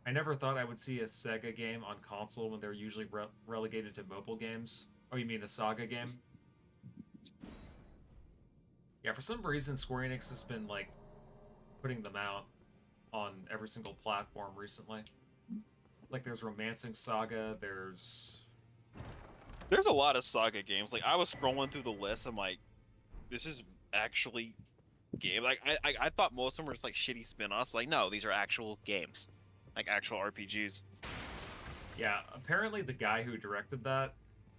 I never thought I would see a Sega game on console when they're usually relegated to mobile games. Oh, you mean a Saga game? Yeah, for some reason Square Enix has been, like, putting them out on every single platform recently. Like, there's Romancing Saga, there's... There's a lot of Saga games. Like, I was scrolling through the list, I'm like, this is actually game. Like, I thought most of them were just, like, shitty spin-offs. Like, no, these are actual games. Like, actual RPGs. Yeah, apparently the guy who directed that,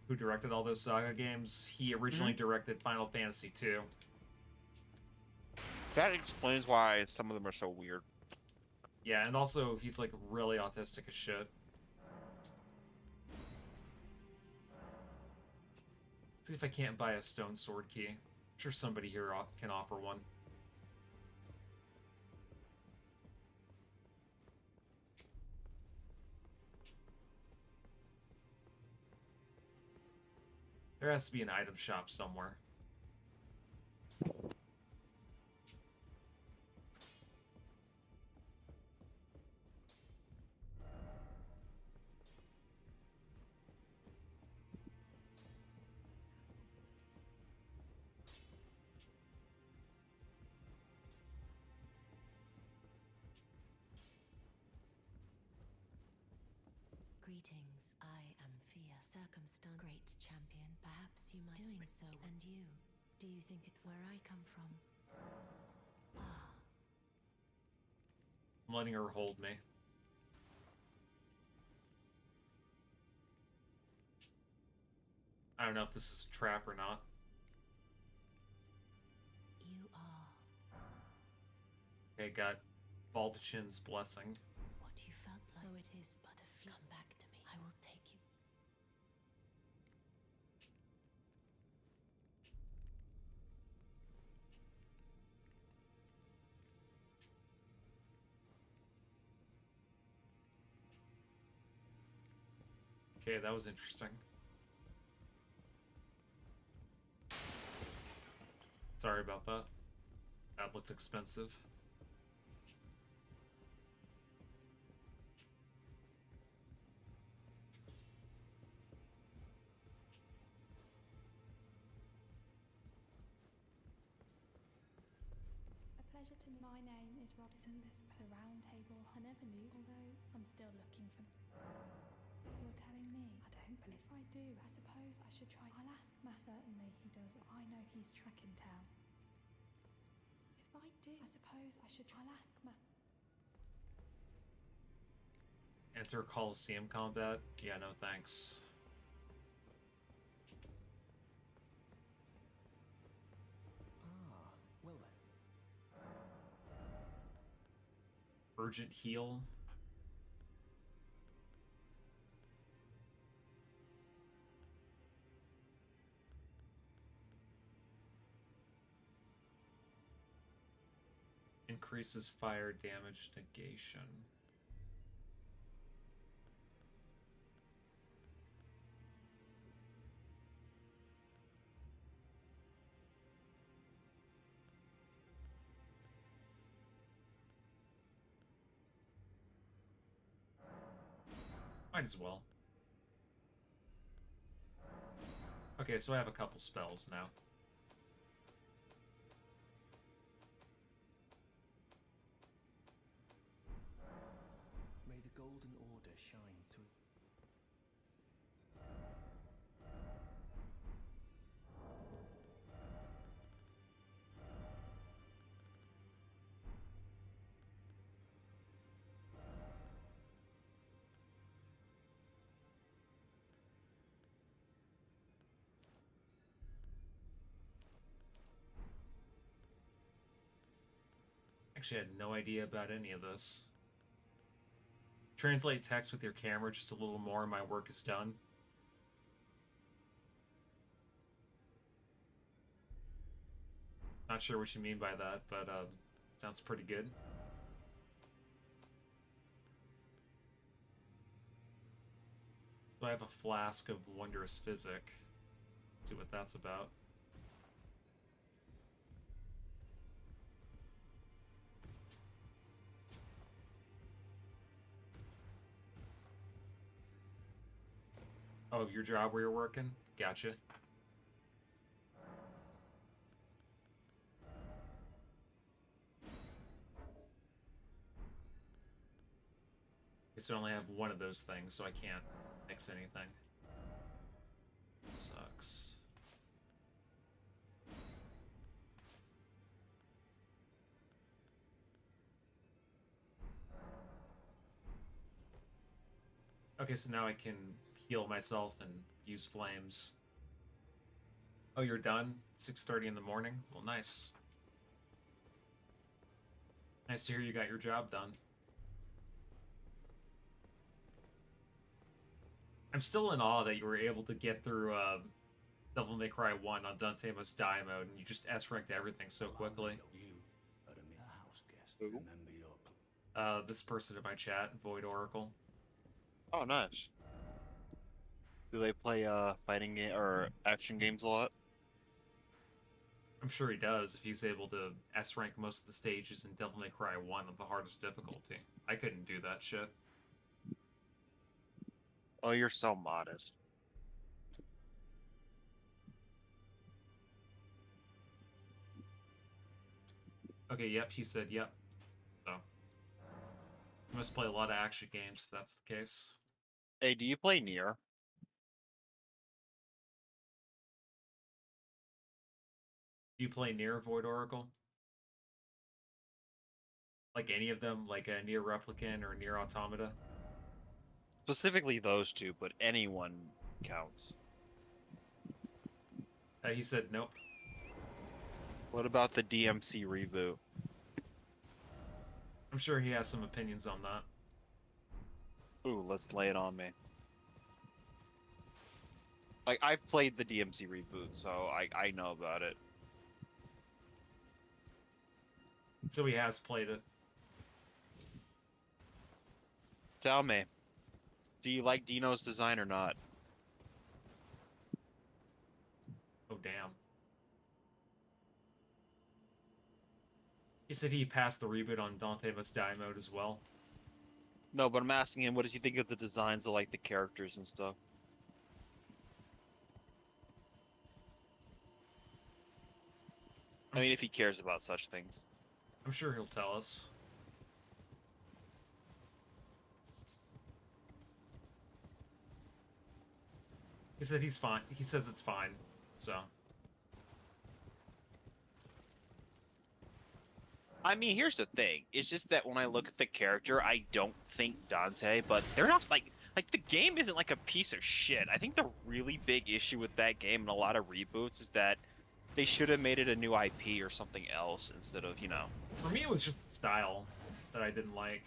who directed all those Saga games, he originally directed Final Fantasy II. That explains why some of them are so weird. Yeah, and also he's, like, really autistic as shit. See if I can't buy a stone sword key. I'm sure somebody here can offer one. There has to be an item shop somewhere. Greetings, I am Fia, circumstance great champion. Perhaps you might doing so, and you. Do you think it where I come from? Ah. I'm letting her hold me. I don't know if this is a trap or not. You are. Okay, got Baldachin's blessing. What you felt like. Though it is but a few. Come back to me. I will take you. Okay, that was interesting. Sorry about that. That looked expensive. A pleasure to meet. My name is Rod. Isn't this a round table? I never knew, although I'm still looking for. You're telling me? I don't believe. If I do, I suppose I should try. I'll ask Matt. Certainly he does it. I know he's track and tell. If I do, I suppose I should try. I'll ask Matt. Enter Coliseum combat? Yeah, no thanks. Ah, well then. Urgent heal? Increases fire damage negation. Might as well. Okay, so I have a couple spells now. May the Golden Order shine through. Actually, I had no idea about any of this. Translate text with your camera just a little more and my work is done. Not sure what you mean by that, but sounds pretty good. So I have a flask of Wondrous Physic. Let's see what that's about. Oh, your job where you're working? Gotcha. Guess I only have one of those things, so I can't mix anything. Sucks. Okay, so now I can heal myself and use flames. Oh, you're done? 6:30 in the morning? Well, nice. Nice to hear you got your job done. I'm still in awe that you were able to get through Devil May Cry 1 on Dante Must Die mode, and you just S-ranked everything so quickly. Who? This person in my chat, Void Oracle. Oh, nice. Do they play fighting game or action games a lot? I'm sure he does if he's able to S-rank most of the stages in Devil May Cry 1 on the hardest difficulty. I couldn't do that shit. Oh, you're so modest. Okay, yep, he said yep. So, you must play a lot of action games if that's the case. Hey, do you play Nier? Do you play Nier, Void Oracle? Like any of them, like a Nier Replicant or Nier Automata? Specifically those two, but anyone counts. He said nope. What about the DMC reboot? I'm sure he has some opinions on that. Ooh, let's lay it on me. Like, I've played the DMC reboot, so I know about it. So he has played it. Tell me, do you like Dino's design or not? Oh, damn. He said he passed the reboot on Dante Must Die mode as well. No, but I'm asking him, what does he think of the designs of, like, the characters and stuff? I mean, if he cares about such things. I'm sure he'll tell us. He said he's fine. He says it's fine. So. I mean, here's the thing. It's just that when I look at the character, I don't think Dante, but they're not like the game isn't like a piece of shit. I think the really big issue with that game and a lot of reboots is that they should have made it a new IP or something else instead of, you know. For me, it was just the style that I didn't like.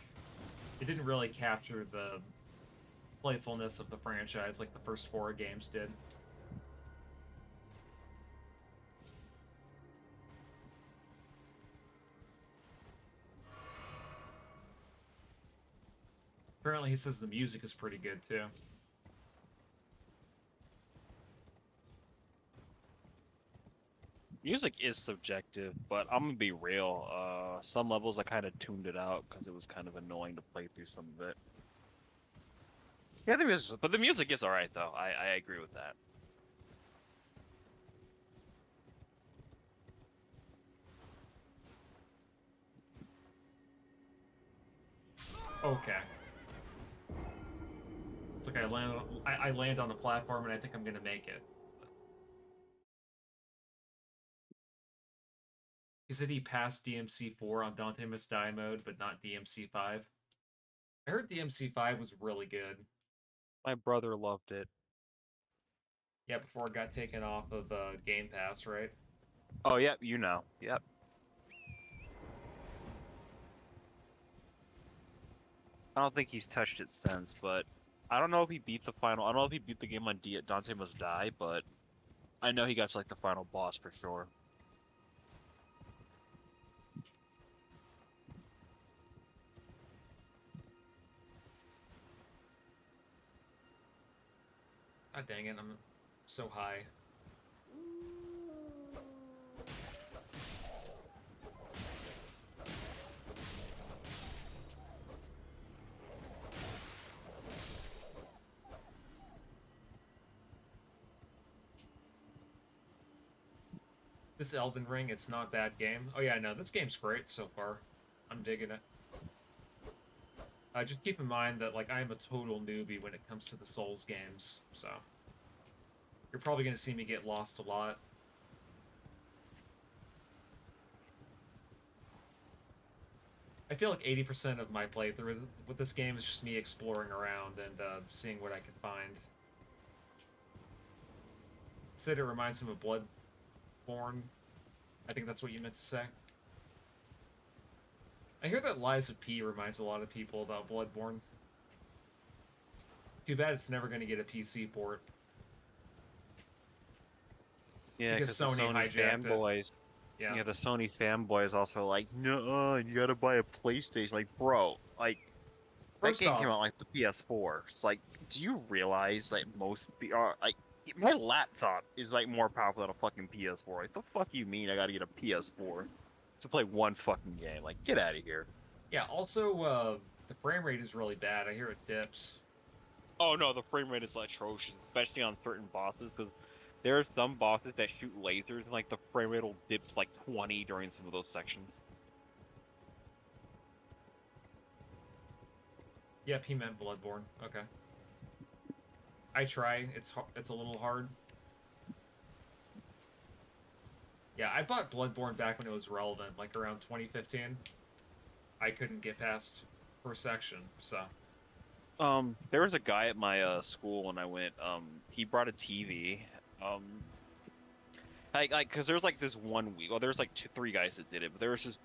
It didn't really capture the playfulness of the franchise like the first 4 games did. Apparently, he says the music is pretty good too. Music is subjective, but I'm gonna be real. Some levels I kind of tuned it out because it was kind of annoying to play through some of it. Yeah, but the music is alright though. I agree with that. Okay. It's like I land on a platform and I think I'm gonna make it. He said he passed DMC 4 on Dante Must Die mode, but not DMC 5. I heard DMC 5 was really good. My brother loved it. Yeah, before it got taken off of Game Pass, right? Oh, yep, you know. Yep. I don't think he's touched it since, but I don't know if he beat the final. I don't know if he beat the game on Dante Must Die, but I know he got to like the final boss for sure. God dang it, I'm so high. This Elden Ring, it's not a bad game. Oh yeah, no, this game's great so far. I'm digging it. Just keep in mind that like I am a total newbie when it comes to the Souls games, so you're probably gonna see me get lost a lot. I feel like 80% of my playthrough with this game is just me exploring around and seeing what I can find. Said it reminds him of Bloodborne. I think that's what you meant to say. I hear that Lies of P reminds a lot of people about Bloodborne. Too bad it's never going to get a PC port. Yeah, because the Sony Sony hijacked fanboys. Yeah. Yeah, the Sony fanboys also like, no, you gotta buy a PlayStation. Like, bro, like that First game off, came out like the PS4. It's like, do you realize like like my laptop is like more powerful than a fucking PS4? Like, the fuck you mean I gotta get a PS4 to play one fucking game? Like, get out of here. Yeah, also, the frame rate is really bad. I hear it dips. Oh no, the frame rate is atrocious, especially on certain bosses, because there are some bosses that shoot lasers, and like the frame rate will dip to like 20 during some of those sections. Yep, he meant Bloodborne. Okay. I try. It's a little hard. Yeah, I bought Bloodborne back when it was relevant, like around 2015. I couldn't get past first section, so. There was a guy at my school when I went. He brought a TV. Cause there's like this one week. Well, there's like three guys that did it, but there was just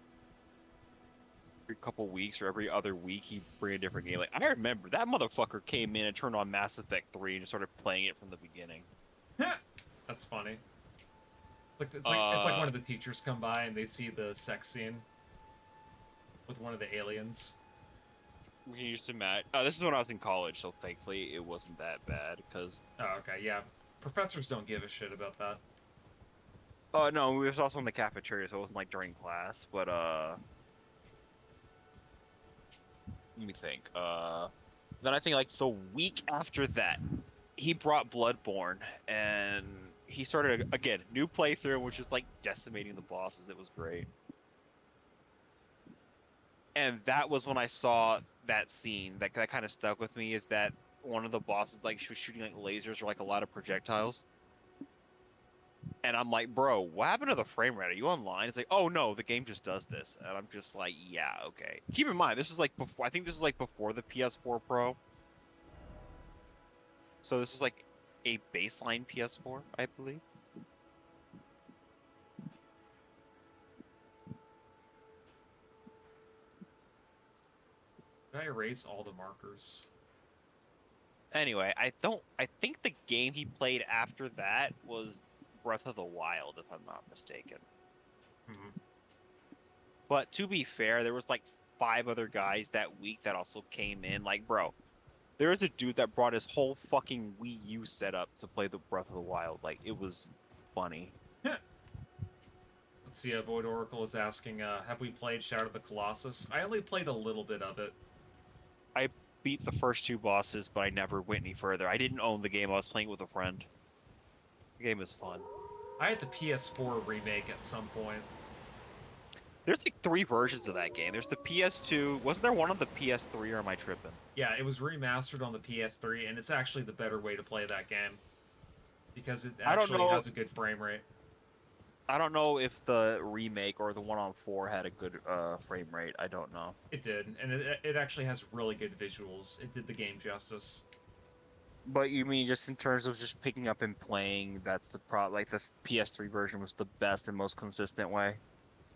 every couple weeks or every other week he'd bring a different game. Like, I remember that motherfucker came in and turned on Mass Effect 3 and started playing it from the beginning. That's funny. Like it's like one of the teachers come by and they see the sex scene with one of the aliens. We can use to match. This is when I was in college, so thankfully it wasn't that bad. Cause Oh, okay, yeah. Professors don't give a shit about that. no, it was also in the cafeteria, so it wasn't like during class. But let me think. Then I think like the week after that, he brought Bloodborne, and he started again new playthrough, which is like decimating the bosses. It was great. And that was when I saw that scene that kind of stuck with me, is that one of the bosses like she was shooting like lasers or like a lot of projectiles. And I'm like, bro, what happened to the frame rate? Are you online? It's like, oh no, the game just does this. And I'm just like, yeah, okay. Keep in mind, this was like before, I think this was like before the PS4 Pro. So this was like a baseline PS4, I believe. Did I erase all the markers? Anyway, I think the game he played after that was Breath of the Wild, if I'm not mistaken. Mm-hmm. But to be fair, there was like 5 other guys that week that also came in. Like, bro, there was a dude that brought his whole fucking Wii U setup to play the Breath of the Wild. Like, it was funny. Let's see, Void Oracle is asking, have we played Shadow of the Colossus? I only played a little bit of it. I beat the first 2 bosses, but I never went any further. I didn't own the game. I was playing with a friend. The game is fun. I had the PS4 remake at some point. There's like 3 versions of that game. There's the PS2. Wasn't there one on the PS3, or am I tripping? Yeah, it was remastered on the PS3, and it's actually the better way to play that game. Because it actually has a good frame rate. I don't know if the remake or the one on 4 had a good frame rate. I don't know. It did, and it actually has really good visuals. It did the game justice. But you mean just in terms of just picking up and playing, that's the like the PS3 version was the best and most consistent way?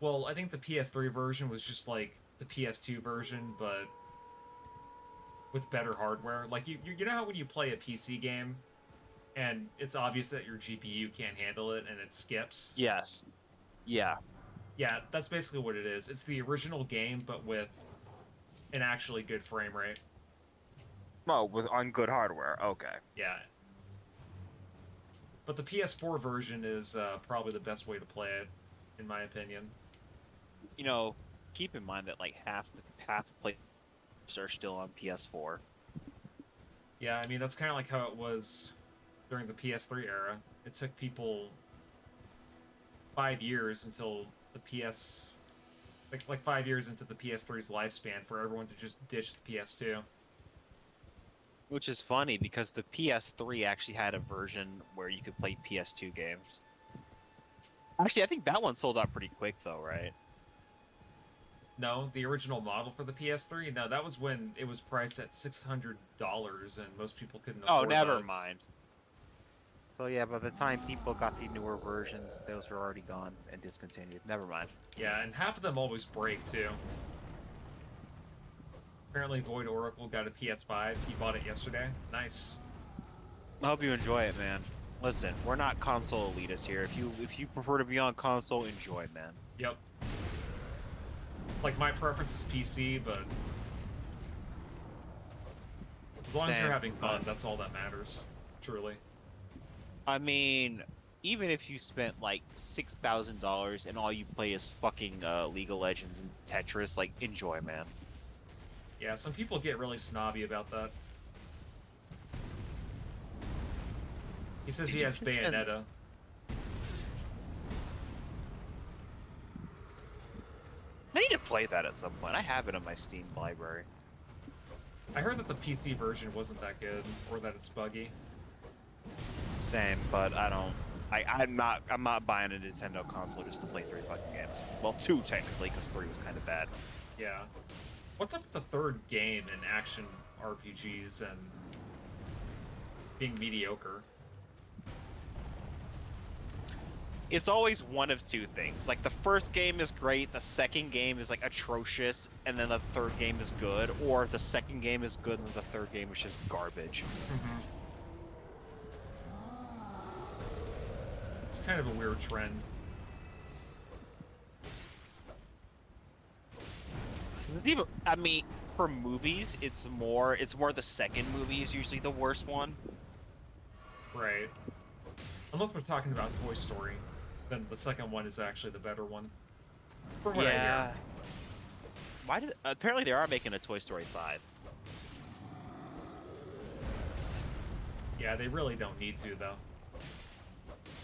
Well, I think the PS3 version was just like the PS2 version, but with better hardware. Like, you know how when you play a PC game, and it's obvious that your GPU can't handle it and it skips? Yes. Yeah. Yeah, that's basically what it is. It's the original game, but with an actually good frame rate. Oh, on good hardware. Okay. Yeah. But the PS4 version is probably the best way to play it, in my opinion. You know, keep in mind that like half the players are still on PS4. Yeah, I mean, that's kind of like how it was during the PS3 era. It took people 5 years until the like 5 years into the PS3's lifespan for everyone to just ditch the PS2. Which is funny because the PS3 actually had a version where you could play PS2 games. Actually, I think that one sold out pretty quick though, right? No, the original model for the PS3. No, that was when it was priced at $600, and most people couldn't afford. Oh, never that. mind. So yeah, by the time people got the newer versions, those were already gone and discontinued. Never mind. Yeah, and half of them always break too. Apparently, Void Oracle got a PS5. He bought it yesterday. Nice. I hope you enjoy it, man. Listen, we're not console elitists here. If you prefer to be on console, enjoy, man. Yep. Like, my preference is PC, but as long as you're having fun, that's all that matters. Truly. I mean, even if you spent like $6,000 and all you play is fucking League of Legends and Tetris, like, enjoy, man. Yeah, some people get really snobby about that. He says he has Bayonetta. I need to play that at some point. I have it in my Steam library. I heard that the PC version wasn't that good, or that it's buggy. Same, but I'm not buying a Nintendo console just to play 3 fucking games. Well, 2 technically, because 3 was kind of bad. Yeah. What's up with the third game in action RPGs and being mediocre? It's always one of 2 things. Like, the first game is great, the second game is, like, atrocious, and then the third game is good, or the second game is good and the third game is just garbage. Mm-hmm. It's kind of a weird trend. I mean, for movies, it's more the second movie is usually the worst one. Right. Unless we're talking about Toy Story, then the second one is actually the better one. From what I hear. Apparently they are making a Toy Story 5. Yeah, they really don't need to, though.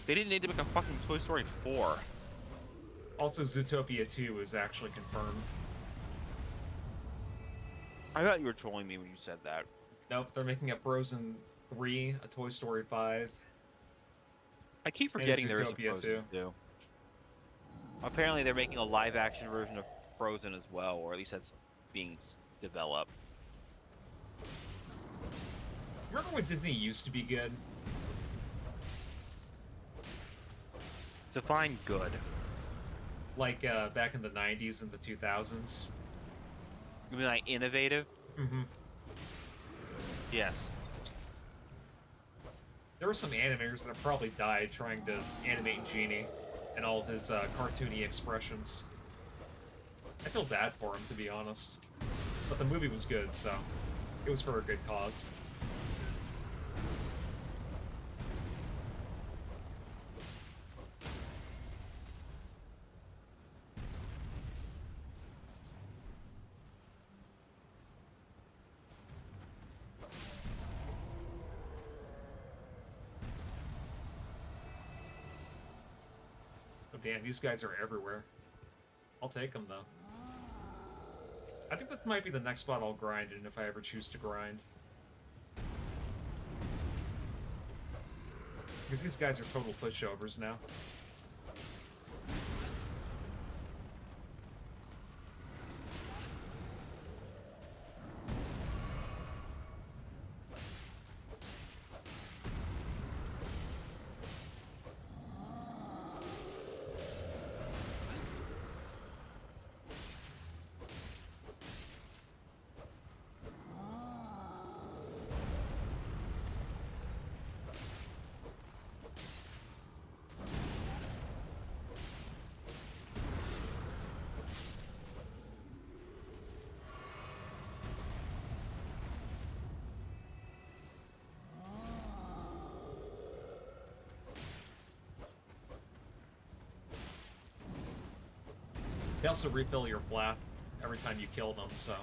They didn't need to make a fucking Toy Story 4. Also, Zootopia 2 is actually confirmed. I thought you were trolling me when you said that. Nope, they're making a Frozen 3, a Toy Story 5. I keep forgetting there is a Zootopia Frozen 2. Apparently they're making a live-action version of Frozen as well, or at least that's being developed. Remember when Disney used to be good? Define good. Like, back in the 90s and the 2000s? You mean like innovative? Mm-hmm. Yes. There were some animators that have probably died trying to animate Genie and all of his cartoony expressions. I feel bad for him, to be honest. But the movie was good, so it was for a good cause. Oh, damn, these guys are everywhere. I'll take them, though. I think this might be the next spot I'll grind in if I ever choose to grind. Because these guys are total pushovers now. They also refill your flask every time you kill them, so...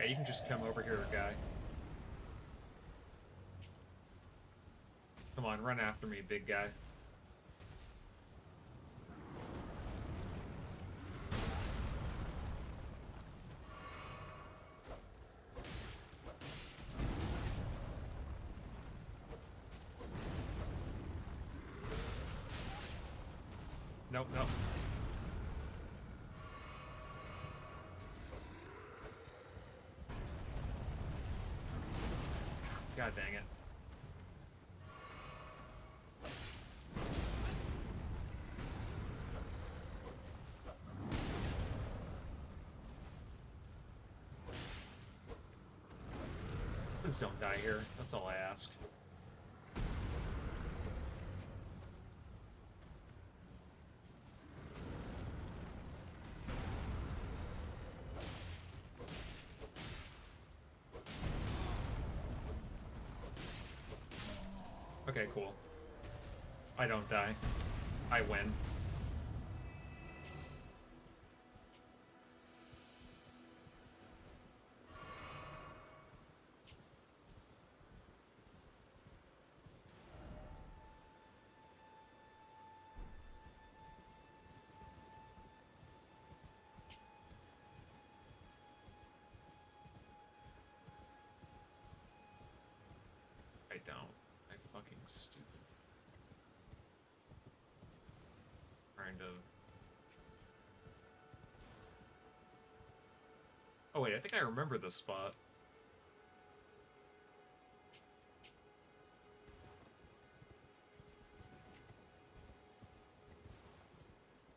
you can just come over here, guy. Come on, run after me, big guy. Nope, nope. God dang it. Please don't die here. That's all I ask. Okay, cool. I don't die. I win. I don't. I fucking stupid. Trying to... Oh wait, I think I remember this spot.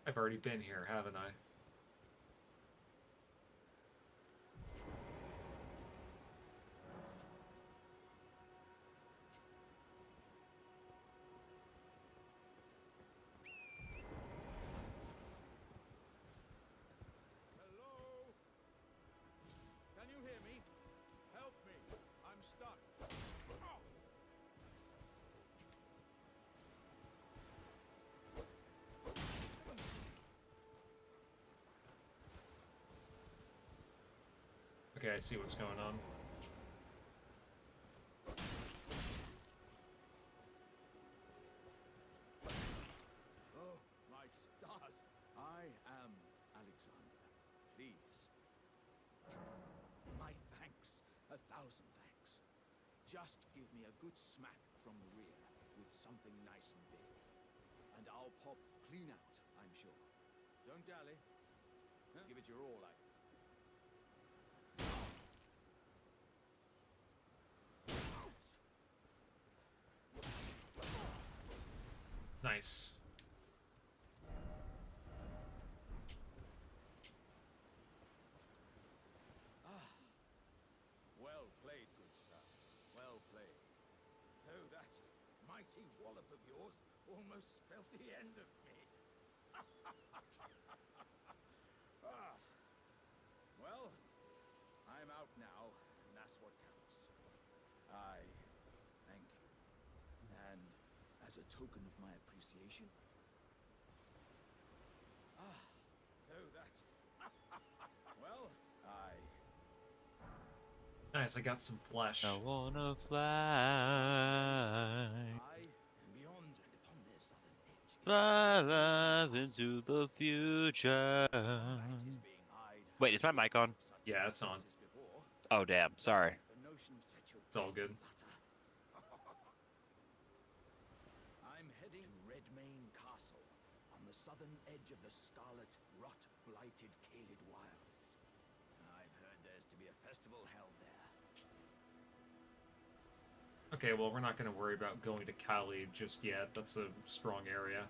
I've already been here, haven't I? Hello? Can you hear me? Help me. I'm stuck. Oh. Okay, I see what's going on. Oh, my stars. I am Alexander. Please. My thanks. 1,000 thanks. Just give me a good smack from the rear with something nice and big. And I'll pop clean out, I'm sure. Don't dally. Give it your all, Nice. Well played, good sir. Well played. Oh, that mighty wallop of yours almost spelled the end of me. Ah. Well, I'm out now, and that's what counts. I thank you. And as a token of my appreciation... oh, that... well, Nice, I got some flesh. I wanna fly. I and beyond and upon their southern edge. Fly love into the future. Wait, is my mic on? Yeah, it's on. Oh, damn. Sorry. It's all good. I'm heading to Redmane Castle on the southern edge of the scarlet, rot-blighted Caelid Wilds. I've heard there's to be a festival held there. Okay, well, we're not going to worry about going to Cali just yet. That's a strong area.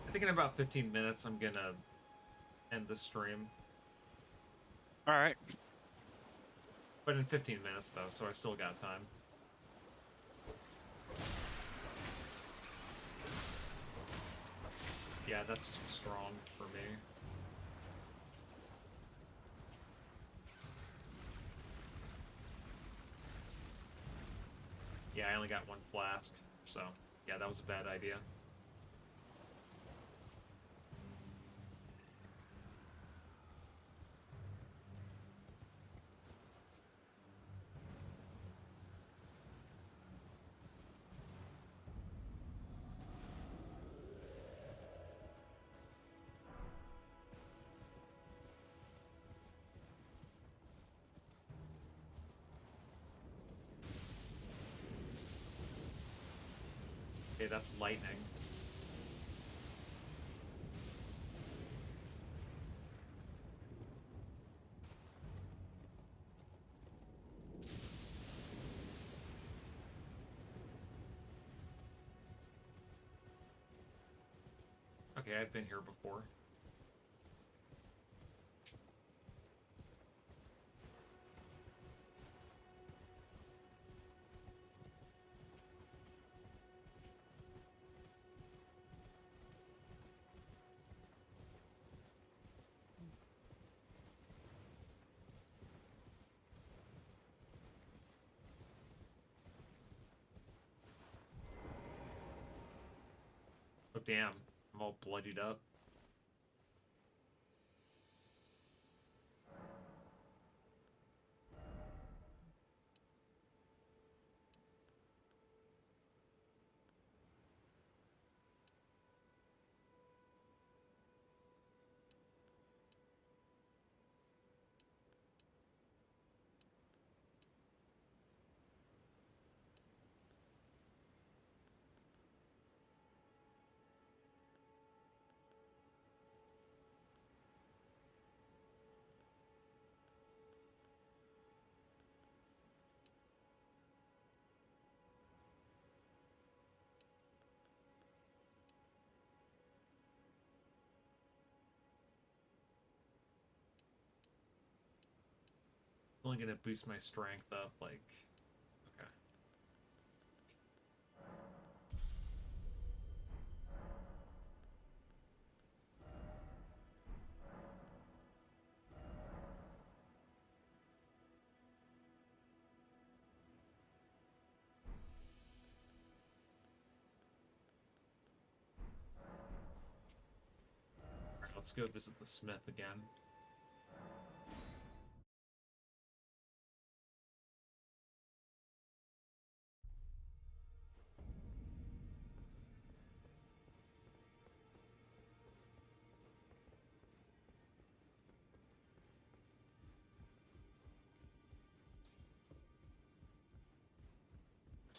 I think in about 15 minutes, I'm going to end the stream. All right. But in 15 minutes, though, so I still got time. Yeah, that's strong for me. Yeah, I only got one flask, so yeah, that was a bad idea. Okay, that's lightning. Okay, I've been here before. Oh, damn. I'm all bloodied up. Only gonna boost my strength up, like... Okay. Alright, let's go visit the smith again.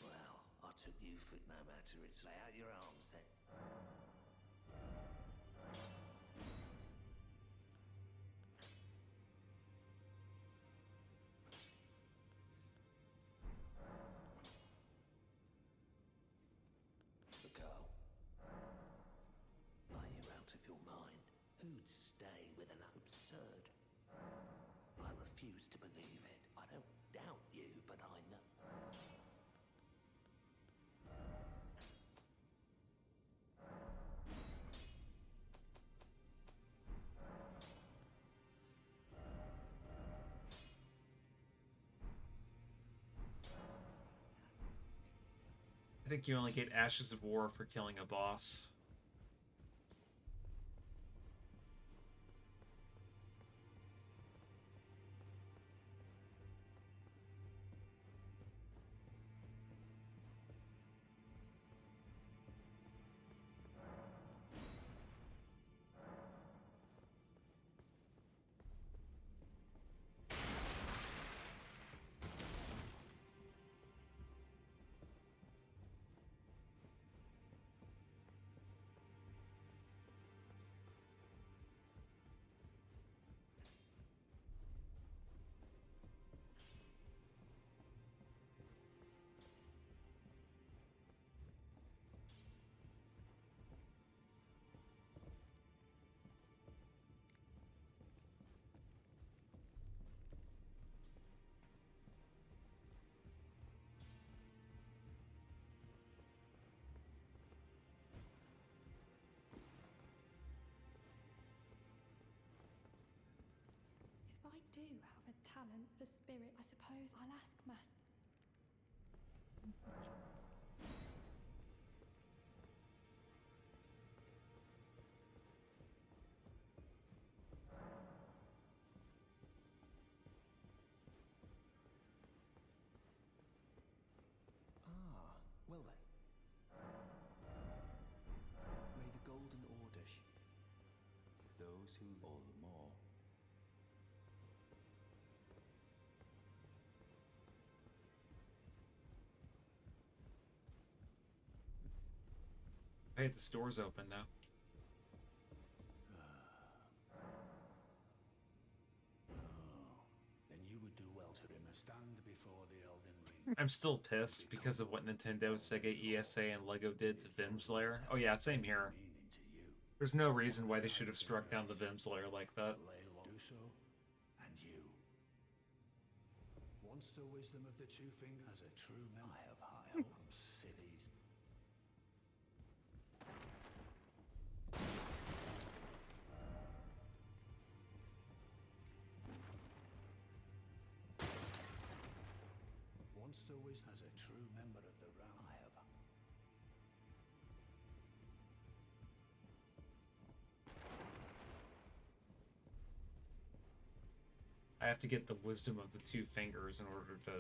Well, I took you for it no matter. It's lay out your arms then. The girl. Are you out of your mind? Who'd stay with an absurd? I refuse to believe it. I don't doubt you, but I know. I think you only get Ashes of War for killing a boss. If I do have a talent for spirit, I suppose I'll ask Master. Well then. May the Golden Order those who all the more. Hey, the store's open now. Then you would do well to him a stand before the Elden Ring. I'm still pissed because of what Nintendo, Sega, ESA, and LEGO did to Vim's Lair. Oh yeah, same here. There's no reason why they should have struck down the Vim's Lair like that. Do so, and you. Once the wisdom of the two fingers as a true man. I have high hopes, sillies. Once the wisdom as a true member of the realm. I have. I have to get the wisdom of the two fingers in order to...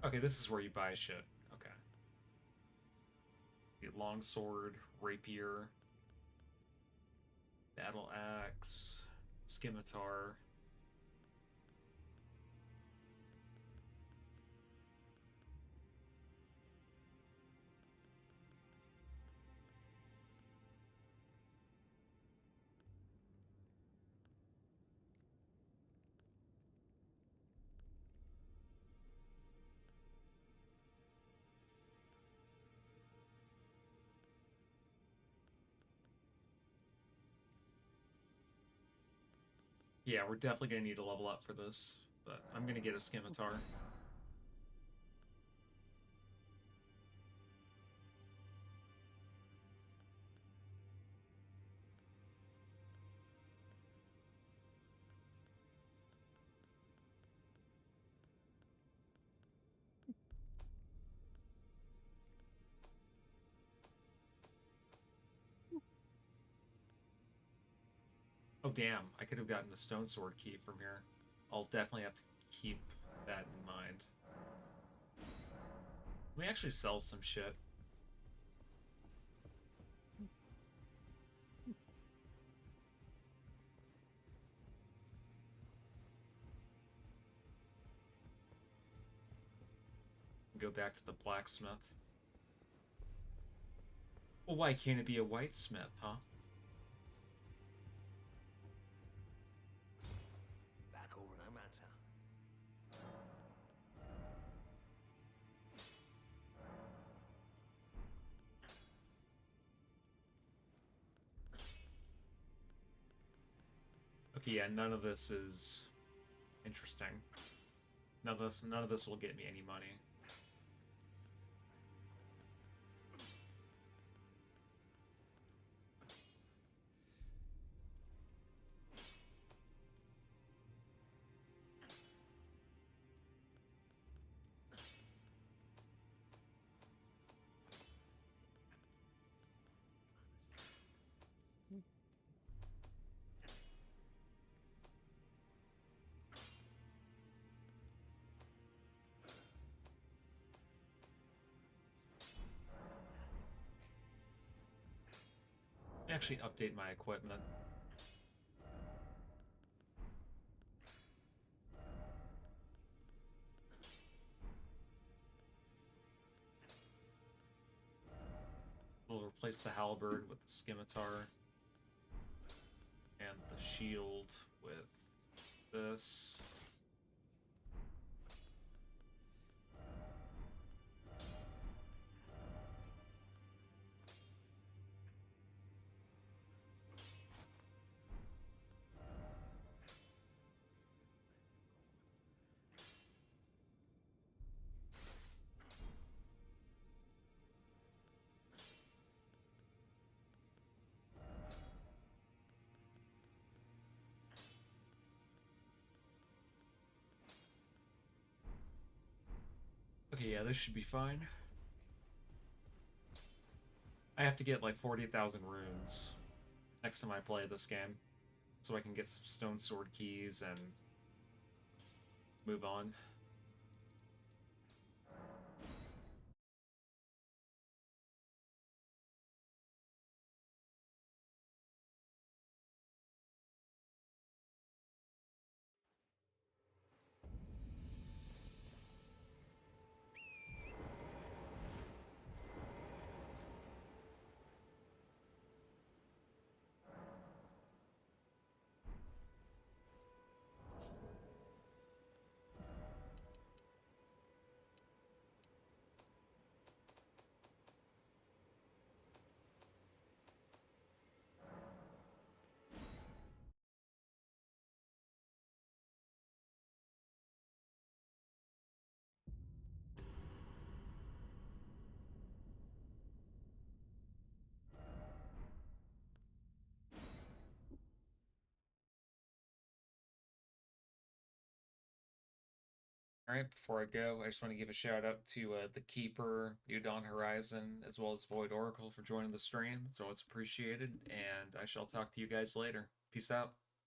Okay, this is where you buy shit. Okay. Get longsword, rapier, battle axe, scimitar. Yeah, we're definitely going to need to level up for this, but I'm going to get a scimitar. Oh damn, I could have gotten the stone sword key from here. I'll definitely have to keep that in mind. Let me actually sell some shit. Go back to the blacksmith. Well, why can't it be a whitesmith, huh? Back over no matter. Okay, yeah, none of this is interesting. None of this will get me any money. Actually update my equipment. We'll replace the halberd with the scimitar and the shield with this. Okay, yeah, this should be fine. I have to get like 40,000 runes next time I play this game, so I can get some stone sword keys and move on. Alright, before I go, I just want to give a shout out to the Keeper, New Dawn Horizon, as well as Void Oracle for joining the stream. It's always appreciated, and I shall talk to you guys later. Peace out.